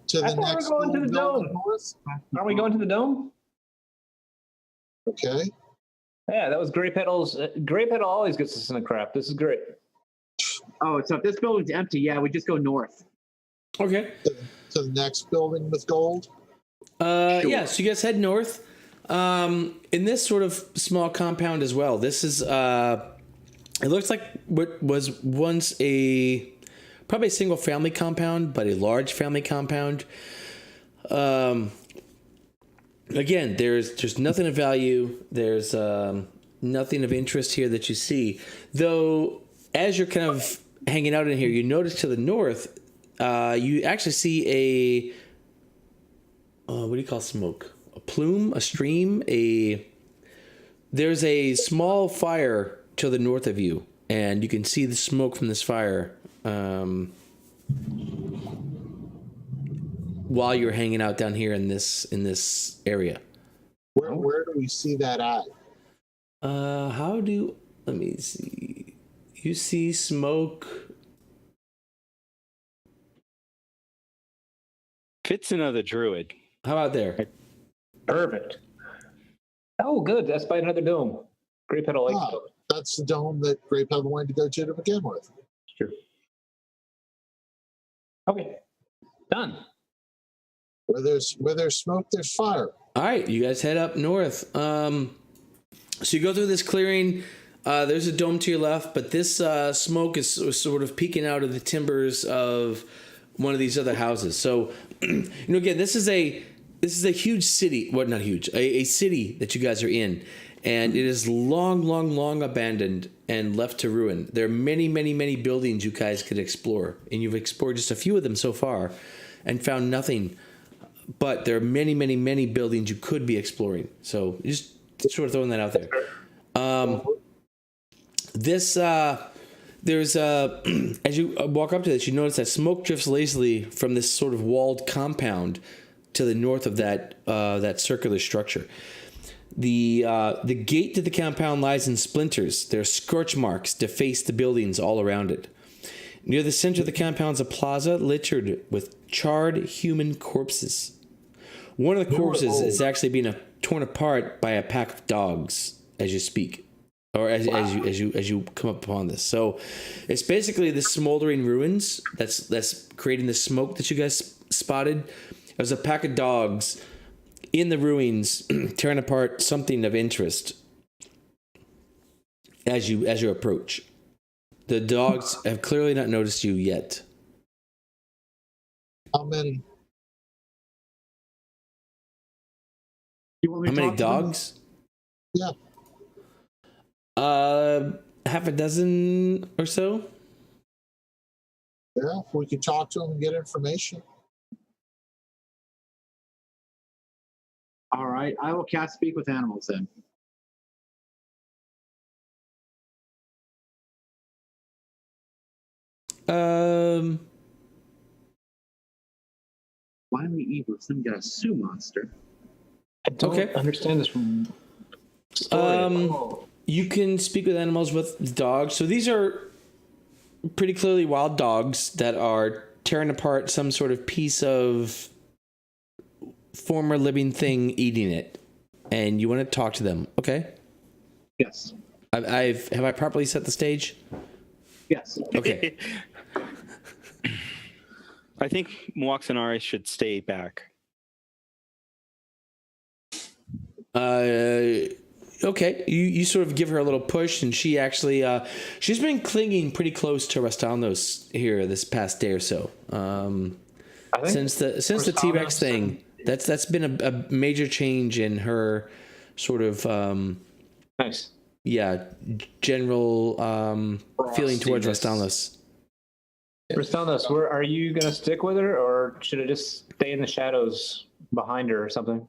To I the thought we were next going to the building dome. north. Aren't we going to the dome? Okay. Yeah, that was Grey Petal's. Grey Petal always gets us in the crap. This is great. Oh, so if this building's empty, yeah, we just go north. Okay. To the next building with gold. Yeah, so you guys head north. In this sort of small compound as well. This is it looks like what was once probably a single family compound, but a large family compound. Again, there's nothing of value. There's nothing of interest here that you see. Though, as you're kind of hanging out in here, you notice to the north, you actually see what do you call smoke? A plume, a stream, there's a small fire to the north of you, and you can see the smoke from this fire while you're hanging out down here in this area. Where do we see that at? Let me see. You see smoke. Fits another druid. How about there? Perfect. Oh, good. That's by another dome. Great Petal Lake. Ah, that's the dome that Grey Petal wanted to go to begin with. True. Okay. Done. Where there's smoke, there's fire. All right, you guys head up north. So you go through this clearing. There's a dome to your left, but this smoke is sort of peeking out of the timbers of one of these other houses. So, again, this is a huge city. Well, not huge. A city that you guys are in, and it is long abandoned and left to ruin. There are many buildings you guys could explore, and you've explored just a few of them so far, and found nothing. But there are many buildings you could be exploring. So just sort of throwing that out there. There's as you walk up to this, you notice that smoke drifts lazily from this sort of walled compound to the north of that circular structure. The gate to the compound lies in splinters. There are scorch marks deface the buildings all around it. Near the center of the compound is a plaza littered with charred human corpses. One of the corpses is actually being torn apart by a pack of dogs as you speak, or as you come up upon this. So it's basically the smoldering ruins that's creating the smoke that you guys spotted. There's a pack of dogs in the ruins tearing apart something of interest as you approach. The dogs have clearly not noticed you yet. How many? You want me How to many talk to them? dogs? Yeah. Half a dozen or so. Yeah, if we could talk to them and get information. All right, I will cast Speak with Animals then. Finally evil, then we got a Sioux monster. I don't understand this from story. You can speak with animals with dogs. So these are pretty clearly wild dogs that are tearing apart some sort of piece of former living thing, eating it, and you want to talk to them. Okay. Yes. Have I properly set the stage? Yes. Okay. I think Moaxanari should stay back. Okay. You sort of give her a little push, and she actually she's been clinging pretty close to Rastalnos here this past day or so. Since the T-Rex thing, that's been a major change in her sort of Nice. yeah, general feeling towards Rastalnos. Rastalnos, where are you gonna stick with her, or should I just stay in the shadows behind her or something?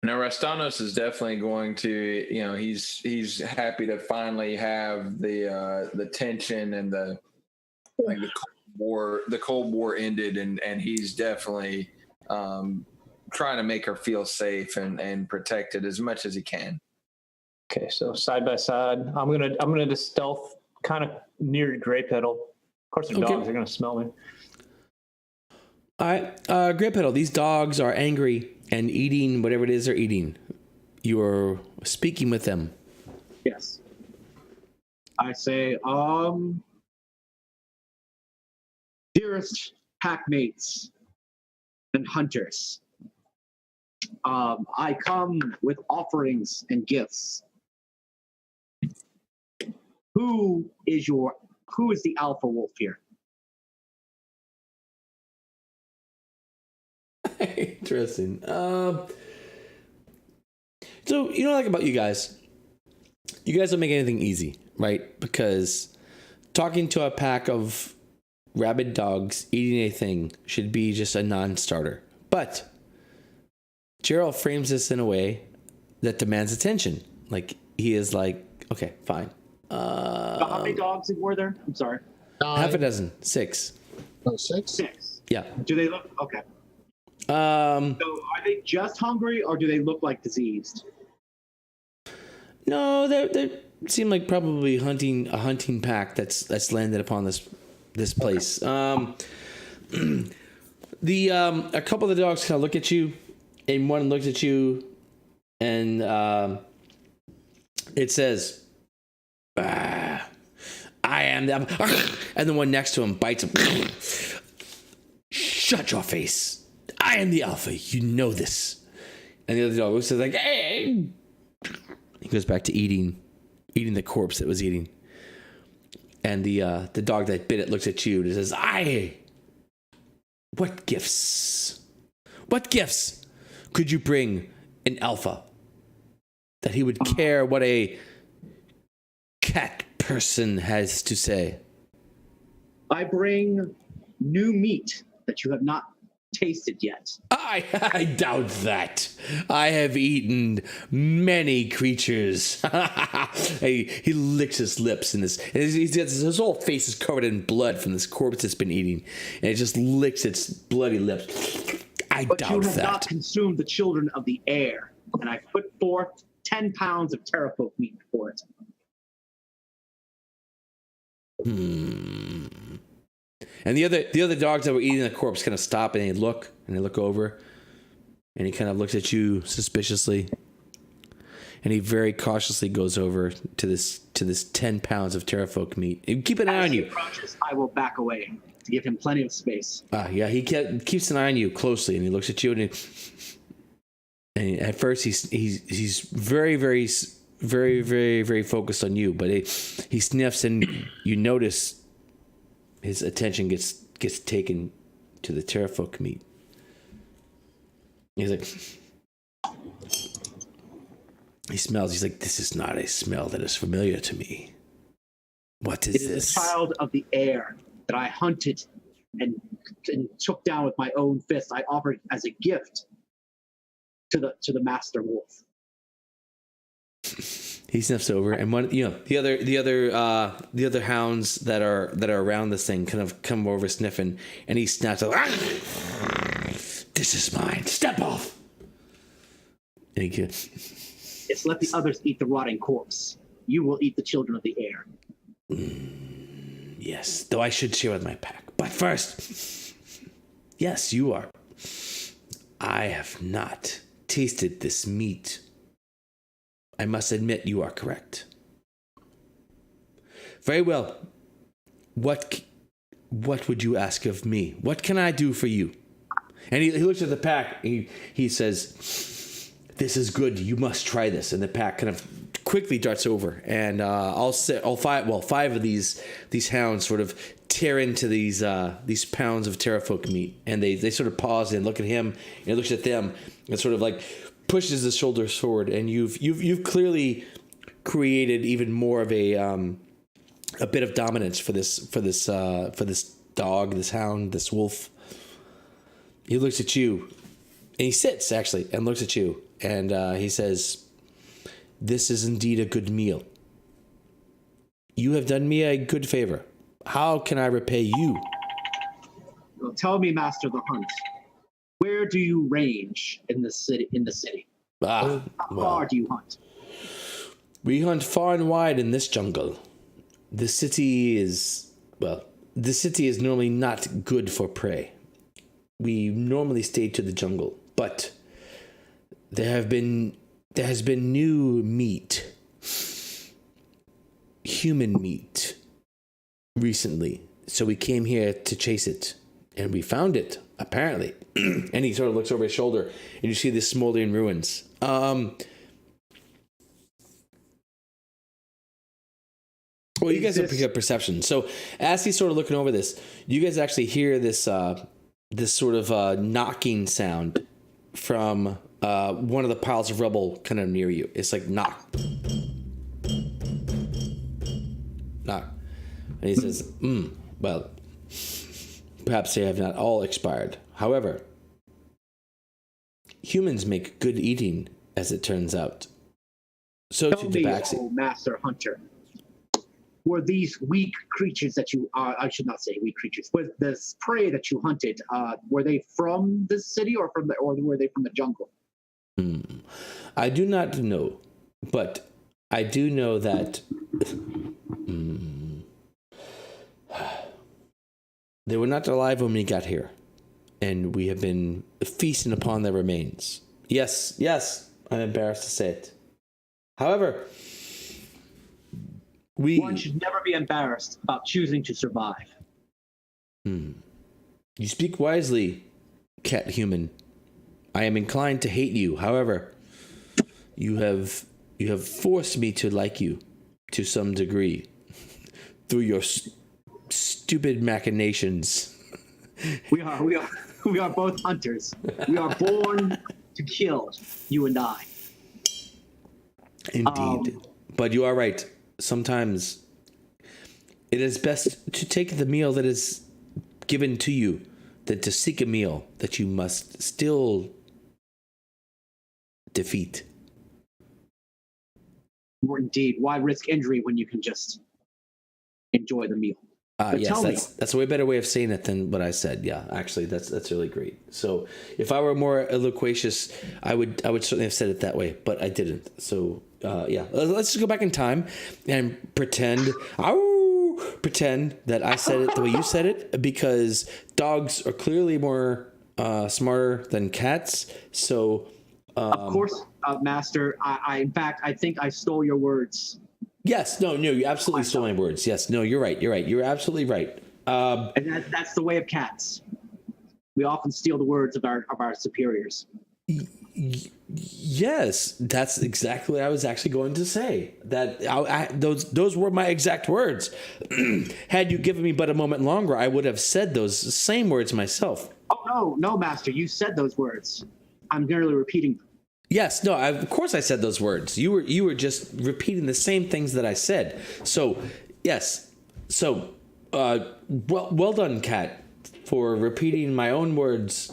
Now, Rastanos is definitely going to, he's happy to finally have the tension and the Cold War ended, and he's definitely trying to make her feel safe and protected as much as he can. Okay, so side by side, I'm gonna just stealth kind of near Grey Petal. Of course, the dogs are gonna smell me. All right, Grey Petal, these dogs are angry and eating whatever it is they're eating. You are speaking with them. Yes. I say, Dearest packmates and hunters, I come with offerings and gifts. Who is the alpha wolf here? Interesting. So you know, like about you guys don't make anything easy, right? Because talking to a pack of rabid dogs eating a thing should be just a non-starter. But Gerald frames this in a way that demands attention. Like he is like, okay, fine. How many dogs were there? I'm sorry. Half a dozen, 6. Oh, 6? 6. Yeah. Do they look okay? So are they just hungry, or do they look like diseased? No, they seem like probably a hunting pack that's landed upon this place. A couple of the dogs kind of look at you, and one looks at you, and it says, I am the, and the one next to him bites him. Shut your face. I am the alpha. You know this. And the other dog looks at like, hey. He goes back to eating the corpse that was eating. And the dog that bit it looks at you and says, what gifts could you bring an alpha that he would care what a cat person has to say? I bring new meat that you have not tasted yet. I doubt that. I have eaten many creatures. He licks his lips and his whole face is covered in blood from this corpse it's been eating, and it just licks its bloody lips. But doubt you have that. not consumed the children of the air, and I put forth 10 pounds of terrafolk meat for it. And the other dogs that were eating the corpse kind of stop and they look over, and he kind of looks at you suspiciously, and he very cautiously goes over to this 10 pounds of terrafolk meat. And keep an eye on you. As he approaches, I will back away to give him plenty of space. Yeah, he keeps an eye on you closely, and he looks at you, and at first he's very, very, very, very, very focused on you, but he sniffs, and you notice his attention gets taken to the terrafolk meat. He's like, he smells. He's like, this is not a smell that is familiar to me. What is It is this? the child of the air that I hunted and took down with my own fist. I offered as a gift to the master wolf. He sniffs over, and the other hounds that are around this thing kind of come over sniffing, and he snaps up. This is mine. Step off. And he goes, It's let the others eat the rotting corpse. You will eat the children of the air. yes, though I should share with my pack. But first, yes, you are. I have not tasted this meat. I must admit you are correct. Very well. What would you ask of me? What can I do for you? And he looks at the pack. He says, "This is good. You must try this." And the pack kind of quickly darts over, and five of these hounds sort of tear into these pounds of terrafolk meat, and they sort of pause and look at him, and he looks at them, and sort of like pushes his shoulders forward. And you've clearly created even more of a bit of dominance for this dog, this hound, this wolf. He looks at you, and he sits actually and looks at you, and he says, "This is indeed a good meal. You have done me a good favor. How can I repay you?" Well, tell me, Master of the Hunt, where do you range in the city? How far do you hunt? We hunt far and wide in this jungle. The city is normally not good for prey. We normally stay to the jungle, but there has been new meat, human meat, recently So we came here to chase it, and we found it, apparently. And he sort of looks over his shoulder, and you see the smoldering ruins. Well, you guys have pretty good perception. So as he's sort of looking over this, you guys actually hear this this sort of knocking sound from one of the piles of rubble kind of near you. It's like knock. Knock. And he says, well, perhaps they have not all expired. However, humans make good eating, as it turns out. So Tell to me, Tabaxi. oh, Master Hunter, were these weak creatures that you I should not say weak creatures, was this prey that you hunted, were they from the city or were they from the jungle? I do not know, but I do know that they were not alive when we got here, and we have been feasting upon their remains. Yes, I'm embarrassed to say it. However, One should never be embarrassed about choosing to survive. You speak wisely, cat human. I am inclined to hate you. However, you have forced me to like you to some degree through your stupid machinations. We are both hunters. We are born to kill, you and I. Indeed. But you are right. Sometimes it is best to take the meal that is given to you than to seek a meal that you must still defeat. Indeed. Why risk injury when you can just enjoy the meal? Yes, that's a way better way of saying it than what I said. Yeah, actually, that's really great. So if I were more loquacious, I would certainly have said it that way, but I didn't. So let's just go back in time and pretend that I said it the way you said it, because dogs are clearly more smarter than cats. So of course, Master. I in fact, I think I stole your words. Yes, no, you absolutely stole my words. Yes, no, you're right. You're absolutely right. And that's the way of cats. We often steal the words of our superiors. Yes, that's exactly what I was actually going to say. That those were my exact words. Had you given me but a moment longer, I would have said those same words myself. Oh no, Master, you said those words. I'm merely repeating them. Yes, no, of course I said those words. You were just repeating the same things that I said. So, yes. So, well done, Cat, for repeating my own words.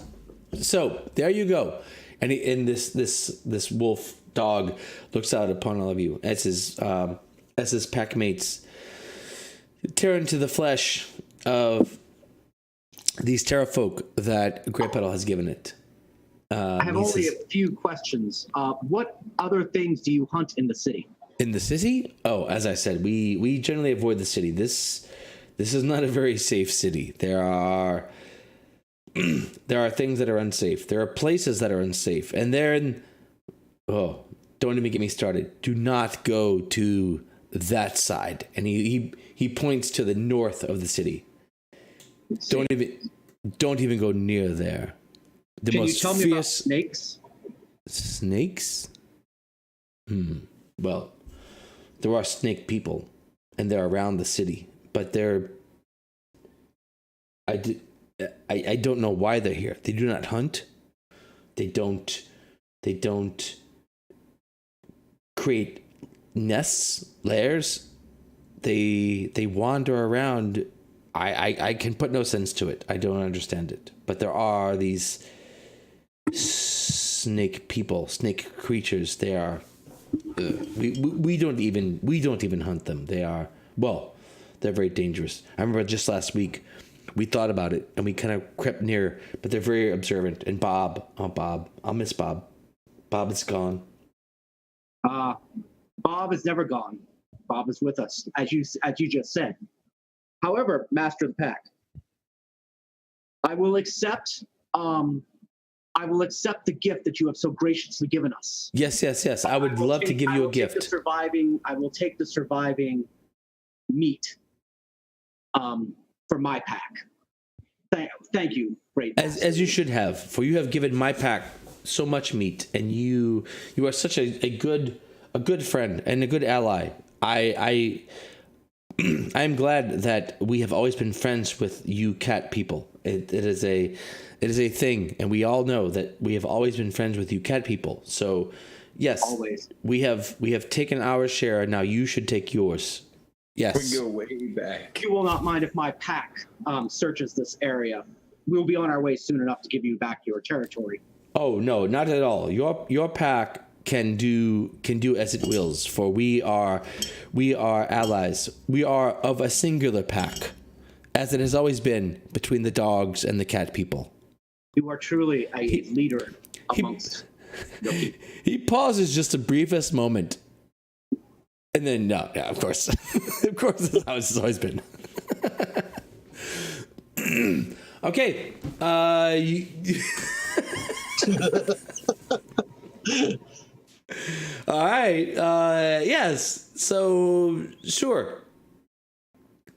So, there you go. And this wolf dog looks out upon all of you as his pack mates tear into the flesh of these terra folk that Grey Petal has given it. I have only a few questions. What other things do you hunt in the city? In the city? Oh, as I said, we generally avoid the city. This is not a very safe city. There are things that are unsafe. There are places that are unsafe. And don't even get me started. Do not go to that side. And he points to the north of the city. Don't even go near there. Can you tell me about snakes? Snakes? Well, there are snake people, and they're around the city, but I don't know why they're here. They do not hunt. They don't create nests, lairs. They wander around. I can put no sense to it. I don't understand it. But there are these snake people, snake creatures. They are. We don't even hunt them. They're very dangerous. I remember just last week we thought about it and we kind of crept near, but they're very observant. And Bob, I'll miss Bob. Bob is gone. Bob is never gone. Bob is with us, as you just said. However, Master of the Pack, I will accept the gift that you have so graciously given us. Yes. I would love to give you a gift. I will take the surviving meat. for my pack. Thank you, great. As you should have, for you have given my pack so much meat, and you are such a good friend and a good ally. I am glad that we have always been friends with you cat people. It is a thing, and we all know that we have always been friends with you cat people. So yes, Always. we have taken our share. Now you should take yours. Yes. We go way back. You will not mind if my pack searches this area. We'll be on our way soon enough to give you back your territory. Oh no, not at all. Your pack can do as it wills, for we are allies. We are of a singular pack, as it has always been between the dogs and the cat people. You are truly a leader amongst your people. He pauses just the briefest moment, and then no, yeah, of course, of course, that's how it's always been. Okay, all right. Yes. So sure.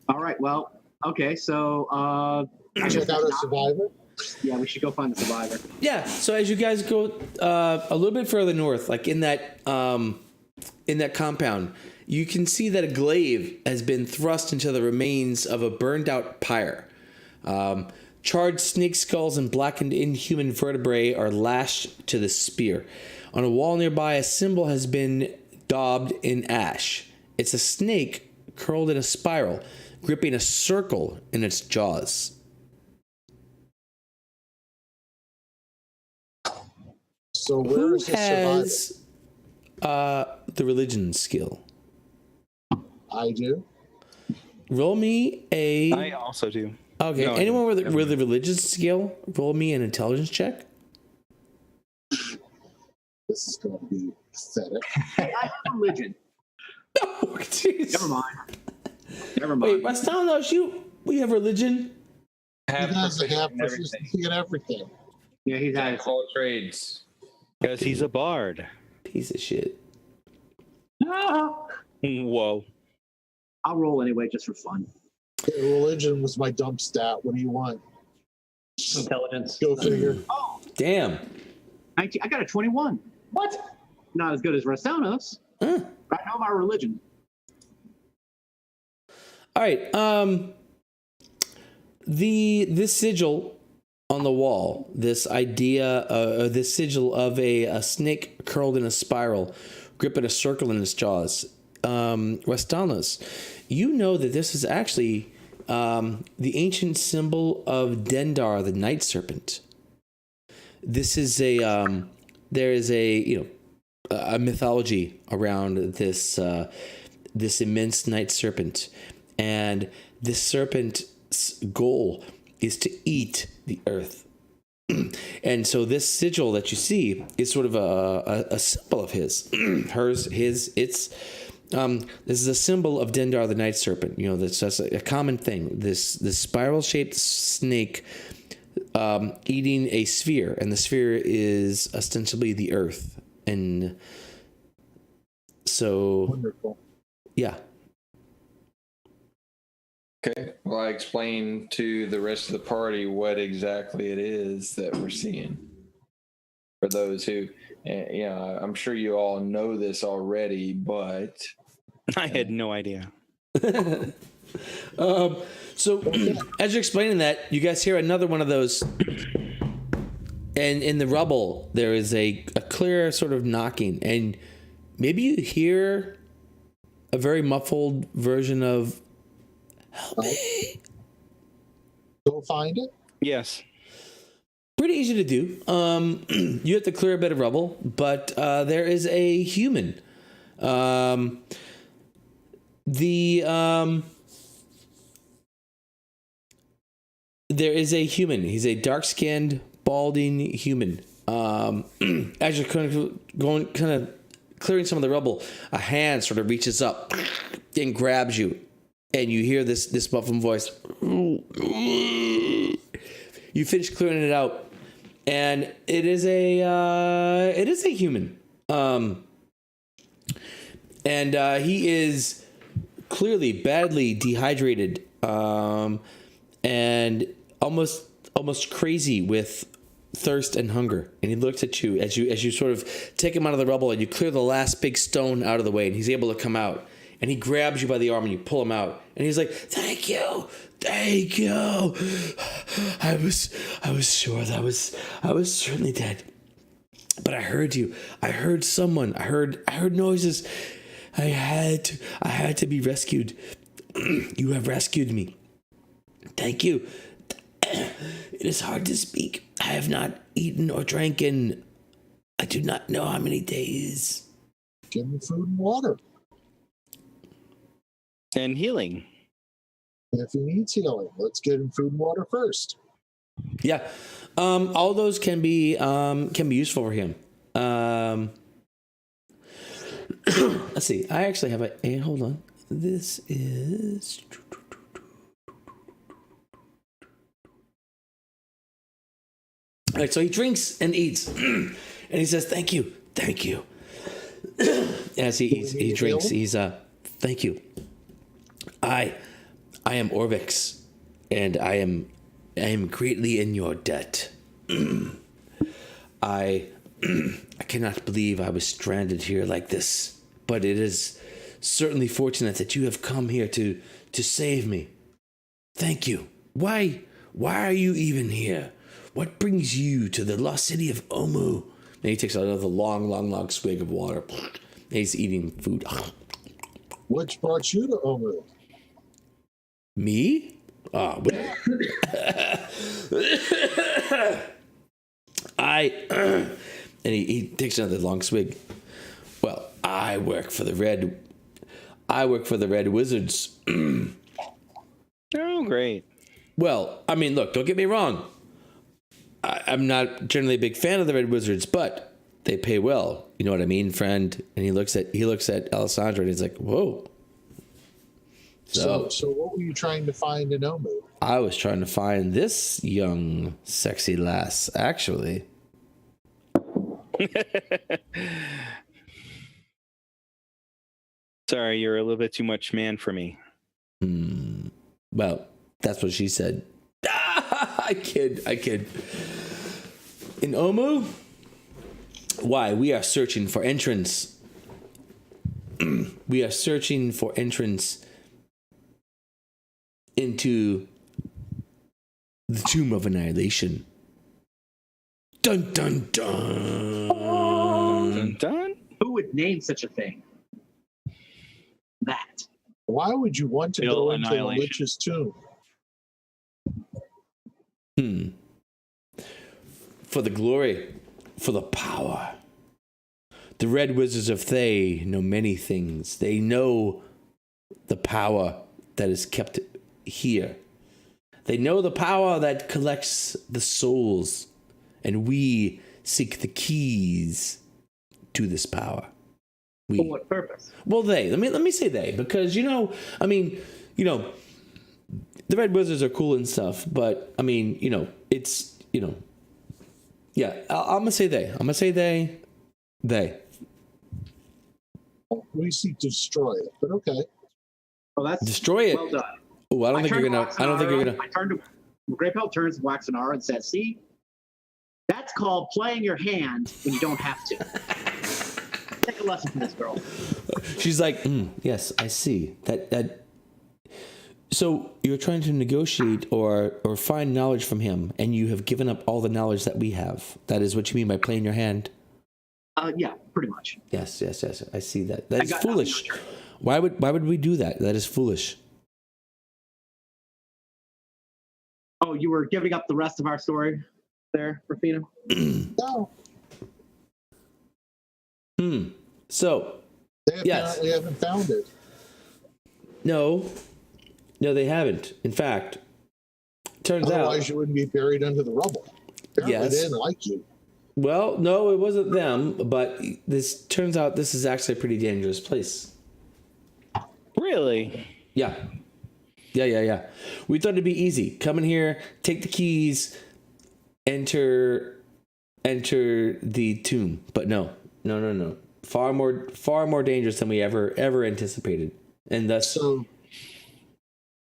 All right. Well, okay. So Check out a survivor. yeah, we should go find the survivor. Yeah. So as you guys go a little bit further north, like in that compound, you can see that a glaive has been thrust into the remains of a burned out pyre. Charred snake skulls and blackened inhuman vertebrae are lashed to the spear. On a wall nearby, a symbol has been daubed in ash. It's a snake curled in a spiral, gripping a circle in its jaws. So where Who is the survivor? has the religion skill? I do. Roll me a... I also do. Okay, No, anyone with never a religious skill, roll me an intelligence check. This is going to be pathetic. Hey, I have religion. Oh, jeez. Never mind. Never Wait, mind. Rastalos, we have religion? He Have has to have proficiency in everything. proficiency in everything. Yeah, he's Jack had of all trades. Because he's a bard. Piece of shit. Whoa. I'll roll anyway, just for fun. Religion was my dump stat. What do you want? Intelligence. Go figure. Oh, Damn. 19, I got a 21. What? Not as good as Rastanos. Huh. But I know my religion. All right. This sigil on the wall, this sigil of a snake curled in a spiral, gripping a circle in its jaws. Rastalos, you know that this is actually the ancient symbol of Dendar, the night serpent. This is there is a mythology around this immense night serpent, and this serpent's goal is to eat the earth. And so this sigil that you see is sort of a symbol of his. This is a symbol of Dendar, the night serpent. You know, that's a common thing. This spiral-shaped snake eating a sphere, and the sphere is ostensibly the earth. And so, Wonderful. yeah. Okay. Well, I explain to the rest of the party what exactly it is that we're seeing. For those who, I'm sure you all know this already, but I had no idea. So as you're explaining that, you guys hear another one of those, and in the rubble there is a clear sort of knocking, and maybe you hear a very muffled version of "Help me." Go find it. Yes. Pretty easy to do. You have to clear a bit of rubble, but there is a human. There is a human. He's a dark-skinned, balding human. As you're kind of clearing some of the rubble, a hand sort of reaches up and grabs you, and you hear this muffled voice. You finish clearing it out, and it is a human. And he is clearly badly dehydrated. and almost crazy with thirst and hunger. And he looks at you as you sort of take him out of the rubble and you clear the last big stone out of the way, and he's able to come out. And he grabs you by the arm and you pull him out. And he's like, "Thank you. Thank you. I was sure that I was certainly dead. But I heard you. I heard someone. I heard noises. I had to be rescued. You have rescued me. Thank you. It is hard to speak. I have not eaten or drank in I do not know how many days." Give him food and water. And healing. If he needs healing, let's get him food and water first. Yeah. All those can be useful for him. Let's see. I actually have a hold on. This is all right, so he drinks and eats, and he says, "Thank you, thank you." As he drinks, he's "Thank you. I am Orvix, and I am greatly in your debt. I cannot believe I was stranded here like this, but it is certainly fortunate that you have come here to save me. Thank you. Why are you even here? What brings you to the lost city of Omu?" And he takes another long swig of water. And he's eating food. Which brought you to Omu? Me? And he takes another long swig. Well, I work for the Red Wizards. Oh, great. Well, I mean, look, don't get me wrong. I'm not generally a big fan of the Red Wizards, but they pay well. You know what I mean, friend? And he looks at Alessandra and he's like, "Whoa." So what were you trying to find in Omu? I was trying to find this young, sexy lass, actually. Sorry, you're a little bit too much man for me. Well, that's what she said. I kid. In Omu? Why? We are searching for entrance. We are searching for entrance into the Tomb of Annihilation. Dun dun dun. Dun, dun. Who would name such a thing? That. Why would you want to Bill go into the Annihilation. Witch's tomb? For the glory, for the power. The Red Wizards of Thay know many things. They know the power that is kept here. They know the power that collects the souls, and we seek the keys to this power. For what purpose? Well, let me say they, because the Red Wizards are cool and stuff, but I mean, it's yeah. I'm gonna say they. I'm gonna say they. We seek to destroy it, but okay. Oh, that's Destroy it. well done. Oh, I don't think you're gonna. I turned to Greypelt turns to Waxenara and says, "See, that's called playing your hand when you don't have to." Take a lesson from this girl. She's like, yes, I see that. So you're trying to negotiate or find knowledge from him, and you have given up all the knowledge that we have. That is what you mean by playing your hand. Yeah, pretty much. Yes. I see that. That is got foolish. nothing. Why would we do that? That is foolish. Oh, you were giving up the rest of our story there, Rafina? No, So they Yes. apparently haven't found it. no, they haven't. In fact, turns Otherwise, out. you wouldn't be buried under the rubble. Apparently, Yes. they didn't like you. Well, no, it wasn't them. But this turns out this is actually a pretty dangerous place. Really? Yeah. We thought it'd be easy. Come in here, take the keys, enter the tomb. But no. Far more dangerous than we ever anticipated. And thus, So,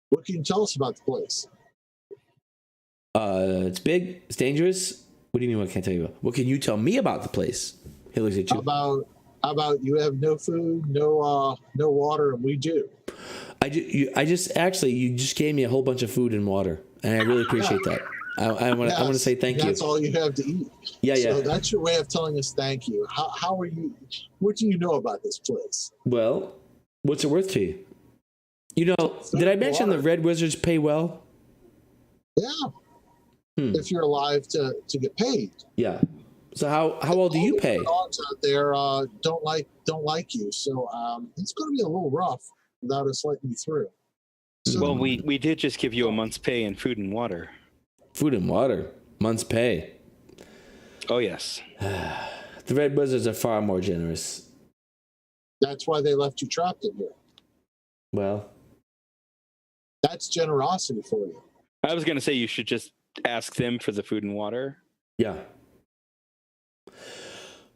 what can you tell us about the place? It's big. It's dangerous. What do you mean? What can't tell you about? What can you tell me about the place? He looks at you. How about you have no food, no water, and we do. I just actually, you just gave me a whole bunch of food and water, and I really appreciate that. I want to say thank you. That's all you have to eat. Yeah. So that's your way of telling us thank you. How are you? What do you know about this place? Well, what's it worth to you? You know, did I mention the Red Wizards pay well? Yeah. If you're alive to get paid. Yeah. So how well do you pay? Dogs out there don't like you, so it's going to be a little rough without us letting you through. So, Well, we did just give you a month's pay in food and water. Food and water, month's pay. Oh, yes. The Red Wizards are far more generous. that's why they left you trapped in here. Well, That's generosity for you. I was going to say you should just ask them for the food and water. yeah.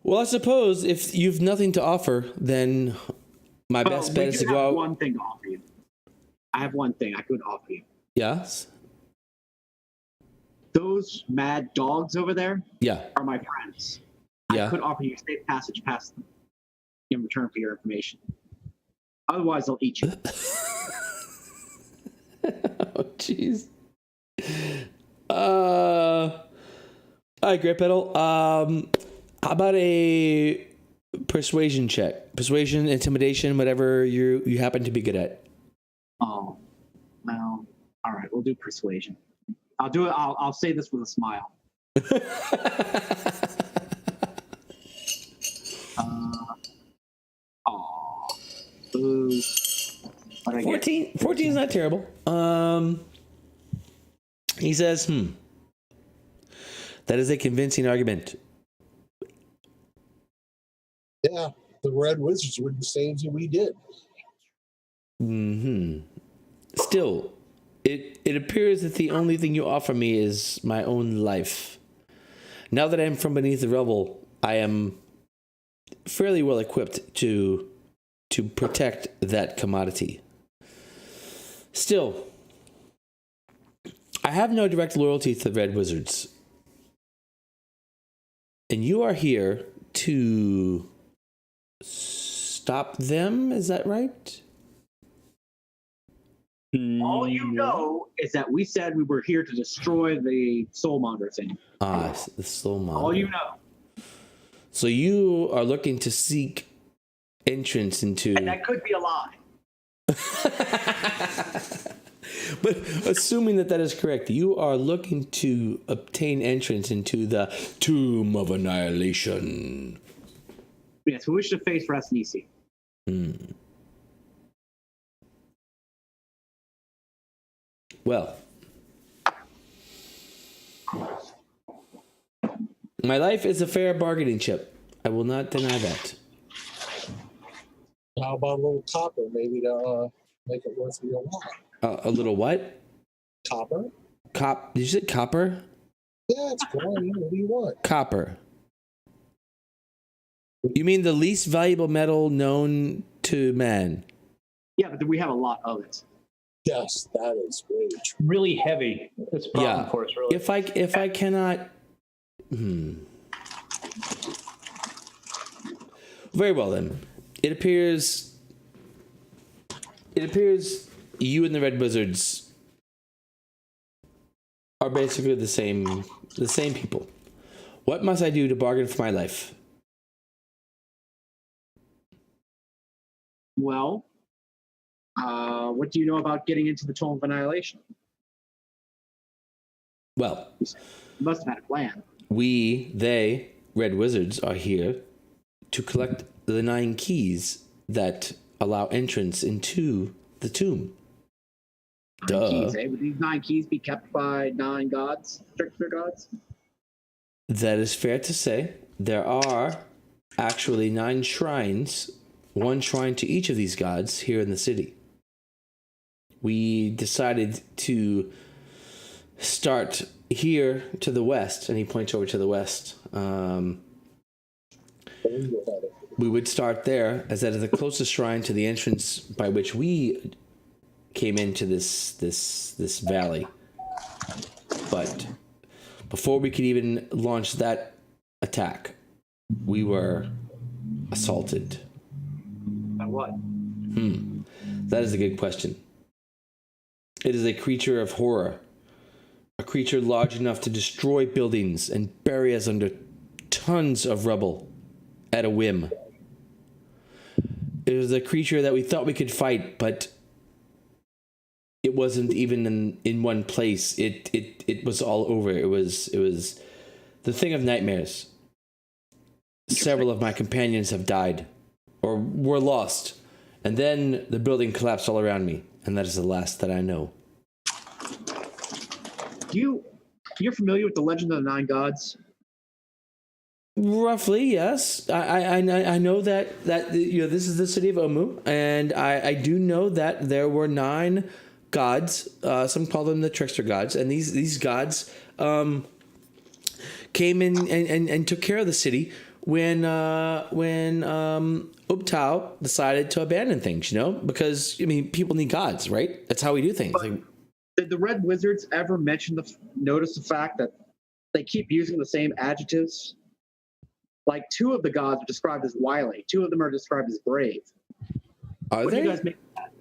Well, I suppose if you've nothing to offer, then my best bet is to go out. One thing to offer you. I have one thing I could offer you. Yes. Those mad dogs over there Yeah. are my friends. Yeah. I could offer you safe passage past them in return for your information. Otherwise, they'll eat you. Oh, jeez. All right, Great Pedal. How about a persuasion check? Persuasion, intimidation, whatever you happen to be good at. Oh, well, all right. We'll do persuasion. I'll do it. I'll say this with a smile. Boo. What I get? 14 is not terrible. He says, that is a convincing argument. Yeah, the Red Wizards wouldn't do the same thing we did. Still, it appears that the only thing you offer me is my own life. Now that I am from beneath the rubble, I am fairly well equipped to protect that commodity. Still, I have no direct loyalty to the Red Wizards. And you are here to stop them, is that right? All you know is that we said we were here to destroy the Soulmonger thing. Ah, the Soulmonger. All you know. So you are looking to seek entrance into... And that could be a lie. But assuming that is correct, you are looking to obtain entrance into the Tomb of Annihilation. Yes, we wish to face Rasnisi. Well, my life is a fair bargaining chip. I will not deny that. How about a little copper, maybe to make it worth your while? A little what? Copper? Did you say copper? Yeah, it's fine. What do you want? Copper. You mean the least valuable metal known to man? Yeah, but we have a lot of it. Yes, that is great. Really heavy. It's a problem for us, really. If I cannot... Very well, then. It appears you and the Red Wizards are basically the same people. What must I do to bargain for my life? Well, what do you know about getting into the Tomb of Annihilation? Well, You must have had a plan. they, Red Wizards, are here to collect the 9 keys that allow entrance into the tomb. Duh. Keys, eh? Would these 9 keys be kept by 9 gods, trickster gods? That is fair to say. There are actually 9 shrines, 1 shrine to each of these gods here in the city. We decided to start here to the west, and he points over to the west. We would start there, as that is the closest shrine to the entrance by which we came into this valley. But before we could even launch that attack, we were assaulted. By what? That is a good question. It is a creature of horror. A creature large enough to destroy buildings and bury us under tons of rubble at a whim. It was a creature that we thought we could fight, but it wasn't even in one place. It was all over. It was the thing of nightmares. Several of my companions have died or were lost. And then the building collapsed all around me, and that is the last that I know. You're familiar with the Legend of the Nine Gods? Roughly, yes. I know that this is the city of Omu, and I do know that there were 9 gods. Some call them the trickster gods, and these gods came in and took care of the city when Ubtao decided to abandon things. Because people need gods, right? That's how we do things. Did the Red Wizards ever notice the fact that they keep using the same adjectives? Like 2 of the gods are described as wily, 2 of them are described as brave. Are what they? do you guys make of that?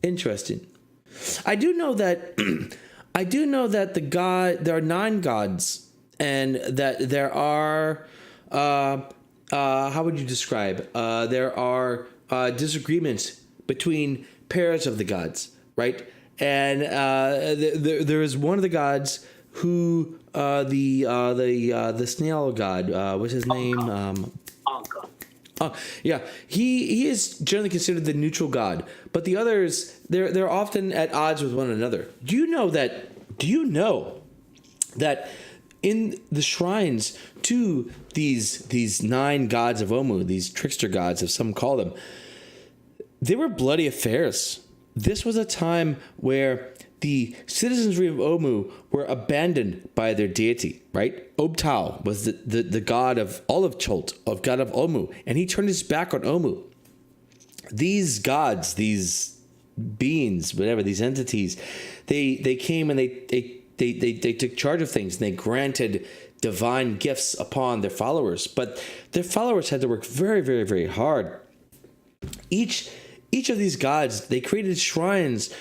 Interesting. I do know that there are 9 gods, and that there are how would you describe? There are disagreements between pairs of the gods, right? And there is one of the gods who the snail god, what's his name? Anka. Yeah, he is generally considered the neutral god, but the others they're often at odds with one another. Do you know that in the shrines to these 9 gods of Omu, these trickster gods, as some call them, they were bloody affairs. This was a time where the citizenry of Omu were abandoned by their deity, right? Obtao was the god of all of Cholt, of god of Omu, and he turned his back on Omu. These gods, these beings, whatever, these entities, they came and they took charge of things, and they granted divine gifts upon their followers. But their followers had to work very, very, very hard. Each of these gods, they created shrines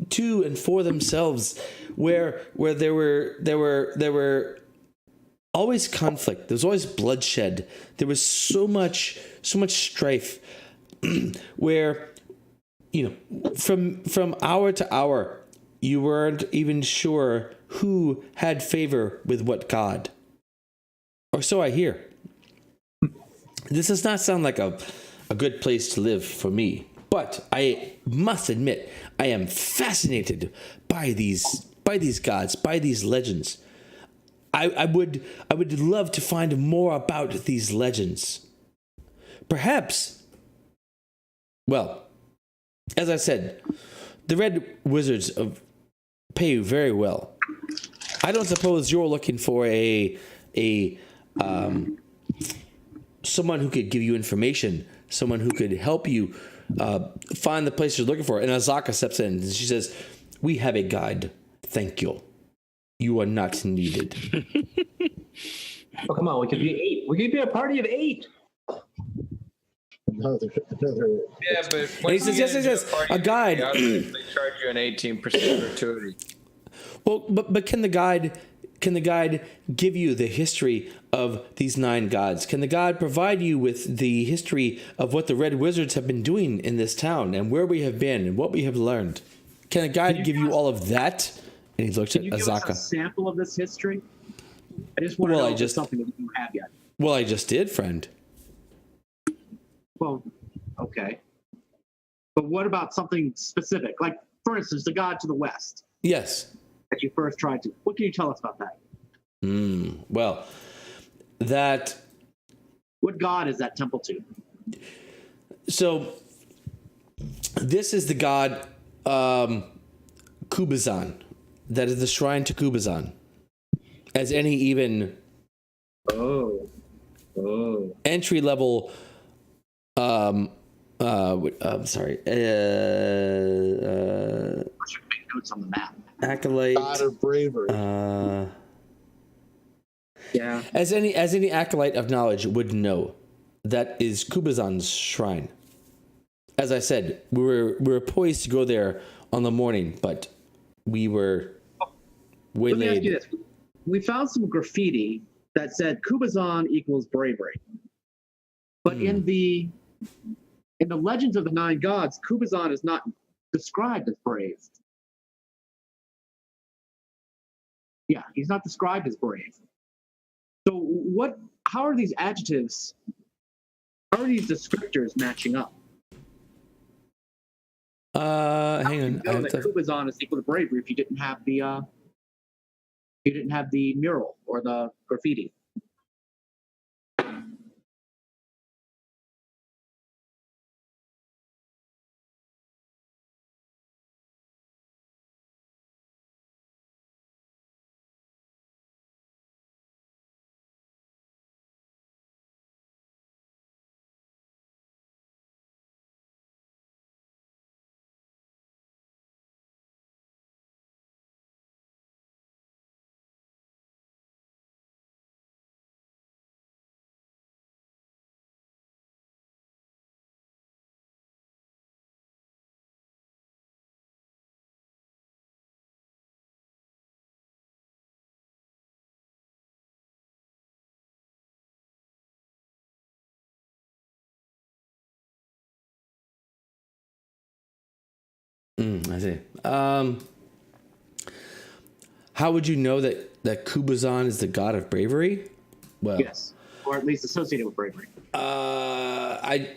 to and for themselves, where there were always conflict. There was always bloodshed. There was so much strife, where from hour to hour, you weren't even sure who had favor with what god. Or so I hear. This does not sound like a good place to live for me. But I must admit, I am fascinated by these gods, by these legends. I would love to find more about these legends. Perhaps, well, as I said, the Red Wizards pay you very well. I don't suppose you're looking for someone who could give you information, someone who could help you find the place you're looking for. And Azaka steps in and she says, "We have a guide. Thank you. You are not needed." Oh, come on. We could be 8. We could be a party of 8. Another. Yeah, but And when he says, yes, a guide. They charge you an 18% gratuity. Well, but can the guide give you the history of these 9 gods? Can the guide provide you with the history of what the Red Wizards have been doing in this town and where we have been and what we have learned? Can a guide give you all of that? And he looks at Can you give us Azaka. a sample of this history? I just want to know if it's something that you have yet. Well, I just did, friend. Well, okay. But what about something specific? Like, for instance, the god to the west Yes. that you first tried to. What can you tell us about that? Well, that. What god is that temple to? So, this is the god Kubazan. That is the shrine to Kubazan. As any even entry level What's your notes on the map. Acolyte. God of bravery. Yeah. As any acolyte of knowledge would know, that is Kubazan's shrine. As I said, we were poised to go there on the morning, but we were Let me ask you waylaid. this: we found some graffiti that said Kubazan equals bravery, but in the legends of the Nine Gods, Kubazan is not described as brave. Yeah, he's not described as brave. So how are these adjectives, how are these descriptors matching up? Hang on. I You know have that to, Kubazan is equal to bravery if you didn't have the mural or the graffiti. I see. How would you know that Kubazan is the god of bravery? Well, Yes, or at least associated with bravery. I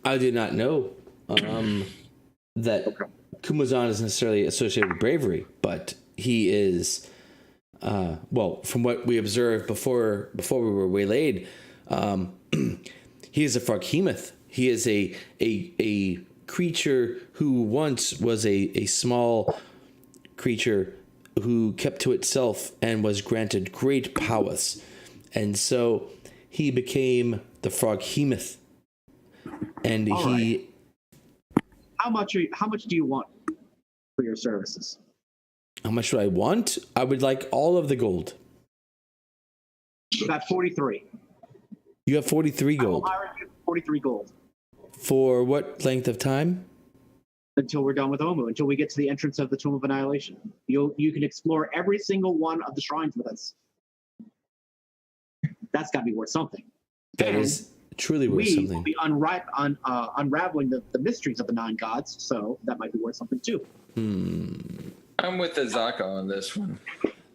I did not know that Okay. Kubazan is necessarily associated with bravery, but he is. Well, from what we observed before we were waylaid, he is a Froghemoth. He is a creature who once was a small creature who kept to itself and was granted great powers, and so he became the Froghemoth. And All he, How much do you want for your services? how much do I want? I would like all of the gold. You got 43. You have 43 gold. I'll hire you for 43 gold For what length of time? until we're done with Omu, until we get to the entrance of the Tomb of Annihilation. You can explore every single one of the shrines with us. That's got to be worth something. That And is truly worth we will something. be unraveling the mysteries of the Nine Gods, so that might be worth something too. I'm with Azaka on this one.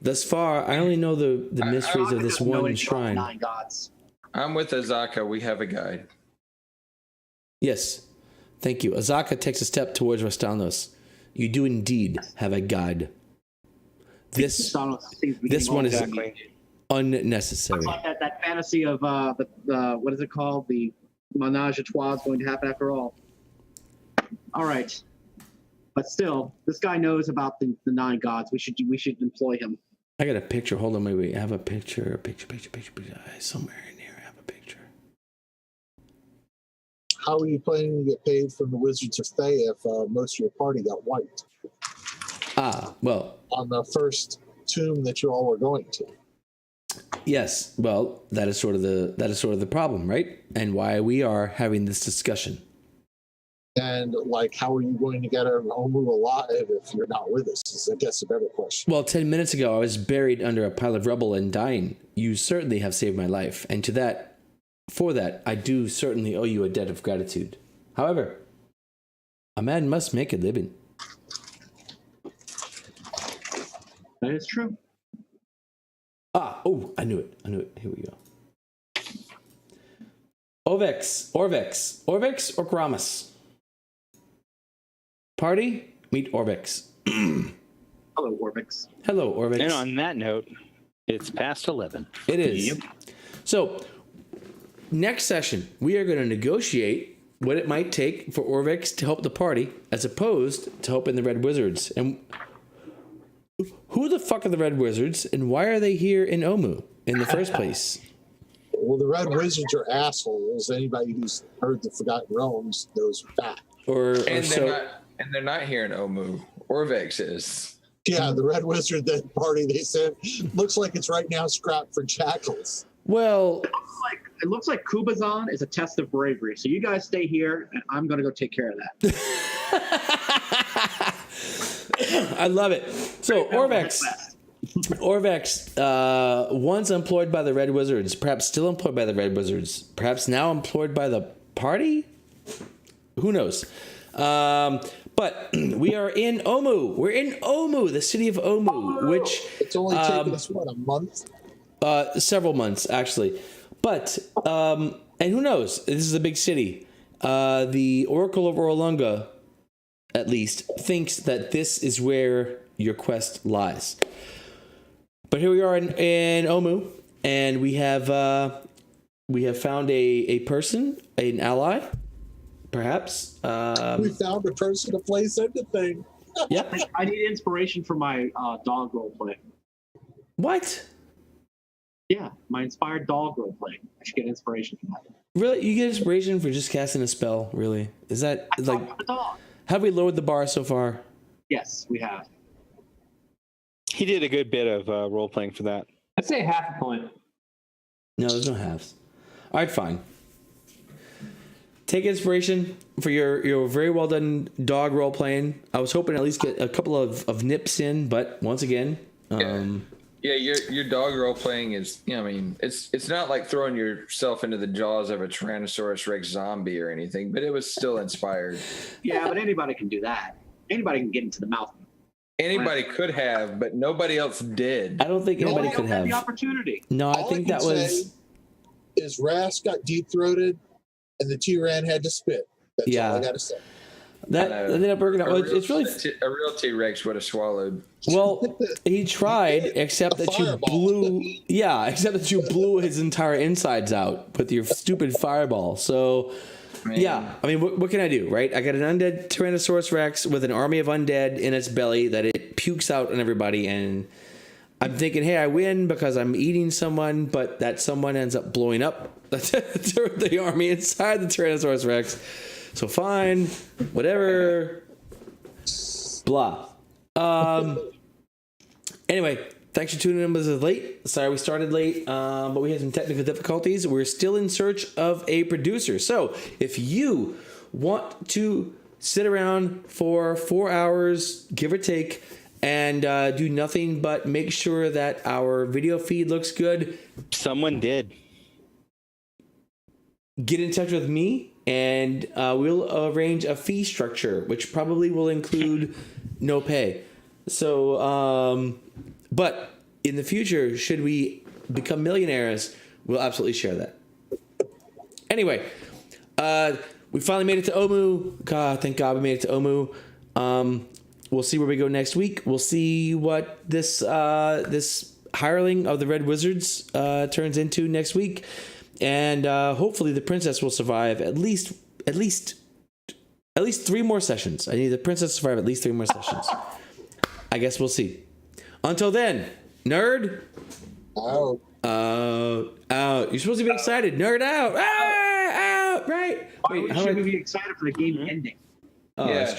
Thus far, I only know the mysteries of this I don't know one anything about the shrine. Nine Gods. I'm with Azaka. We have a guide. Yes. Thank you. Azaka takes a step towards Rastalnos. You do indeed have a guide. This Donald seems to be this getting one all is Exactly. unnecessary. It's like that fantasy of the what is it called? The menage a trois is going to happen after all. All right, but still, this guy knows about the Nine Gods. We should employ him. I got a picture. Hold on, wait. I have a picture. Somewhere in here, I have a picture. How are you planning to get paid from the Wizards of Thay if most of your party got wiped Well, on the first tomb that you all were going to? yes. Well, that is sort of the problem, right? And why we are having this discussion. And like, how are you going to get Omu alive if you're not with us? Is I guess a better question. Well, 10 minutes ago, I was buried under a pile of rubble and dying. You certainly have saved my life, and for that, I do certainly owe you a debt of gratitude. However, a man must make a living. That is true. I knew it. Here we go. Orvex or Gramus? Party, meet Orvex. Hello, Orvix. Hello, Orvex. And on that note, it's past 11. It is. So, next session, we are going to negotiate what it might take for Orvex to help the party as opposed to helping the Red Wizards. And who the fuck are the Red Wizards and why are they here in Omu in the first place? Well, the Red Wizards are assholes. Anybody who's heard the Forgotten Realms knows that. Or And so, they're not here in Omu. Orvex is. Yeah, the Red Wizard that party they sent looks like it's right now scrapped for jackals. Well, It looks like Kubazan is a test of bravery. So you guys stay here, and I'm going to go take care of that. I love it. So Orvex, once employed by the Red Wizards, perhaps still employed by the Red Wizards, perhaps now employed by the party. Who knows? But we are in Omu. We're in Omu, the city of Omu, which It's only taken us, what, a month? several months actually. But and who knows? This is a big city. The Oracle of Orlunga, at least, thinks that this is where your quest lies. But here we are in Omu, and we have found a person, an ally, perhaps. We found a person to play send a thing. Yep. I need inspiration for my dog roleplay. What? Yeah, my inspired dog roleplay. I should get inspiration from that. Really? You get inspiration for just casting a spell? Really? Is that like? The dog. Have we lowered the bar so far? Yes, we have. He did a good bit of role playing for that. I'd say half a point. No, there's no halves. All right, fine. Take inspiration for your very well done dog role playing. I was hoping to at least get a couple of nips in, but once again, Yeah, your dog role playing is, I mean, it's not like throwing yourself into the jaws of a Tyrannosaurus Rex zombie or anything, but it was still inspired. Yeah, but anybody can do that. Anybody can get into the mouth. Anybody could have, but nobody else did. I don't think anybody Nobody could had have. the opportunity. No, I All think can that was. say is Ras got deep throated, and the T-Ran had to spit. That's Yeah. all I got to say. That ended up working out. Well, it's really a real T-Rex would have swallowed. well. He tried, except that you fireball. blew. Yeah, except that you blew his entire insides out with your stupid fireball. So. Man. Yeah, I mean, what can I do, right? I got an undead Tyrannosaurus Rex with an army of undead in its belly that it pukes out on everybody, and I'm thinking, hey, I win because I'm eating someone, but that someone ends up blowing up the army inside the Tyrannosaurus Rex. So fine, whatever, blah. Anyway, thanks for tuning in with us late. Sorry we started late, but we had some technical difficulties. We're still in search of a producer. So if you want to sit around for 4 hours, give or take, and do nothing but make sure that our video feed looks good, Someone did. get in touch with me, and we'll arrange a fee structure, which probably will include no pay. So, but in the future, should we become millionaires, we'll absolutely share that. Anyway, we finally made it to Omu. God, thank God we made it to Omu. We'll see where we go next week. We'll see what this hireling of the Red Wizards turns into next week, and hopefully the princess will survive at least 3 more sessions. I need the princess to survive at least 3 more sessions. I guess we'll see. Until then, nerd. Oh, Out. You're supposed to be excited. Nerd out. Out. Right. Why Wait, how should do we be excited for the game ending? I? Oh, Yeah. that's true.